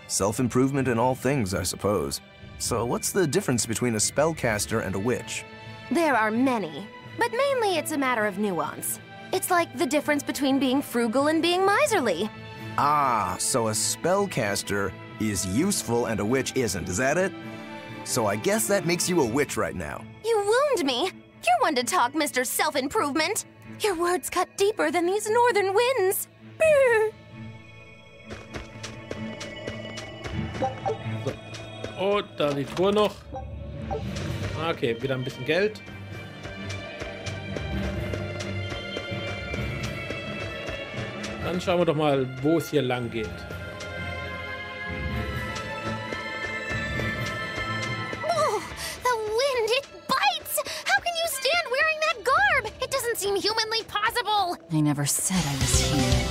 Self-improvement in all things, I suppose. So what's the difference between a spellcaster and a witch? There are many, but mainly it's a matter of nuance. It's like the difference between being frugal and being miserly. Ah, so a spellcaster is useful and a witch isn't, is that it? So I guess that makes you a witch right now. You wound me. You're one to talk, Mr. Self-Improvement. Your words cut deeper than these northern winds. So. Oh, da die Tour noch. Okay, wieder ein bisschen Geld. Dann schauen wir doch mal, wo es hier lang geht. Oh, the wind, it bites! How can you stand wearing that garb? It doesn't seem humanly possible. I never said I was here.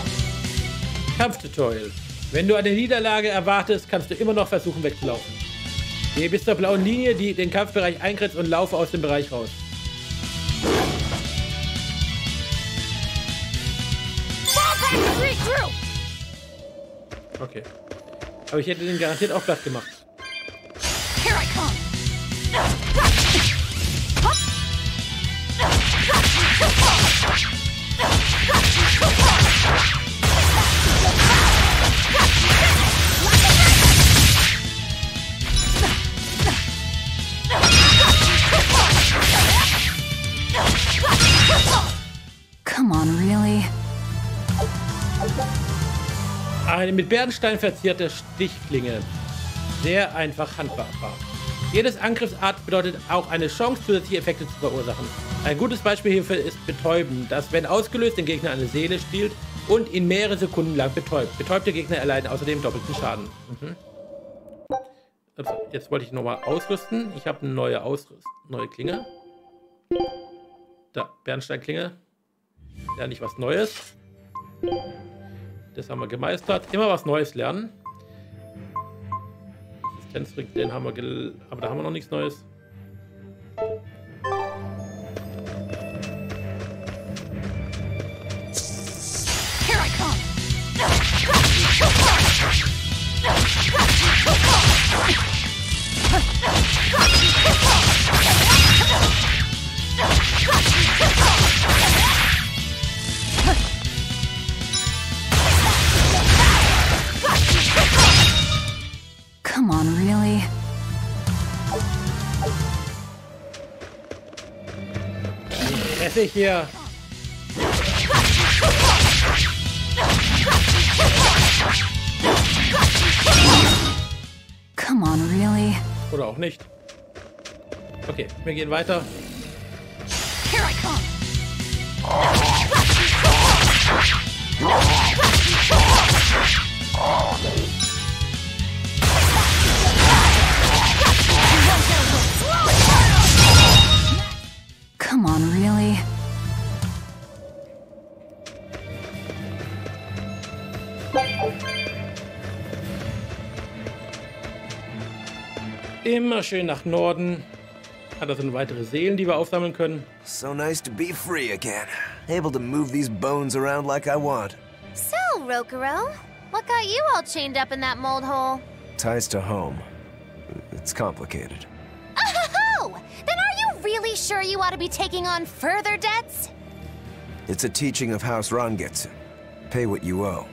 Kampftutorial. Wenn du eine Niederlage erwartest, kannst du immer noch versuchen wegzulaufen. Geh bis zur blauen Linie, die den Kampfbereich eingrenzt, und laufe aus dem Bereich raus. Okay. Aber ich hätte den garantiert auch platt gemacht. Come on, really? Eine mit Bernstein verzierte Stichklinge. Sehr einfach handhabbar. Jedes Angriffsart bedeutet auch eine Chance, zusätzliche Effekte zu verursachen. Ein gutes Beispiel hierfür ist Betäuben, das, wenn ausgelöst, den Gegner eine Seele stiehlt und ihn mehrere Sekunden lang betäubt. Betäubte Gegner erleiden außerdem doppelten Schaden. Also, jetzt wollte ich nochmal ausrüsten. Ich habe eine neue Klinge. Da, Bernsteinklinge. Ja, nicht was Neues. Das haben wir gemeistert. Immer was Neues lernen. Assistenzring, den haben wir aber da haben wir noch nichts Neues. Come on, really? Esse ich hier. Come on, really? Oder auch nicht. Okay, wir gehen weiter. Come on, really? Immer schön nach Norden. Hat er so weitere Seelen, die wir aufsammeln können. So nice to be free again. Able to move these bones around like I want. So, Rokuro, what got you all chained up in that mold hole? Ties to home. It's complicated. Oh! Then are you really sure you ought to be taking on further debts? It's a teaching of House Rangetsu. Pay what you owe.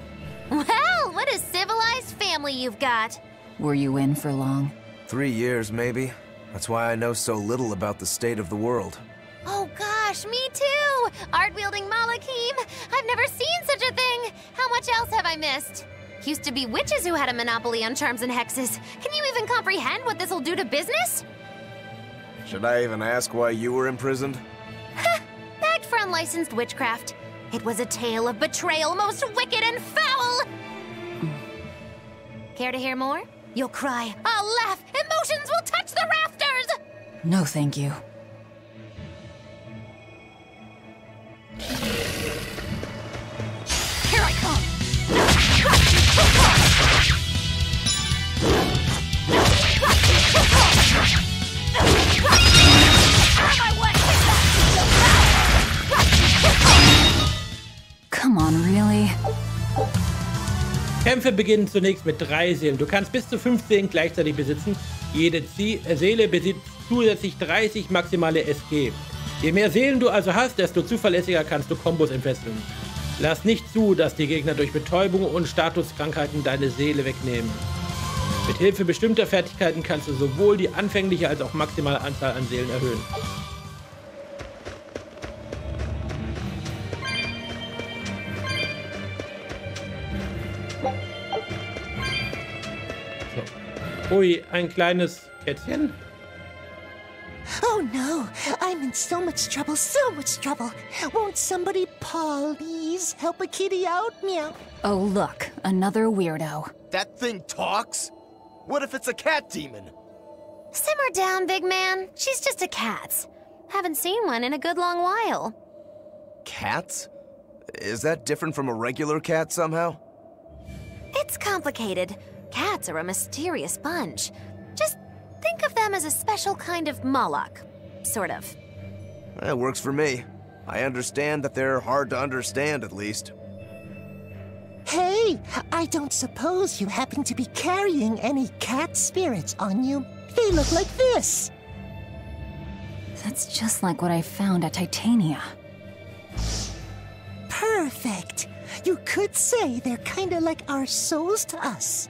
Well, what a civilized family you've got. Were you in for long? 3 years, maybe. That's why I know so little about the state of the world. Oh gosh, me too! Art-wielding Malakim! I've never seen such a thing! How much else have I missed? Used to be witches who had a monopoly on charms and hexes. Can you even comprehend what this'll do to business? Should I even ask why you were imprisoned? Bagged for unlicensed witchcraft. It was a tale of betrayal most wicked and foul! Care to hear more? You'll cry, I'll laugh, emotions will touch the rafters! No, thank you. Here I come! Come on, really? Kämpfe beginnen zunächst mit 3 Seelen. Du kannst bis zu 5 Seelen gleichzeitig besitzen. Jede Seele besitzt zusätzlich 30 maximale SG. Je mehr Seelen du also hast, desto zuverlässiger kannst du Kombos entfesseln. Lass nicht zu, dass die Gegner durch Betäubung und Statuskrankheiten deine Seele wegnehmen. Mit Hilfe bestimmter Fertigkeiten kannst du sowohl die anfängliche als auch maximale Anzahl an Seelen erhöhen. Ui, ein kleines Kätzchen. Oh no, I'm in so much trouble, so much trouble. Won't somebody please help a kitty out? Meow. Oh look, another weirdo. That thing talks? What if it's a cat demon? Simmer down, big man. She's just a cat. Haven't seen one in a good long while. Cats? Is that different from a regular cat somehow? It's complicated. Cats are a mysterious bunch. Just think of them as a special kind of Moloch. Sort of. That works for me. I understand that they're hard to understand, at least. Hey, I don't suppose you happen to be carrying any cat spirits on you? They look like this. That's just like what I found at Titania. Perfect. You could say they're kinda like our souls to us.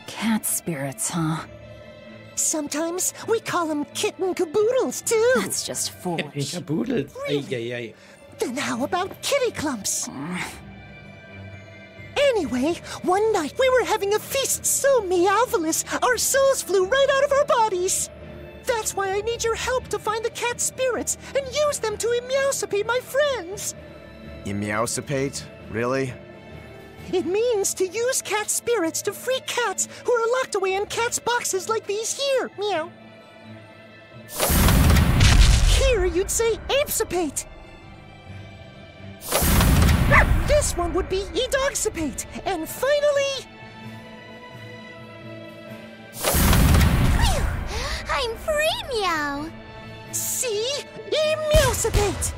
Cat spirits, huh? Sometimes we call them kitten caboodles, too. That's just foolish. Kitten caboodles? Really? Then how about kitty clumps? Anyway, one night we were having a feast so meowvelous, our souls flew right out of our bodies. That's why I need your help to find the cat spirits and use them to emeowsipate my friends. Emeowsipate? Really? It means to use cat spirits to free cats who are locked away in cats' boxes like these here. Meow. Here you'd say apesipate. This one would be edogsipate. And finally... Phew! I'm free, meow! See? Emeowsipate!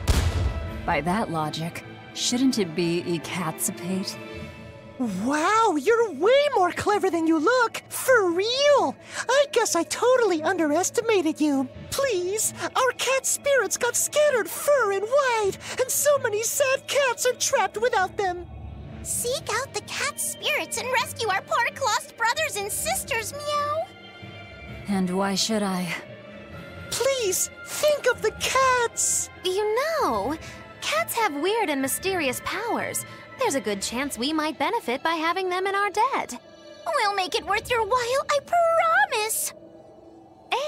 By that logic, shouldn't it be ecatsipate? Wow, you're way more clever than you look! For real! I guess I totally underestimated you. Please, our cat spirits got scattered far and wide, and so many sad cats are trapped without them. Seek out the cat spirits and rescue our poor lost brothers and sisters, meow! And why should I? Please, think of the cats! You know, cats have weird and mysterious powers. There's a good chance we might benefit by having them in our debt. We'll make it worth your while, I promise!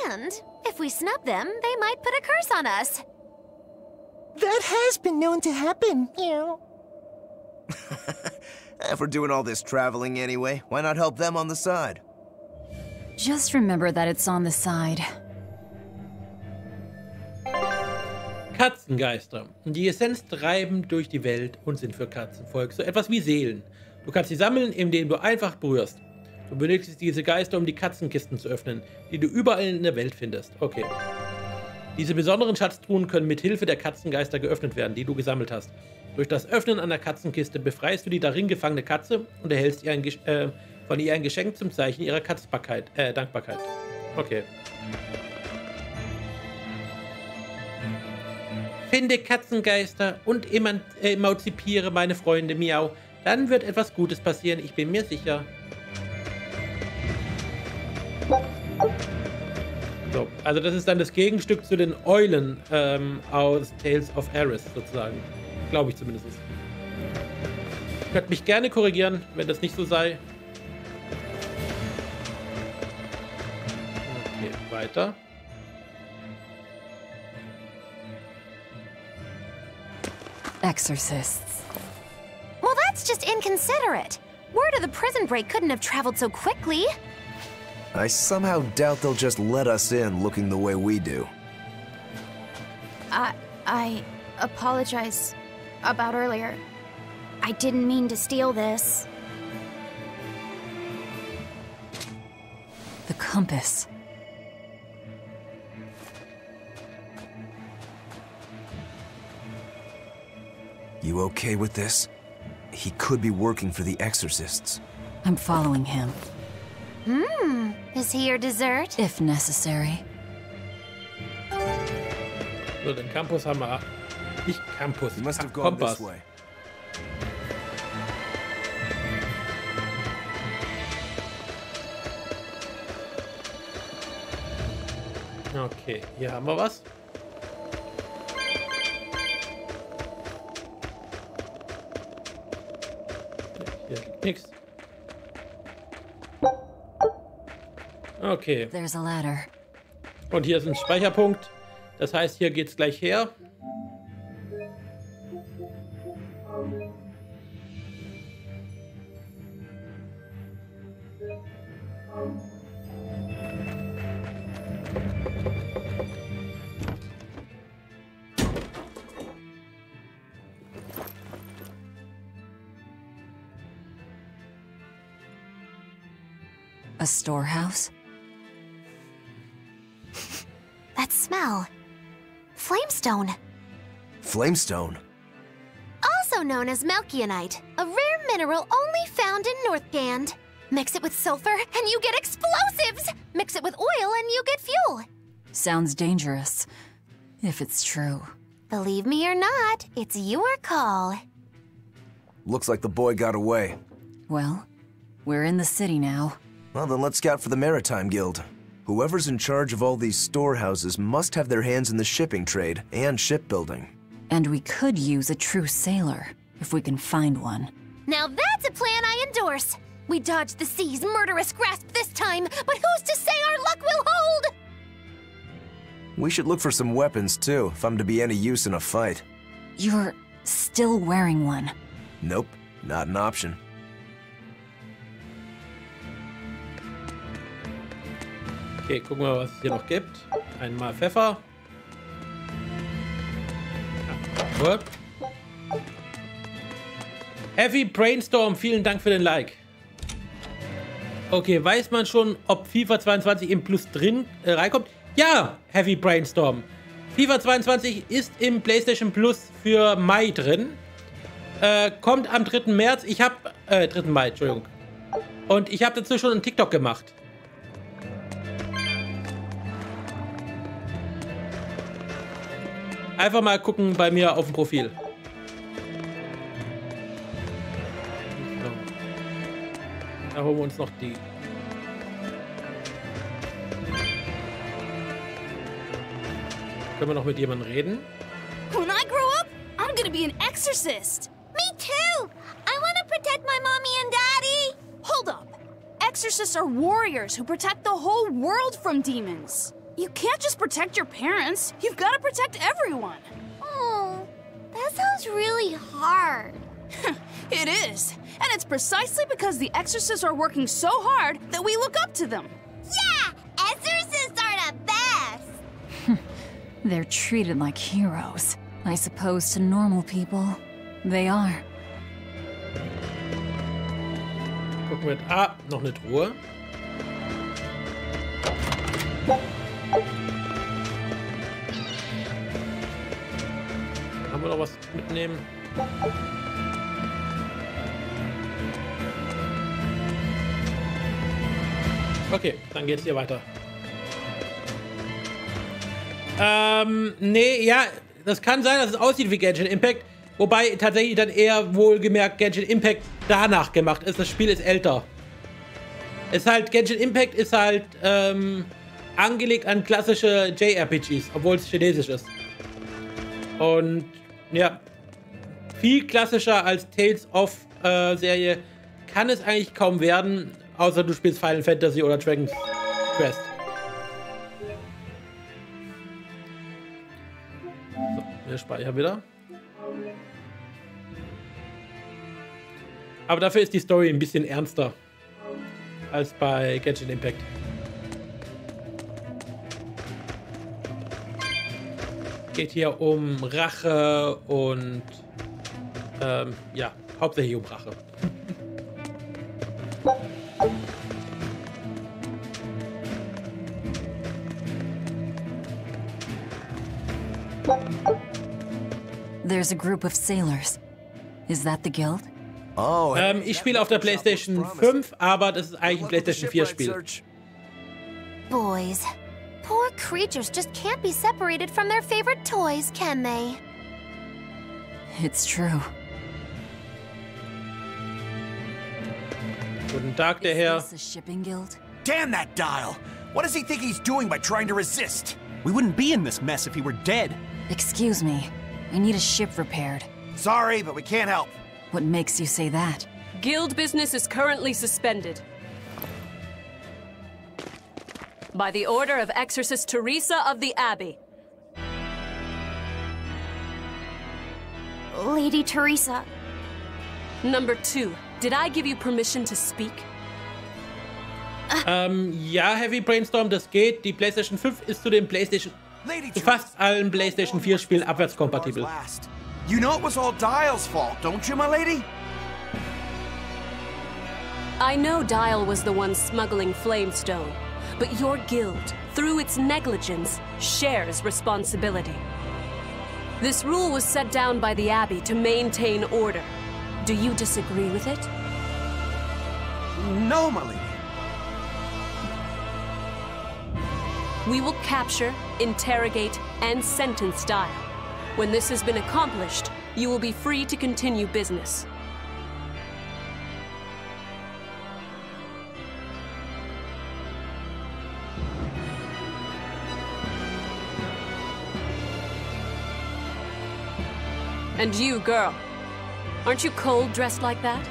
And if we snub them, they might put a curse on us. That has been known to happen, meow. If we're doing all this traveling anyway, why not help them on the side? Just remember that it's on the side. Katzengeister. Die Essenz treiben durch die Welt und sind für Katzenvolk so etwas wie Seelen. Du kannst sie sammeln, indem du einfach berührst. Du benötigst diese Geister, um die Katzenkisten zu öffnen, die du überall in der Welt findest. Okay. Diese besonderen Schatztruhen können mit Hilfe der Katzengeister geöffnet werden, die du gesammelt hast. Durch das Öffnen einer Katzenkiste befreist du die darin gefangene Katze und erhältst von ihr ein Geschenk zum Zeichen ihrer Dankbarkeit. Okay. Finde Katzengeister und emanzipiere meine Freunde, miau. Dann wird etwas Gutes passieren, ich bin mir sicher. So, also das ist dann das Gegenstück zu den Eulen aus Tales of Ares sozusagen. Glaube ich zumindest. Ihr könnt mich gerne korrigieren, wenn das nicht so sei. Okay, weiter. Exorcists. Well, that's just inconsiderate. Word of the prison break couldn't have traveled so quickly. I somehow doubt they'll just let us in looking the way we do. I apologize about earlier. I didn't mean to steal this. The compass. You okay with this? He could be working for the exorcists. I'm following him. Is he your dessert? If necessary. So, den Campus haben wir. Nicht Campus, You must have gone Kompass. this way. Okay, hier haben wir was. Hier liegt nichts. Okay. There's a ladder. Und hier ist ein Speicherpunkt. Das heißt, hier geht's gleich her. A storehouse? That smell. Flamestone. Flamestone? Also known as Melchionite, a rare mineral only found in Northgand. Mix it with sulfur and you get explosives! Mix it with oil and you get fuel. Sounds dangerous, if it's true. Believe me or not, it's your call. Looks like the boy got away. Well, we're in the city now. Well, then let's scout for the Maritime Guild. Whoever's in charge of all these storehouses must have their hands in the shipping trade and shipbuilding. And we could use a true sailor, if we can find one. Now that's a plan I endorse. We dodged the sea's murderous grasp this time, but who's to say our luck will hold? We should look for some weapons, too, if I'm to be any use in a fight. You're still wearing one. Nope, not an option. Okay, gucken wir mal, was es hier noch gibt. Einmal Pfeffer. Ja, gut. Heavy Brainstorm, vielen Dank für den Like. Okay, weiß man schon, ob FIFA 22 im Plus drin reinkommt? Ja, Heavy Brainstorm. FIFA 22 ist im PlayStation Plus für Mai drin. Kommt am 3. März. Ich habe 3. Mai, Entschuldigung. Und ich habe dazu schon einen TikTok gemacht. Einfach mal gucken bei mir auf dem Profil. So. Da holen wir uns noch die. Können wir noch mit jemandem reden? When I grow up, I'm gonna be an exorcist. Me too! I want to protect my mommy and daddy! Hold up. Exorcists are warriors who protect the whole world from demons. You can't just protect your parents. You've got to protect everyone. Oh, that sounds really hard. It is. And it's precisely because the exorcists are working so hard that we look up to them. Yeah! Exorcists are the best! They're treated like heroes. I suppose to normal people, they are. Gucken wir. Ah, noch eine Truhe. Haben wir noch was mitnehmen? Okay, dann geht's hier weiter. Nee, ja, das kann sein, dass es aussieht wie Genshin Impact, wobei tatsächlich dann eher wohlgemerkt Genshin Impact danach gemacht ist. Das Spiel ist älter. Ist halt, Genshin Impact ist halt, angelegt an klassische JRPGs, obwohl es chinesisch ist. Und ja, viel klassischer als Tales of Serie kann es eigentlich kaum werden, außer du spielst Final Fantasy oder Dragon's Quest. So, wir speichern wieder. Aber dafür ist die Story ein bisschen ernster als bei Genshin Impact. Geht hier um Rache und ja, hauptsächlich um Rache. There's a group of sailors. Is that the guild? Oh, ich spiele auf der PlayStation 5, aber das ist eigentlich ein PlayStation 4 Spiel. Boys. Poor creatures just can't be separated from their favorite toys, can they? It's true. Guten Tag, der Herr. Is this the shipping guild? Damn that dial! What does he think he's doing by trying to resist? We wouldn't be in this mess if he were dead. Excuse me. I need a ship repaired. Sorry, but we can't help. What makes you say that? Guild business is currently suspended. By the order of Exorcist Teresa of the Abbey. Lady Teresa. Number 2. Did I give you permission to speak? Ja, Heavy Brainstorm, das geht. Die PlayStation 5 ist zu fast allen PlayStation 4 Spielen abwärtskompatibel. You know it was all Dial's fault, don't you, my lady? I know Dial was the one smuggling Flamestone, but your guild, through its negligence, shares responsibility. This rule was set down by the Abbey to maintain order. Do you disagree with it? No, my lady. We will capture, interrogate, and sentence Dial. When this has been accomplished, you will be free to continue business. And you, girl, aren't you cold dressed like that?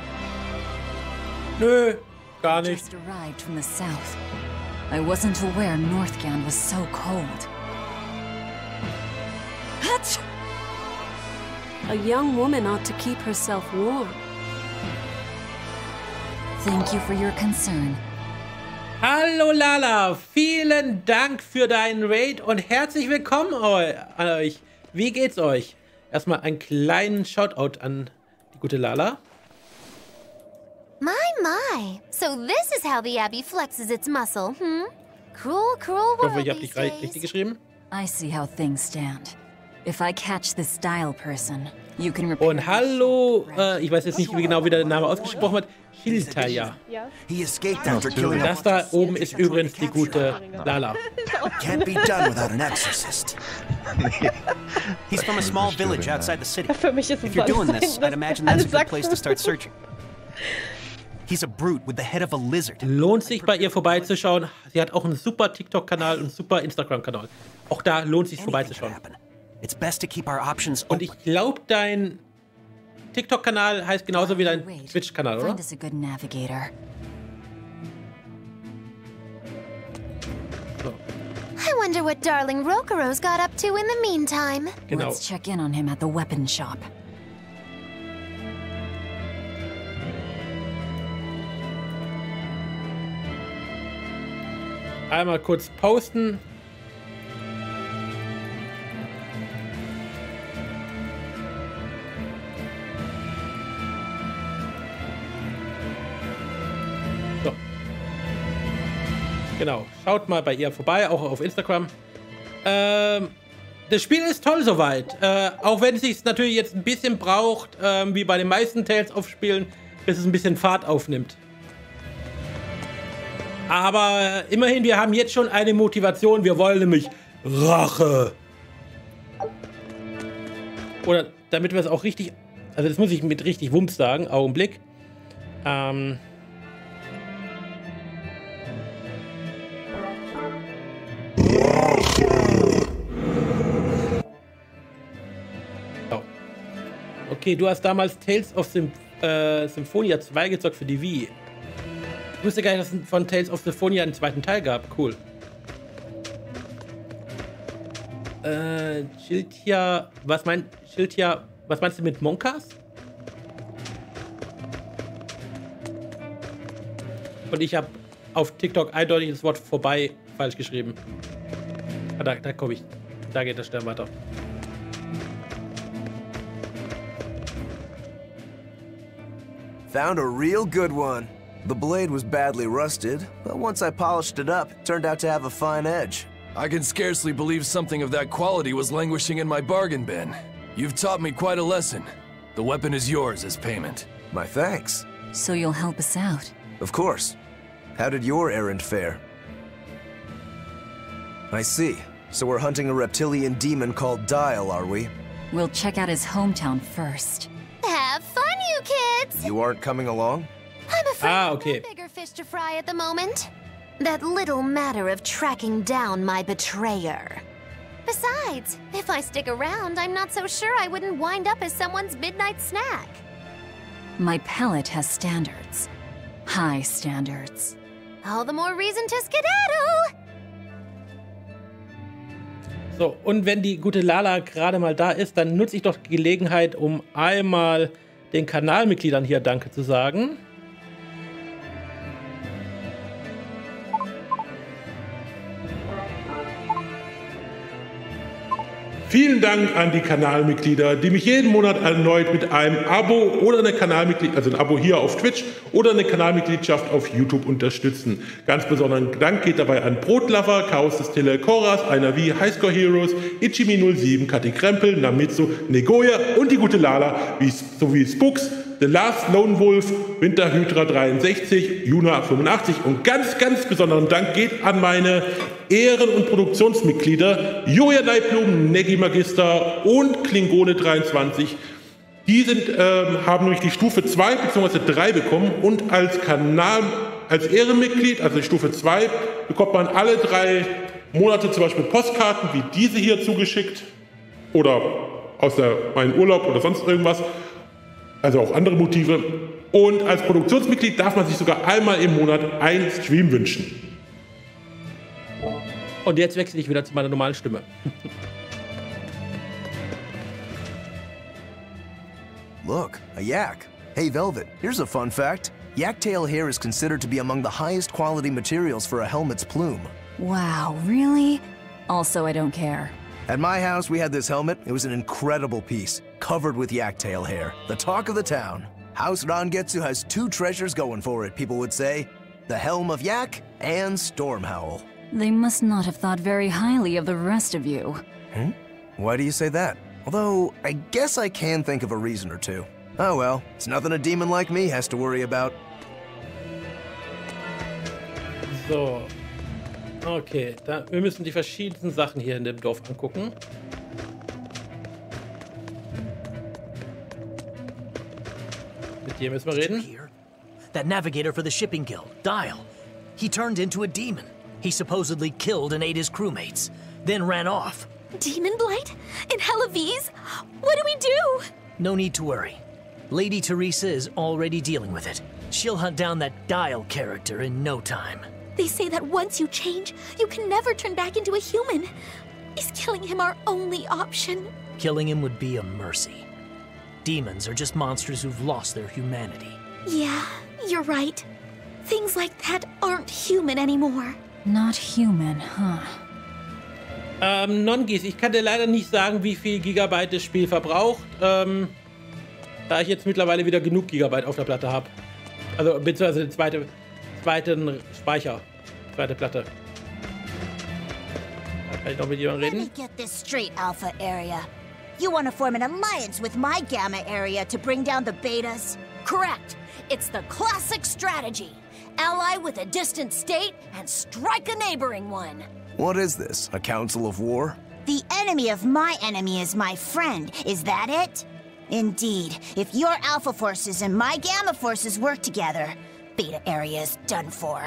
Nö, gar nicht. Just arrived from the south. I wasn't aware Northgand was so cold. Hatch! A young woman ought to keep herself warm. Thank you for your concern. Hallo Lala, vielen Dank für deinen Raid und herzlich willkommen an euch. Wie geht's euch? Erstmal einen kleinen Shoutout an die gute Lala. My, my. So this is how the Abbey flexes its muscle, hmm? Cruel, cruel Ich hoffe, world ich habe these dich days. richtig geschrieben. I see how things stand. If I catch this Dial person, you can repair. Und hallo, ich weiß jetzt nicht genau, wie der Name ausgesprochen wird. Shiltaya. He escaped after killing Das da oben ist übrigens die gute Lala. Can't be done without an exorcist. He's from a small village outside the city. Für mich ist es If you're doing alles this, ein, I'd imagine that's a good Sachsen. place to start searching. He's a brute with the head of a lizard. Lohnt sich bei ihr vorbeizuschauen. Sie hat auch einen super TikTok-Kanal und einen super Instagram-Kanal. Auch da lohnt sich vorbeizuschauen. It's best to keep our options Und ich glaube, dein TikTok-Kanal heißt genauso wie dein Twitch-Kanal, oder? Find us a good navigator. I wonder what darling Rokuro's got up to in the meantime. Genau. Let's check in on him at the weapon shop. Einmal kurz posten. So. Genau, schaut mal bei ihr vorbei, auch auf Instagram. Das Spiel ist toll soweit. Auch wenn es sich natürlich jetzt ein bisschen braucht, wie bei den meisten Tales of Spielen, bis es ein bisschen Fahrt aufnimmt. Aber immerhin, wir haben jetzt schon eine Motivation. Wir wollen nämlich Rache. Oder damit wir es auch richtig... Also das muss ich mit richtig Wumms sagen. Augenblick. So. Okay, du hast damals Tales of Symphonia 2 gezockt für die Wii. Ich wusste gar nicht, dass es von Tales of Symphonia einen zweiten Teil gab. Cool. Schildja, was meinst du mit Monkas? Und ich habe auf TikTok eindeutig das Wort vorbei falsch geschrieben. Ah, da komme ich. Da geht der Stern weiter. Found a real good one. The blade was badly rusted, but once I polished it up, it turned out to have a fine edge. I can scarcely believe something of that quality was languishing in my bargain bin. You've taught me quite a lesson. The weapon is yours as payment. My thanks. So you'll help us out? Of course. How did your errand fare? I see. So we're hunting a reptilian demon called Dial, are we? We'll check out his hometown first. Have fun, you kids! You aren't coming along? I'm afraid okay. bigger fish to fry at the moment. That little matter of tracking down my betrayer. Besides, if I stick around, I'm not so sure I wouldn't wind up as someone's midnight snack. My palate has standards. High standards. All the more reason to skedaddle! So, und wenn die gute Lala gerade mal da ist, dann nutze ich doch die Gelegenheit, um einmal den Kanalmitgliedern hier Danke zu sagen. Vielen Dank an die Kanalmitglieder, die mich jeden Monat erneut mit einem Abo oder eine also ein Abo hier auf Twitch oder eine Kanalmitgliedschaft auf YouTube unterstützen. Ganz besonderen Dank geht dabei an Brotlover, Chaos Distille, Koras, Einer wie, Highscore Heroes, Ichimi07, Kathi Krempel, Namitsu, Negoya und die gute Lala, sowie Spooks, The Last Lone Wolf, Winterhydra 63, Juna 85 und ganz besonderen Dank geht an meine Ehren- und Produktionsmitglieder Joja Leiblumen, Neggi Magister und Klingone 23. Die haben nämlich die Stufe 2 bzw. 3 bekommen und als Ehrenmitglied, also die Stufe 2, bekommt man alle 3 Monate zum Beispiel Postkarten wie diese hier zugeschickt oder aus meinem Urlaub oder sonst irgendwas. Also auch andere Motive. Und als Produktionsmitglied darf man sich sogar einmal im Monat einen Stream wünschen. Und jetzt wechsle ich wieder zu meiner normalen Stimme. Look, a yak. Hey Velvet, here's a fun fact. Yak-tail hair is considered to be among the highest quality materials for a helmet's plume. Wow, really? Also, I don't care. At my house, we had this helmet. It was an incredible piece, covered with yak-tail hair. The talk of the town. House Rangetsu has 2 treasures going for it, people would say. The Helm of Yak and Stormhowl. They must not have thought very highly of the rest of you. Why do you say that? Although, I guess I can think of a reason or two. Oh well, it's nothing a demon like me has to worry about. So. Okay, wir müssen die verschiedensten Sachen hier in dem Dorf angucken. Mit dir müssen wir reden. That navigator for the shipping guild, Dial. He turned into a demon. He supposedly killed and ate his crewmates, then ran off. Demon blight? In Hellawes? What do we do? No need to worry. Lady Teresa is already dealing with it. She'll hunt down that Dial character in no time. They say that once you change, you can never turn back into a human. Is killing him our only option? Killing him would be a mercy. Demons are just monsters who've lost their humanity. Yeah, you're right. Things like that aren't human anymore. Not human, huh? Non-Gis, ich kann dir leider nicht sagen, wie viel Gigabyte das Spiel verbraucht, da ich jetzt mittlerweile wieder genug Gigabyte auf der Platte habe. Also, beziehungsweise den zweiten Speicher, zweite Platte. Da kann ich noch mit jemandem reden. Let me get this straight, Alpha Area. You want to form an alliance with my Gamma Area to bring down the Betas? Correct. It's the classic strategy. Ally with a distant state and strike a neighboring one. What is this, a council of war? The enemy of my enemy is my friend, is that it? Indeed, if your Alpha forces and my Gamma forces work together, Beta Area is done for.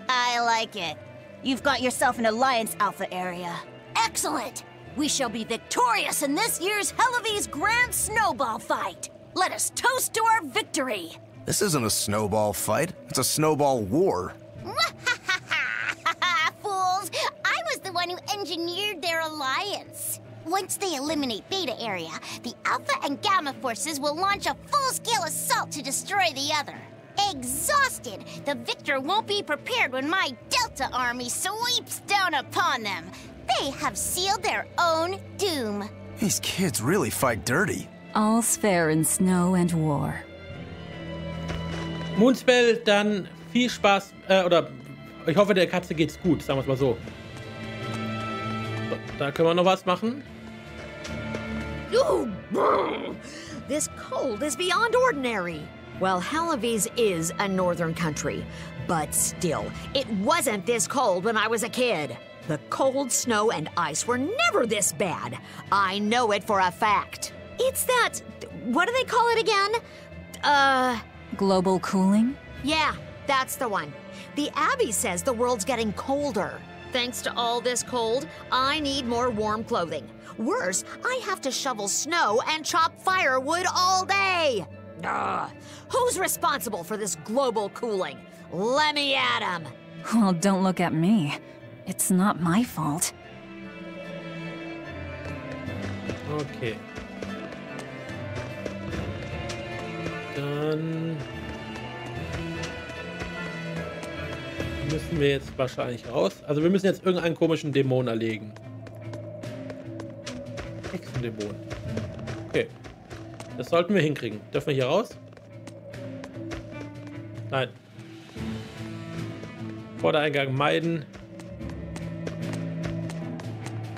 I like it. You've got yourself an alliance, Alpha Area. Excellent! We shall be victorious in this year's Hellawes Grand Snowball Fight. Let us toast to our victory. This isn't a snowball fight. It's a snowball war. Fools! I was the one who engineered their alliance. Once they eliminate Beta Area, the Alpha and Gamma forces will launch a full-scale assault to destroy the other. Exhausted, the victor won't be prepared when my Delta army sweeps down upon them. They have sealed their own doom. These kids really fight dirty. All's fair in snow and war. Moonspell, dann viel Spaß, oder ich hoffe, der Katze geht's gut, sagen wir es mal so. So, da können wir noch was machen. Ooh, this cold is beyond ordinary. Well, Hellawes is a northern country, but still, it wasn't this cold when I was a kid. The cold, snow, and ice were never this bad. I know it for a fact. It's that, what do they call it again? Global cooling? Yeah, that's the one. The Abbey says the world's getting colder. Thanks to all this cold, I need more warm clothing. Worse, I have to shovel snow and chop firewood all day. Who's responsible for this global cooling? Let me at him. Well, don't look at me. It's not my fault. Okay. Dann müssen wir jetzt wahrscheinlich raus. Also wir müssen jetzt irgendeinen komischen Dämon erlegen. Hexendämon. Okay. Das sollten wir hinkriegen. Dürfen wir hier raus? Nein. Vordereingang meiden.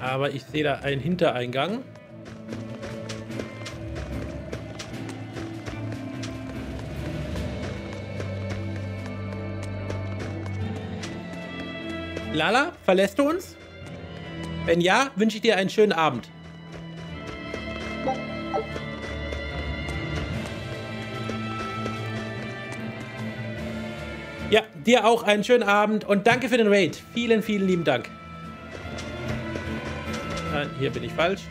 Aber ich sehe da einen Hintereingang. Lala, verlässt du uns? Wenn ja, wünsche ich dir einen schönen Abend. Ja, dir auch einen schönen Abend und danke für den Raid. Vielen, vielen lieben Dank. Nein, hier bin ich falsch.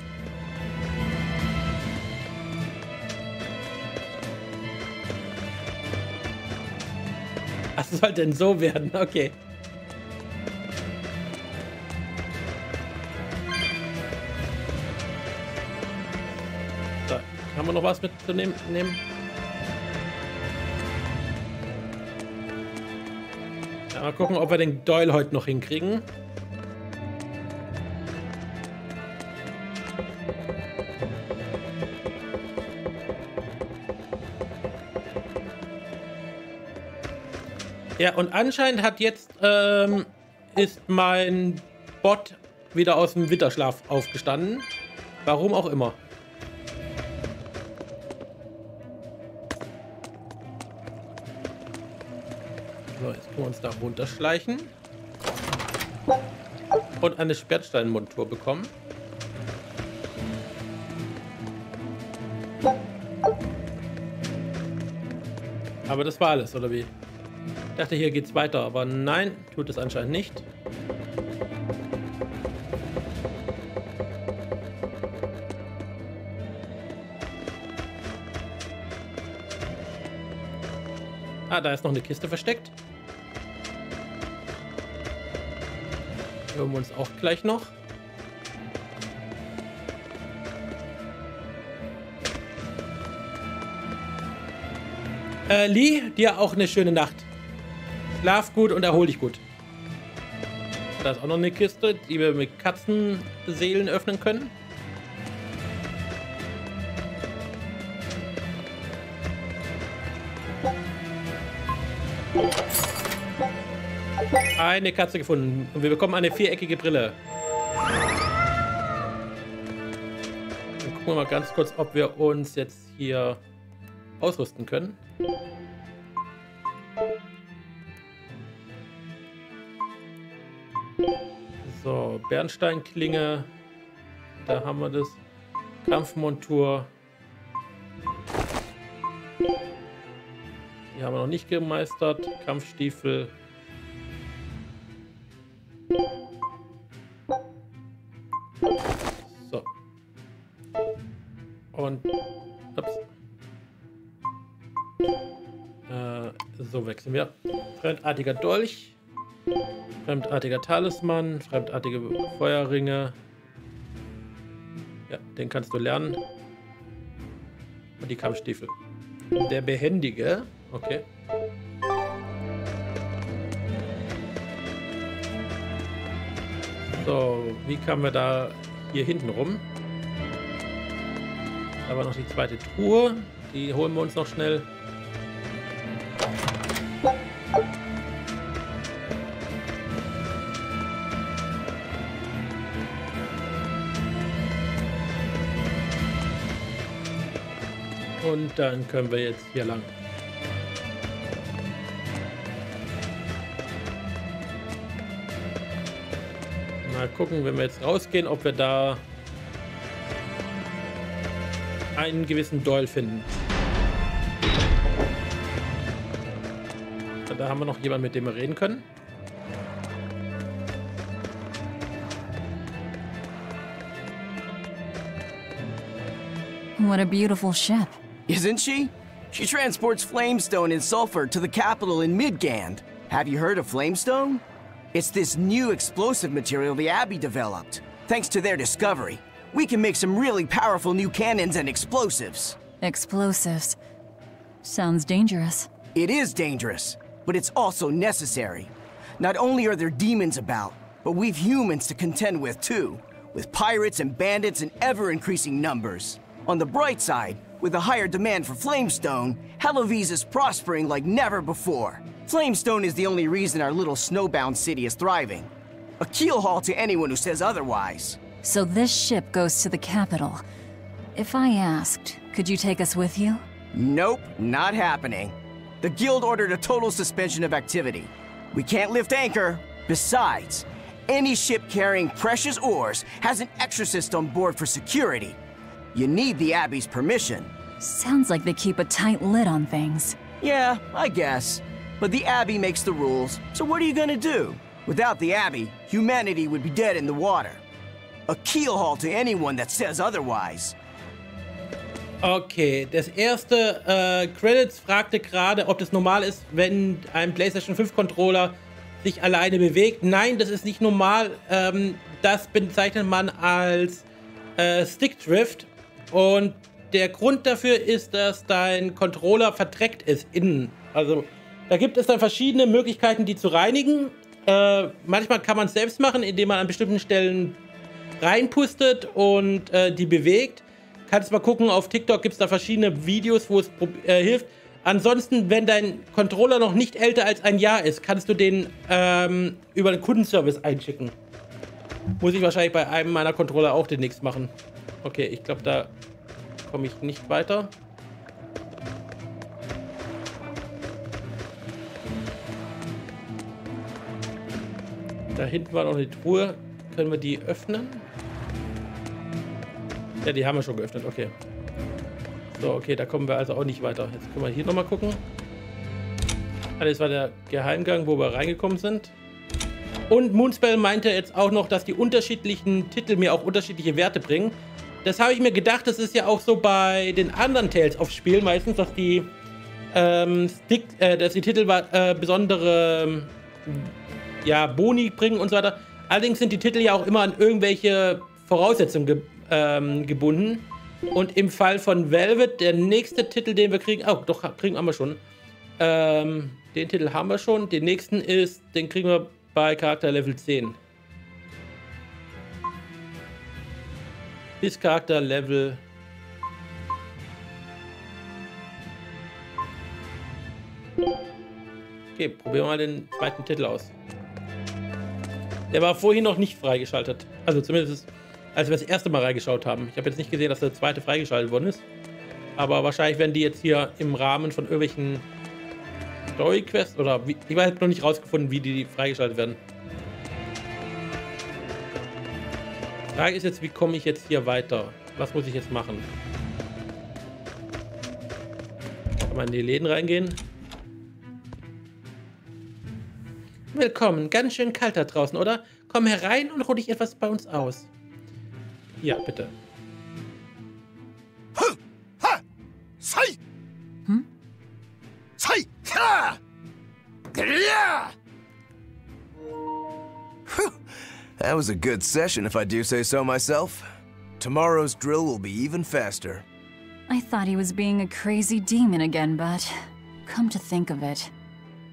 Ach, das sollte denn so werden, okay. So, haben wir noch was mitzunehmen? Ja, mal gucken, ob wir den Doyle heute noch hinkriegen. Ja, und anscheinend hat jetzt ist mein Bot wieder aus dem Winterschlaf aufgestanden. Warum auch immer. So, jetzt können wir uns da runterschleichen. Und eine Sperrsteinmontur bekommen. Aber das war alles, oder wie? Ich dachte, hier geht's weiter, aber nein, tut es anscheinend nicht. Ah, da ist noch eine Kiste versteckt. Hören wir uns auch gleich noch. Lee, dir auch eine schöne Nacht. Schlaf gut und erhol dich gut. Da ist auch noch eine Kiste, die wir mit Katzenseelen öffnen können. Eine Katze gefunden. Und wir bekommen eine viereckige Brille. Dann gucken wir mal ganz kurz, ob wir uns jetzt hier ausrüsten können. So, Bernsteinklinge. Da haben wir das. Kampfmontur. Die haben wir noch nicht gemeistert. Kampfstiefel. So. Und ups. So wechseln wir. Fremdartiger Dolch. Fremdartiger Talisman. Fremdartige Feuerringe. Ja, den kannst du lernen. Und die Kampfstiefel. Der Behändige. Okay. So, wie kamen wir da hier hinten rum? Da war noch die zweite Truhe. Die holen wir uns noch schnell. Und dann können wir jetzt hier lang. Mal gucken, wenn wir jetzt rausgehen, ob wir da einen gewissen Doyle finden. Da haben wir noch jemanden, mit dem wir reden können. What a beautiful ship. Isn't she? She transports flamestone and sulfur to the capital in Midgand. Have you heard of flamestone? It's this new explosive material the Abbey developed. Thanks to their discovery, We can make some really powerful new cannons and explosives. Explosives. Sounds dangerous. It is dangerous, but it's also necessary. Not only are there demons about, but we've humans to contend with too, with pirates and bandits in ever-increasing numbers. On the bright side, with a higher demand for Flamestone, Hellowes is prospering like never before. Flamestone is the only reason our little snowbound city is thriving. A keelhaul to anyone who says otherwise. So this ship goes to the capital. If I asked, could you take us with you? Nope, not happening. The guild ordered a total suspension of activity. We can't lift anchor. Besides, any ship carrying precious ores has an exorcist on board for security. You need the Abbey's permission. Sounds like they keep a tight lid on things. Yeah, I guess. But the Abbey makes the rules, so what are you gonna do? Without the Abbey, humanity would be dead in the water. A keelhaul to anyone that says otherwise. Okay, das erste Credits fragte gerade, ob das normal ist, wenn ein PlayStation 5 Controller sich alleine bewegt. Nein, das ist nicht normal. Das bezeichnet man als Stickdrift. Und der Grund dafür ist, dass dein Controller verdreckt ist innen. Also da gibt es dann verschiedene Möglichkeiten, die zu reinigen. Manchmal kann man es selbst machen, indem man an bestimmten Stellen reinpustet und die bewegt. Kannst mal gucken, auf TikTok gibt es da verschiedene Videos, wo es hilft. Ansonsten, wenn dein Controller noch nicht älter als ein Jahr ist, kannst du den über den Kundenservice einschicken. Muss ich wahrscheinlich bei einem meiner Controller auch demnächst machen. Okay, ich glaube, da komme ich nicht weiter. Da hinten war noch eine Truhe. Können wir die öffnen? Ja, die haben wir schon geöffnet, okay. So, okay, da kommen wir also auch nicht weiter. Jetzt können wir hier nochmal gucken. Ah, das war der Geheimgang, wo wir reingekommen sind. Und Moonspell meinte jetzt auch noch, dass die unterschiedlichen Titel mir auch unterschiedliche Werte bringen. Das habe ich mir gedacht, das ist ja auch so bei den anderen Tales of Spielen meistens, dass die, Titel besondere Boni bringen und so weiter. Allerdings sind die Titel ja auch immer an irgendwelche Voraussetzungen gebunden. Und im Fall von Velvet, der nächste Titel, den wir kriegen, haben wir schon. Den Titel haben wir schon. Den nächsten den kriegen wir bei Charakter Level 10. Bis Charakter Level... Okay, probieren wir mal den zweiten Titel aus. Der war vorhin noch nicht freigeschaltet. Also zumindest, als wir das erste Mal reingeschaut haben. Ich habe jetzt nicht gesehen, dass der zweite freigeschaltet worden ist. Aber wahrscheinlich werden die jetzt hier im Rahmen von irgendwelchen Story-Quests oder... Ich habe noch nicht rausgefunden, wie die freigeschaltet werden. Die Frage ist jetzt, wie komme ich jetzt hier weiter? Was muss ich jetzt machen? Kann man in die Läden reingehen? Willkommen, ganz schön kalt da draußen, oder? Komm herein und ruh dich etwas bei uns aus. Ja, bitte. That was a good session, if I do say so myself. Tomorrow's drill will be even faster. I thought he was being a crazy demon again, but come to think of it,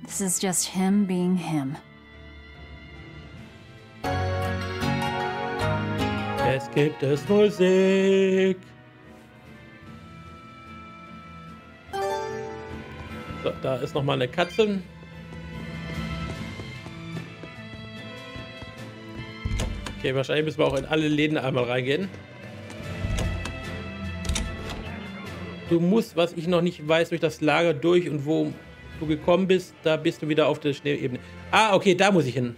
this is just him being him. Es gibt Musik. So, da ist noch mal eine Katze. Okay, wahrscheinlich müssen wir auch in alle Läden einmal reingehen. Du musst, was ich noch nicht weiß, durch das Lager durch und wo du gekommen bist, da bist du wieder auf der Schneeebene. Ah, okay, da muss ich hin.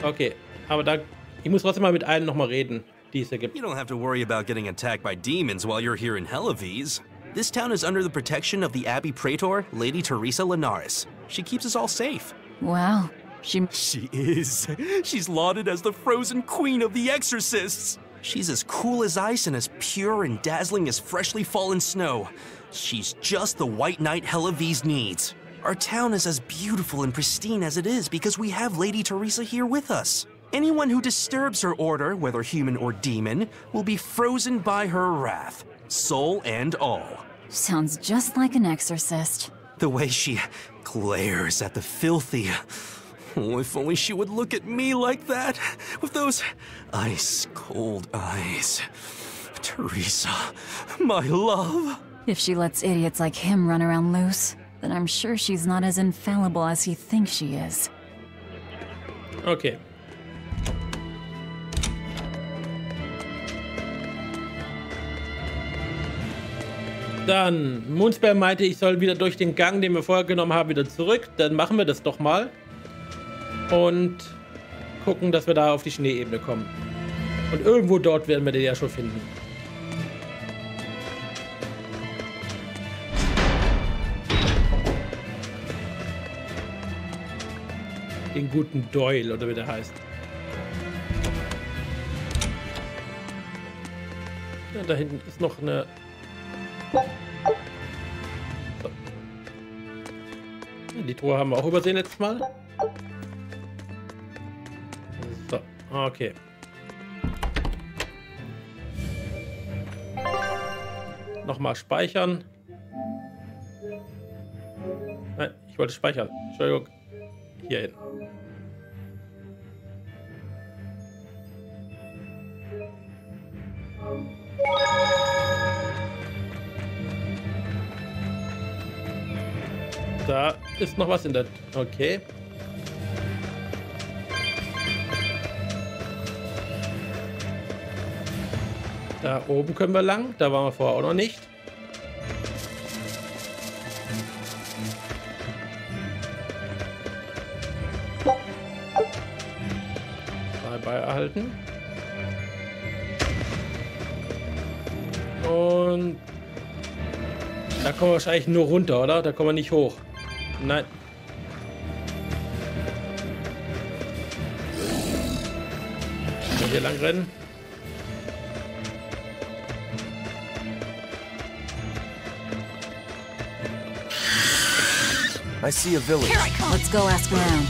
Okay, aber da... Ich muss trotzdem mal mit allen noch mal reden, die es hier gibt. You don't have to worry about getting attacked by demons while you're here in Hellowes. This town is under the protection of the Abbey Praetor, Lady Teresa Linares. She keeps us all safe. Wow. She is. She's lauded as the frozen queen of the exorcists. She's as cool as ice and as pure and dazzling as freshly fallen snow. She's just the white knight Hellowes needs. Our town is as beautiful and pristine as it is because we have Lady Teresa here with us. Anyone who disturbs her order, whether human or demon, will be frozen by her wrath, soul and all. Sounds just like an exorcist. The way she glares at the filthy. Oh, if only she would look at me like that, with those ice-cold eyes. Teresa, my love. If she lets idiots like him run around loose, then I'm sure she's not as infallible as he thinks she is. Okay. Dann, Moonspell meinte, ich soll wieder durch den Gang, den wir vorher genommen haben, wieder zurück. Dann machen wir das doch mal. Und gucken, dass wir da auf die Schneeebene kommen. Und irgendwo dort werden wir den ja schon finden. Den guten Doyle, oder wie der heißt. Ja, da hinten ist noch eine... So. Ja, die Truhe haben wir auch übersehen letztes Mal. So, okay. Nochmal speichern. Nein, ich wollte speichern. Entschuldigung. Hier hin. Da ist noch was in der... Okay. Da oben können wir lang. Da waren wir vorher auch noch nicht. Erhalten. Und da kommen wir wahrscheinlich nur runter, oder? Da kommen wir nicht hoch. Nein. Hier lang rennen. I see a village. Let's go ask around.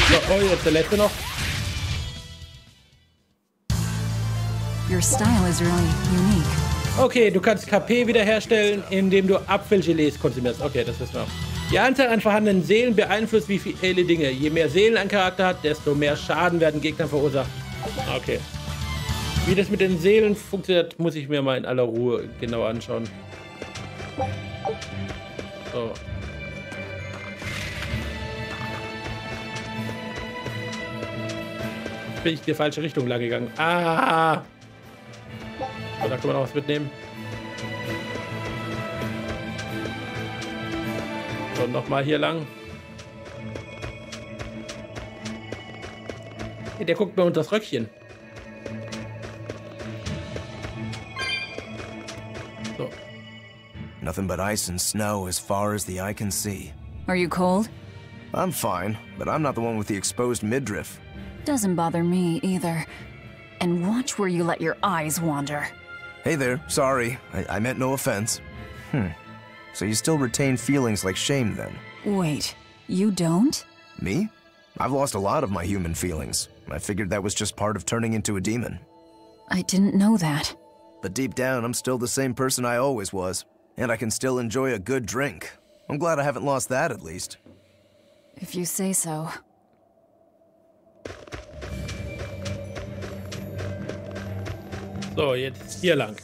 So, oh, jetzt der letzte noch. Your style is really unique. Okay, du kannst KP wiederherstellen, indem du Apfelgelees konsumierst. Okay, das wissen wir auch. Die Anzahl an vorhandenen Seelen beeinflusst wie viele Dinge. Je mehr Seelen ein Charakter hat, desto mehr Schaden werden Gegner verursacht. Okay. Wie das mit den Seelen funktioniert, muss ich mir mal in aller Ruhe genau anschauen. So. Jetzt bin ich in die falsche Richtung lang gegangen. Ah! So, da können wir noch was mitnehmen. So, nochmal hier lang. Hey, der guckt mir unter das Röckchen. So. Nothing but ice and snow as far as the eye can see. Are you cold? I'm fine, but I'm not the one with the exposed midriff. Doesn't bother me either. And watch where you let your eyes wander. Hey there, sorry. I meant no offense. So you still retain feelings like shame then? Wait, you don't? Me? I've lost a lot of my human feelings. I figured that was just part of turning into a demon. I didn't know that. But deep down, I'm still the same person I always was. And I can still enjoy a good drink. I'm glad I haven't lost that, at least. If you say so. So, jetzt hier lang.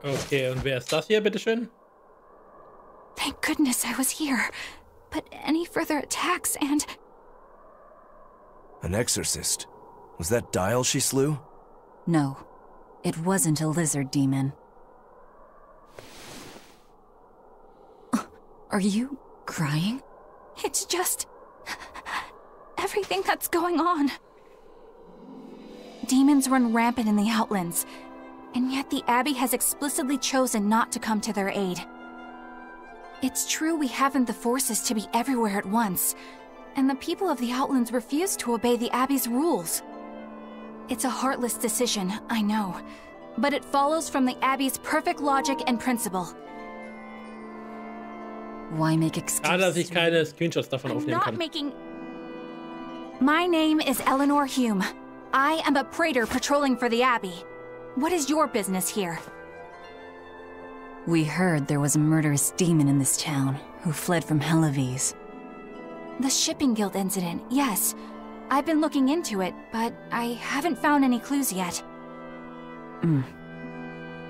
Okay, und wer ist das hier, bitteschön? Thank goodness I was here. But any further attacks and... An exorcist? Was that Dial she slew? No, it wasn't a lizard demon. Are you crying? It's just... everything that's going on. Demons run rampant in the Outlands, And yet the Abbey has explicitly chosen not to come to their aid. It's true we haven't the forces to be everywhere at once, and the people of the Outlands refuse to obey the Abbey's rules. It's a heartless decision, I know, but it follows from the Abbey's perfect logic and principle. Why make excuses? Dass ich keine Screenshots davon aufnehmen kann. My name is Eleanor Hume. I am a praetor patrolling for the Abbey. What is your business here? We heard there was a murderous demon in this town who fled from Helavis. The Shipping Guild incident, yes. I've been looking into it, but I haven't found any clues yet.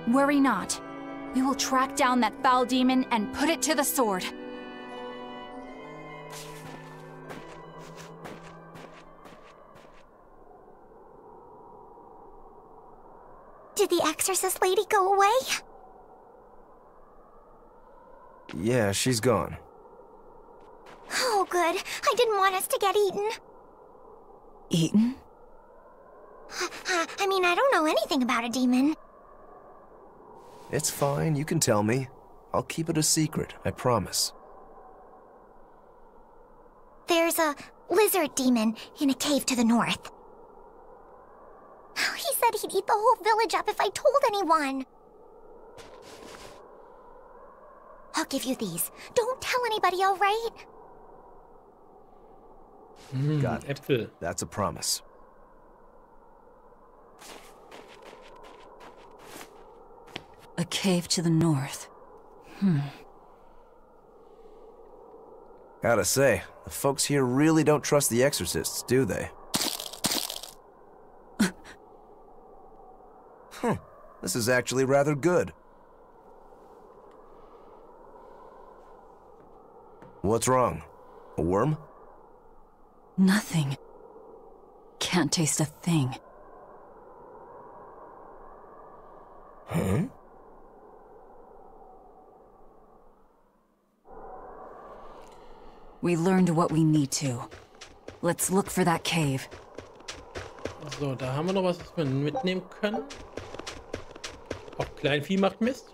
Worry not. We will track down that foul demon and put it to the sword. Did the exorcist lady go away? Yeah, she's gone. Oh, good. I didn't want us to get eaten. Eaten? I mean, I don't know anything about a demon. It's fine, you can tell me. I'll keep it a secret, I promise. There's a lizard demon in a cave to the north. He said he'd eat the whole village up if I told anyone. I'll give you these. Don't tell anybody, all right? Got it. Äpfel. That's a promise. A cave to the north. Gotta say, the folks here really don't trust the exorcists, do they? This is actually rather good. What's wrong? A worm? Nothing. Can't taste a thing. Huh? We learned what we need to. Let's look for that cave. So, da haben wir noch was wir mitnehmen können. Auch Kleinvieh macht Mist.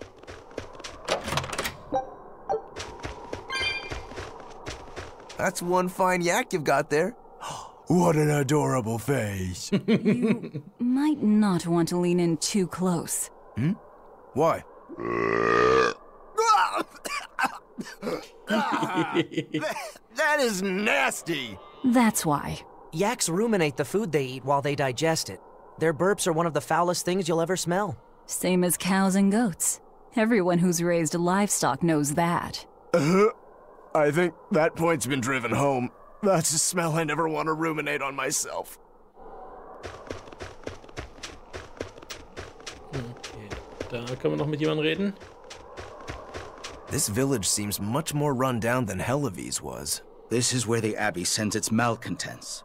That's one fine yak you've got there. What an adorable face. You might not want to lean in too close. Why? That is nasty. That's why. Yaks ruminate the food they eat while they digest it. Their burps are one of the foulest things you'll ever smell. Same as cows and goats. Everyone who's raised livestock knows that. I think that point's been driven home. That's a smell I never want to ruminate on myself. Okay, da können wir noch mit jemandem reden. This village seems much more run down than Helavis was. This is where the Abbey sends its malcontents.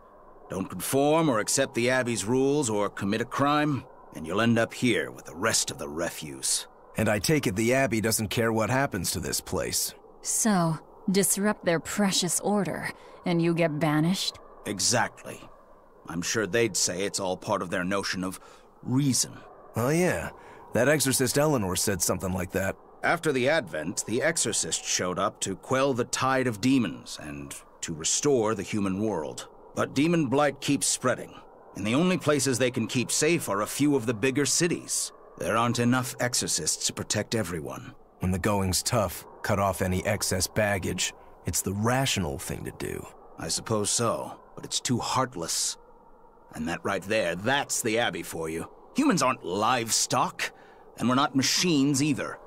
Don't conform or accept the Abbey's rules or commit a crime, and you'll end up here with the rest of the refuse. And I take it the Abbey doesn't care what happens to this place. So, disrupt their precious order, and you get banished? Exactly. I'm sure they'd say it's all part of their notion of reason. Oh yeah, that exorcist Eleanor said something like that. After the Advent, the exorcist showed up to quell the tide of demons and to restore the human world. But demon blight keeps spreading, and the only places they can keep safe are a few of the bigger cities. There aren't enough exorcists to protect everyone. When the going's tough, cut off any excess baggage. It's the rational thing to do. I suppose so, but it's too heartless. And that right there, that's the Abbey for you. Humans aren't livestock, and we're not machines either.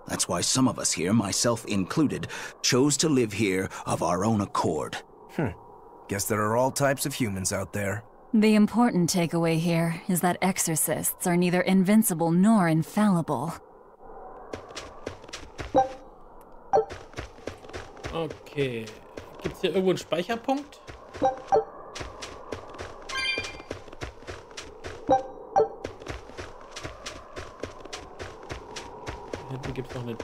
That's why some of us here, myself included, chose to live here of our own accord. Guess there are all types of humans out there. The important takeaway here is that exorcists are neither invincible nor infallible. Okay. Gibt's hier irgendwo einen Speicherpunkt? Hier hinten gibt's noch eine...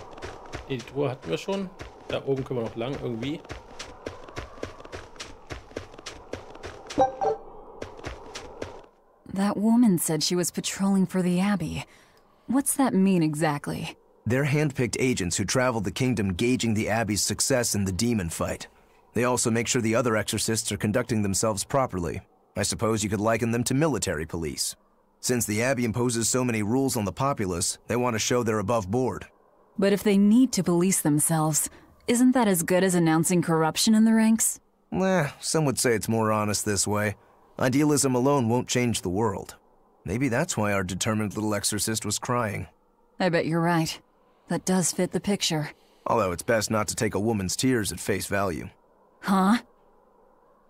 Die Truhe hatten wir schon. Da oben können wir noch lang irgendwie. That woman said she was patrolling for the Abbey. What's that mean exactly? They're hand-picked agents who travel the kingdom gauging the Abbey's success in the demon fight. They also make sure the other exorcists are conducting themselves properly. I suppose you could liken them to military police. Since the Abbey imposes so many rules on the populace, they want to show they're above board. But if they need to police themselves, isn't that as good as announcing corruption in the ranks? Some would say it's more honest this way. Idealism alone won't change the world. Maybe that's why our determined little exorcist was crying. I bet you're right. That does fit the picture. Although it's best not to take a woman's tears at face value. Huh?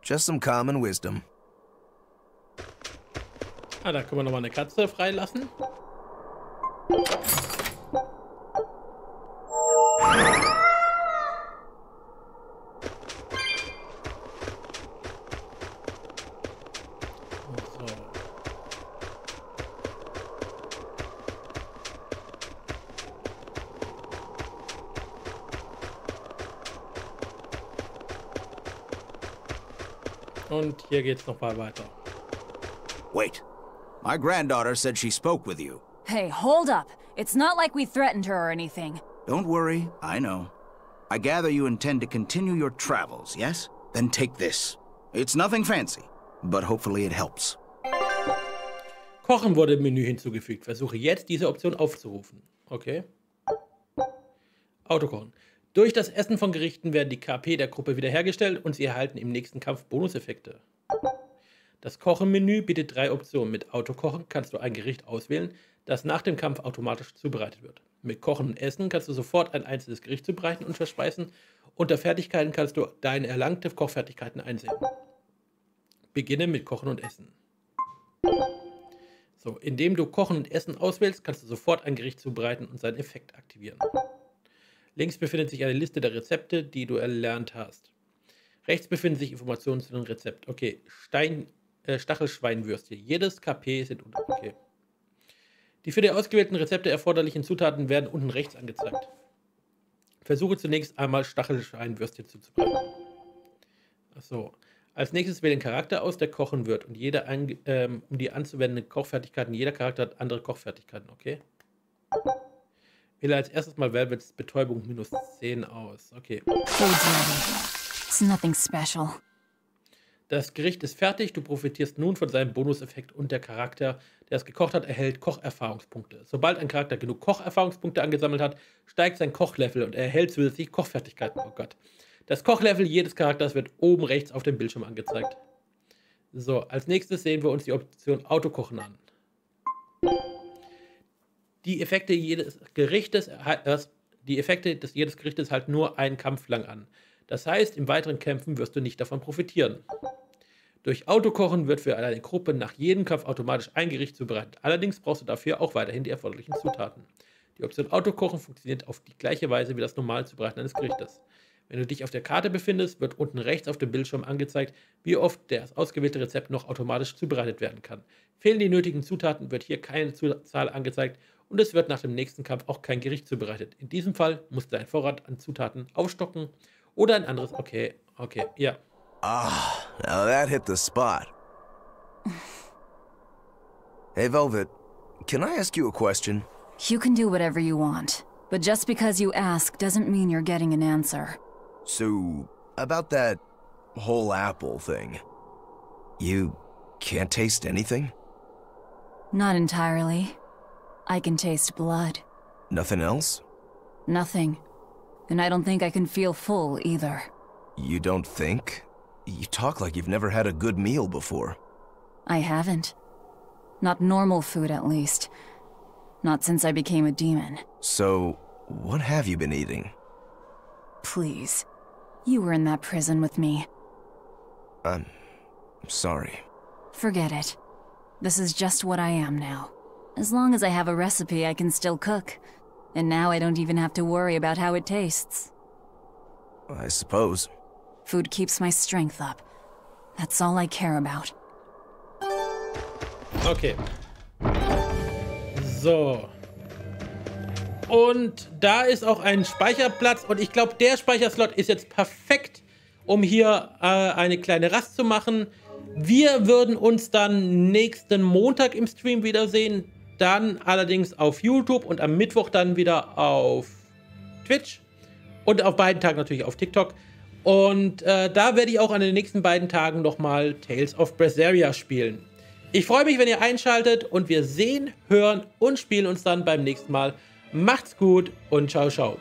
Just some common wisdom. Ah, da können wir nochmal eine Katze freilassen. Und hier geht's nochmal weiter. Wait. My granddaughter said she spoke with you. Hey, hold up. It's not like we threatened her or anything. Don't worry, I know. I gather you intend to continue your travels, yes? Then take this. It's nothing fancy, but hopefully it helps. Kochen wurde im Menü hinzugefügt. Versuche jetzt, diese Option aufzurufen. Okay. Autokochen. Durch das Essen von Gerichten werden die KP der Gruppe wiederhergestellt und sie erhalten im nächsten Kampf Bonuseffekte. Das Kochen-Menü bietet 3 Optionen. Mit Autokochen kannst du ein Gericht auswählen, das nach dem Kampf automatisch zubereitet wird. Mit Kochen und Essen kannst du sofort ein einzelnes Gericht zubereiten und verspeisen. Unter Fertigkeiten kannst du deine erlangte Kochfertigkeiten einsehen. Beginne mit Kochen und Essen. So, indem du Kochen und Essen auswählst, kannst du sofort ein Gericht zubereiten und seinen Effekt aktivieren. Links befindet sich eine Liste der Rezepte, die du erlernt hast. Rechts befinden sich Informationen zu dem Rezept. Okay, Stachelschweinwürste. Jedes KP sind unten. Okay. Die für die ausgewählten Rezepte erforderlichen Zutaten werden unten rechts angezeigt. Versuche zunächst einmal Stachelschweinwürstchen zuzubereiten. Achso. Als nächstes wähle den Charakter aus, der kochen wird. Und um die anzuwendenden Kochfertigkeiten, jeder Charakter hat andere Kochfertigkeiten. Okay. Wähle als erstes mal Velvets Betäubung -10 aus. Okay. It's nothing special. Das Gericht ist fertig. Du profitierst nun von seinem Bonuseffekt und der Charakter, der es gekocht hat, erhält Kocherfahrungspunkte. Sobald ein Charakter genug Kocherfahrungspunkte angesammelt hat, steigt sein Kochlevel und er erhält zusätzlich Kochfertigkeiten. Oh Gott. Das Kochlevel jedes Charakters wird oben rechts auf dem Bildschirm angezeigt. So, als nächstes sehen wir uns die Option Autokochen an. Die Effekte jedes Gerichtes halten nur einen Kampf lang an. Das heißt, in weiteren Kämpfen wirst du nicht davon profitieren. Durch Autokochen wird für eine Gruppe nach jedem Kampf automatisch ein Gericht zubereitet. Allerdings brauchst du dafür auch weiterhin die erforderlichen Zutaten. Die Option Autokochen funktioniert auf die gleiche Weise wie das normale Zubereiten eines Gerichtes. Wenn du dich auf der Karte befindest, wird unten rechts auf dem Bildschirm angezeigt, wie oft das ausgewählte Rezept noch automatisch zubereitet werden kann. Fehlen die nötigen Zutaten, wird hier keine Zahl angezeigt und es wird nach dem nächsten Kampf auch kein Gericht zubereitet. In diesem Fall musst du deinen Vorrat an Zutaten aufstocken oder ein anderes. Okay, ja. Ah, now that hit the spot. Hey, Velvet, can I ask you a question? You can do whatever you want, but just because you ask doesn't mean you're getting an answer. So, about that whole apple thing, you can't taste anything? Not entirely. I can taste blood. Nothing else? Nothing. And I don't think I can feel full either. You don't think? You talk like you've never had a good meal before. I haven't. Not normal food, at least. Not since I became a demon. So, what have you been eating? Please. You were in that prison with me. I'm sorry. Forget it. This is just what I am now. As long as I have a recipe, I can still cook. And now I don't even have to worry about how it tastes. I suppose. Food keeps my strength up. That's all I care about. Okay. So. Und da ist auch ein Speicherplatz. Und ich glaube, der Speicherslot ist jetzt perfekt, um hier eine kleine Rast zu machen. Wir würden uns dann nächsten Montag im Stream wiedersehen. dann allerdings auf YouTube und am Mittwoch dann wieder auf Twitch und auf beiden Tagen natürlich auf TikTok. Und da werde ich auch an den nächsten beiden Tagen nochmal Tales of Berseria spielen. Ich freue mich, wenn ihr einschaltet und wir sehen, hören und spielen uns dann beim nächsten Mal. Macht's gut und ciao, ciao.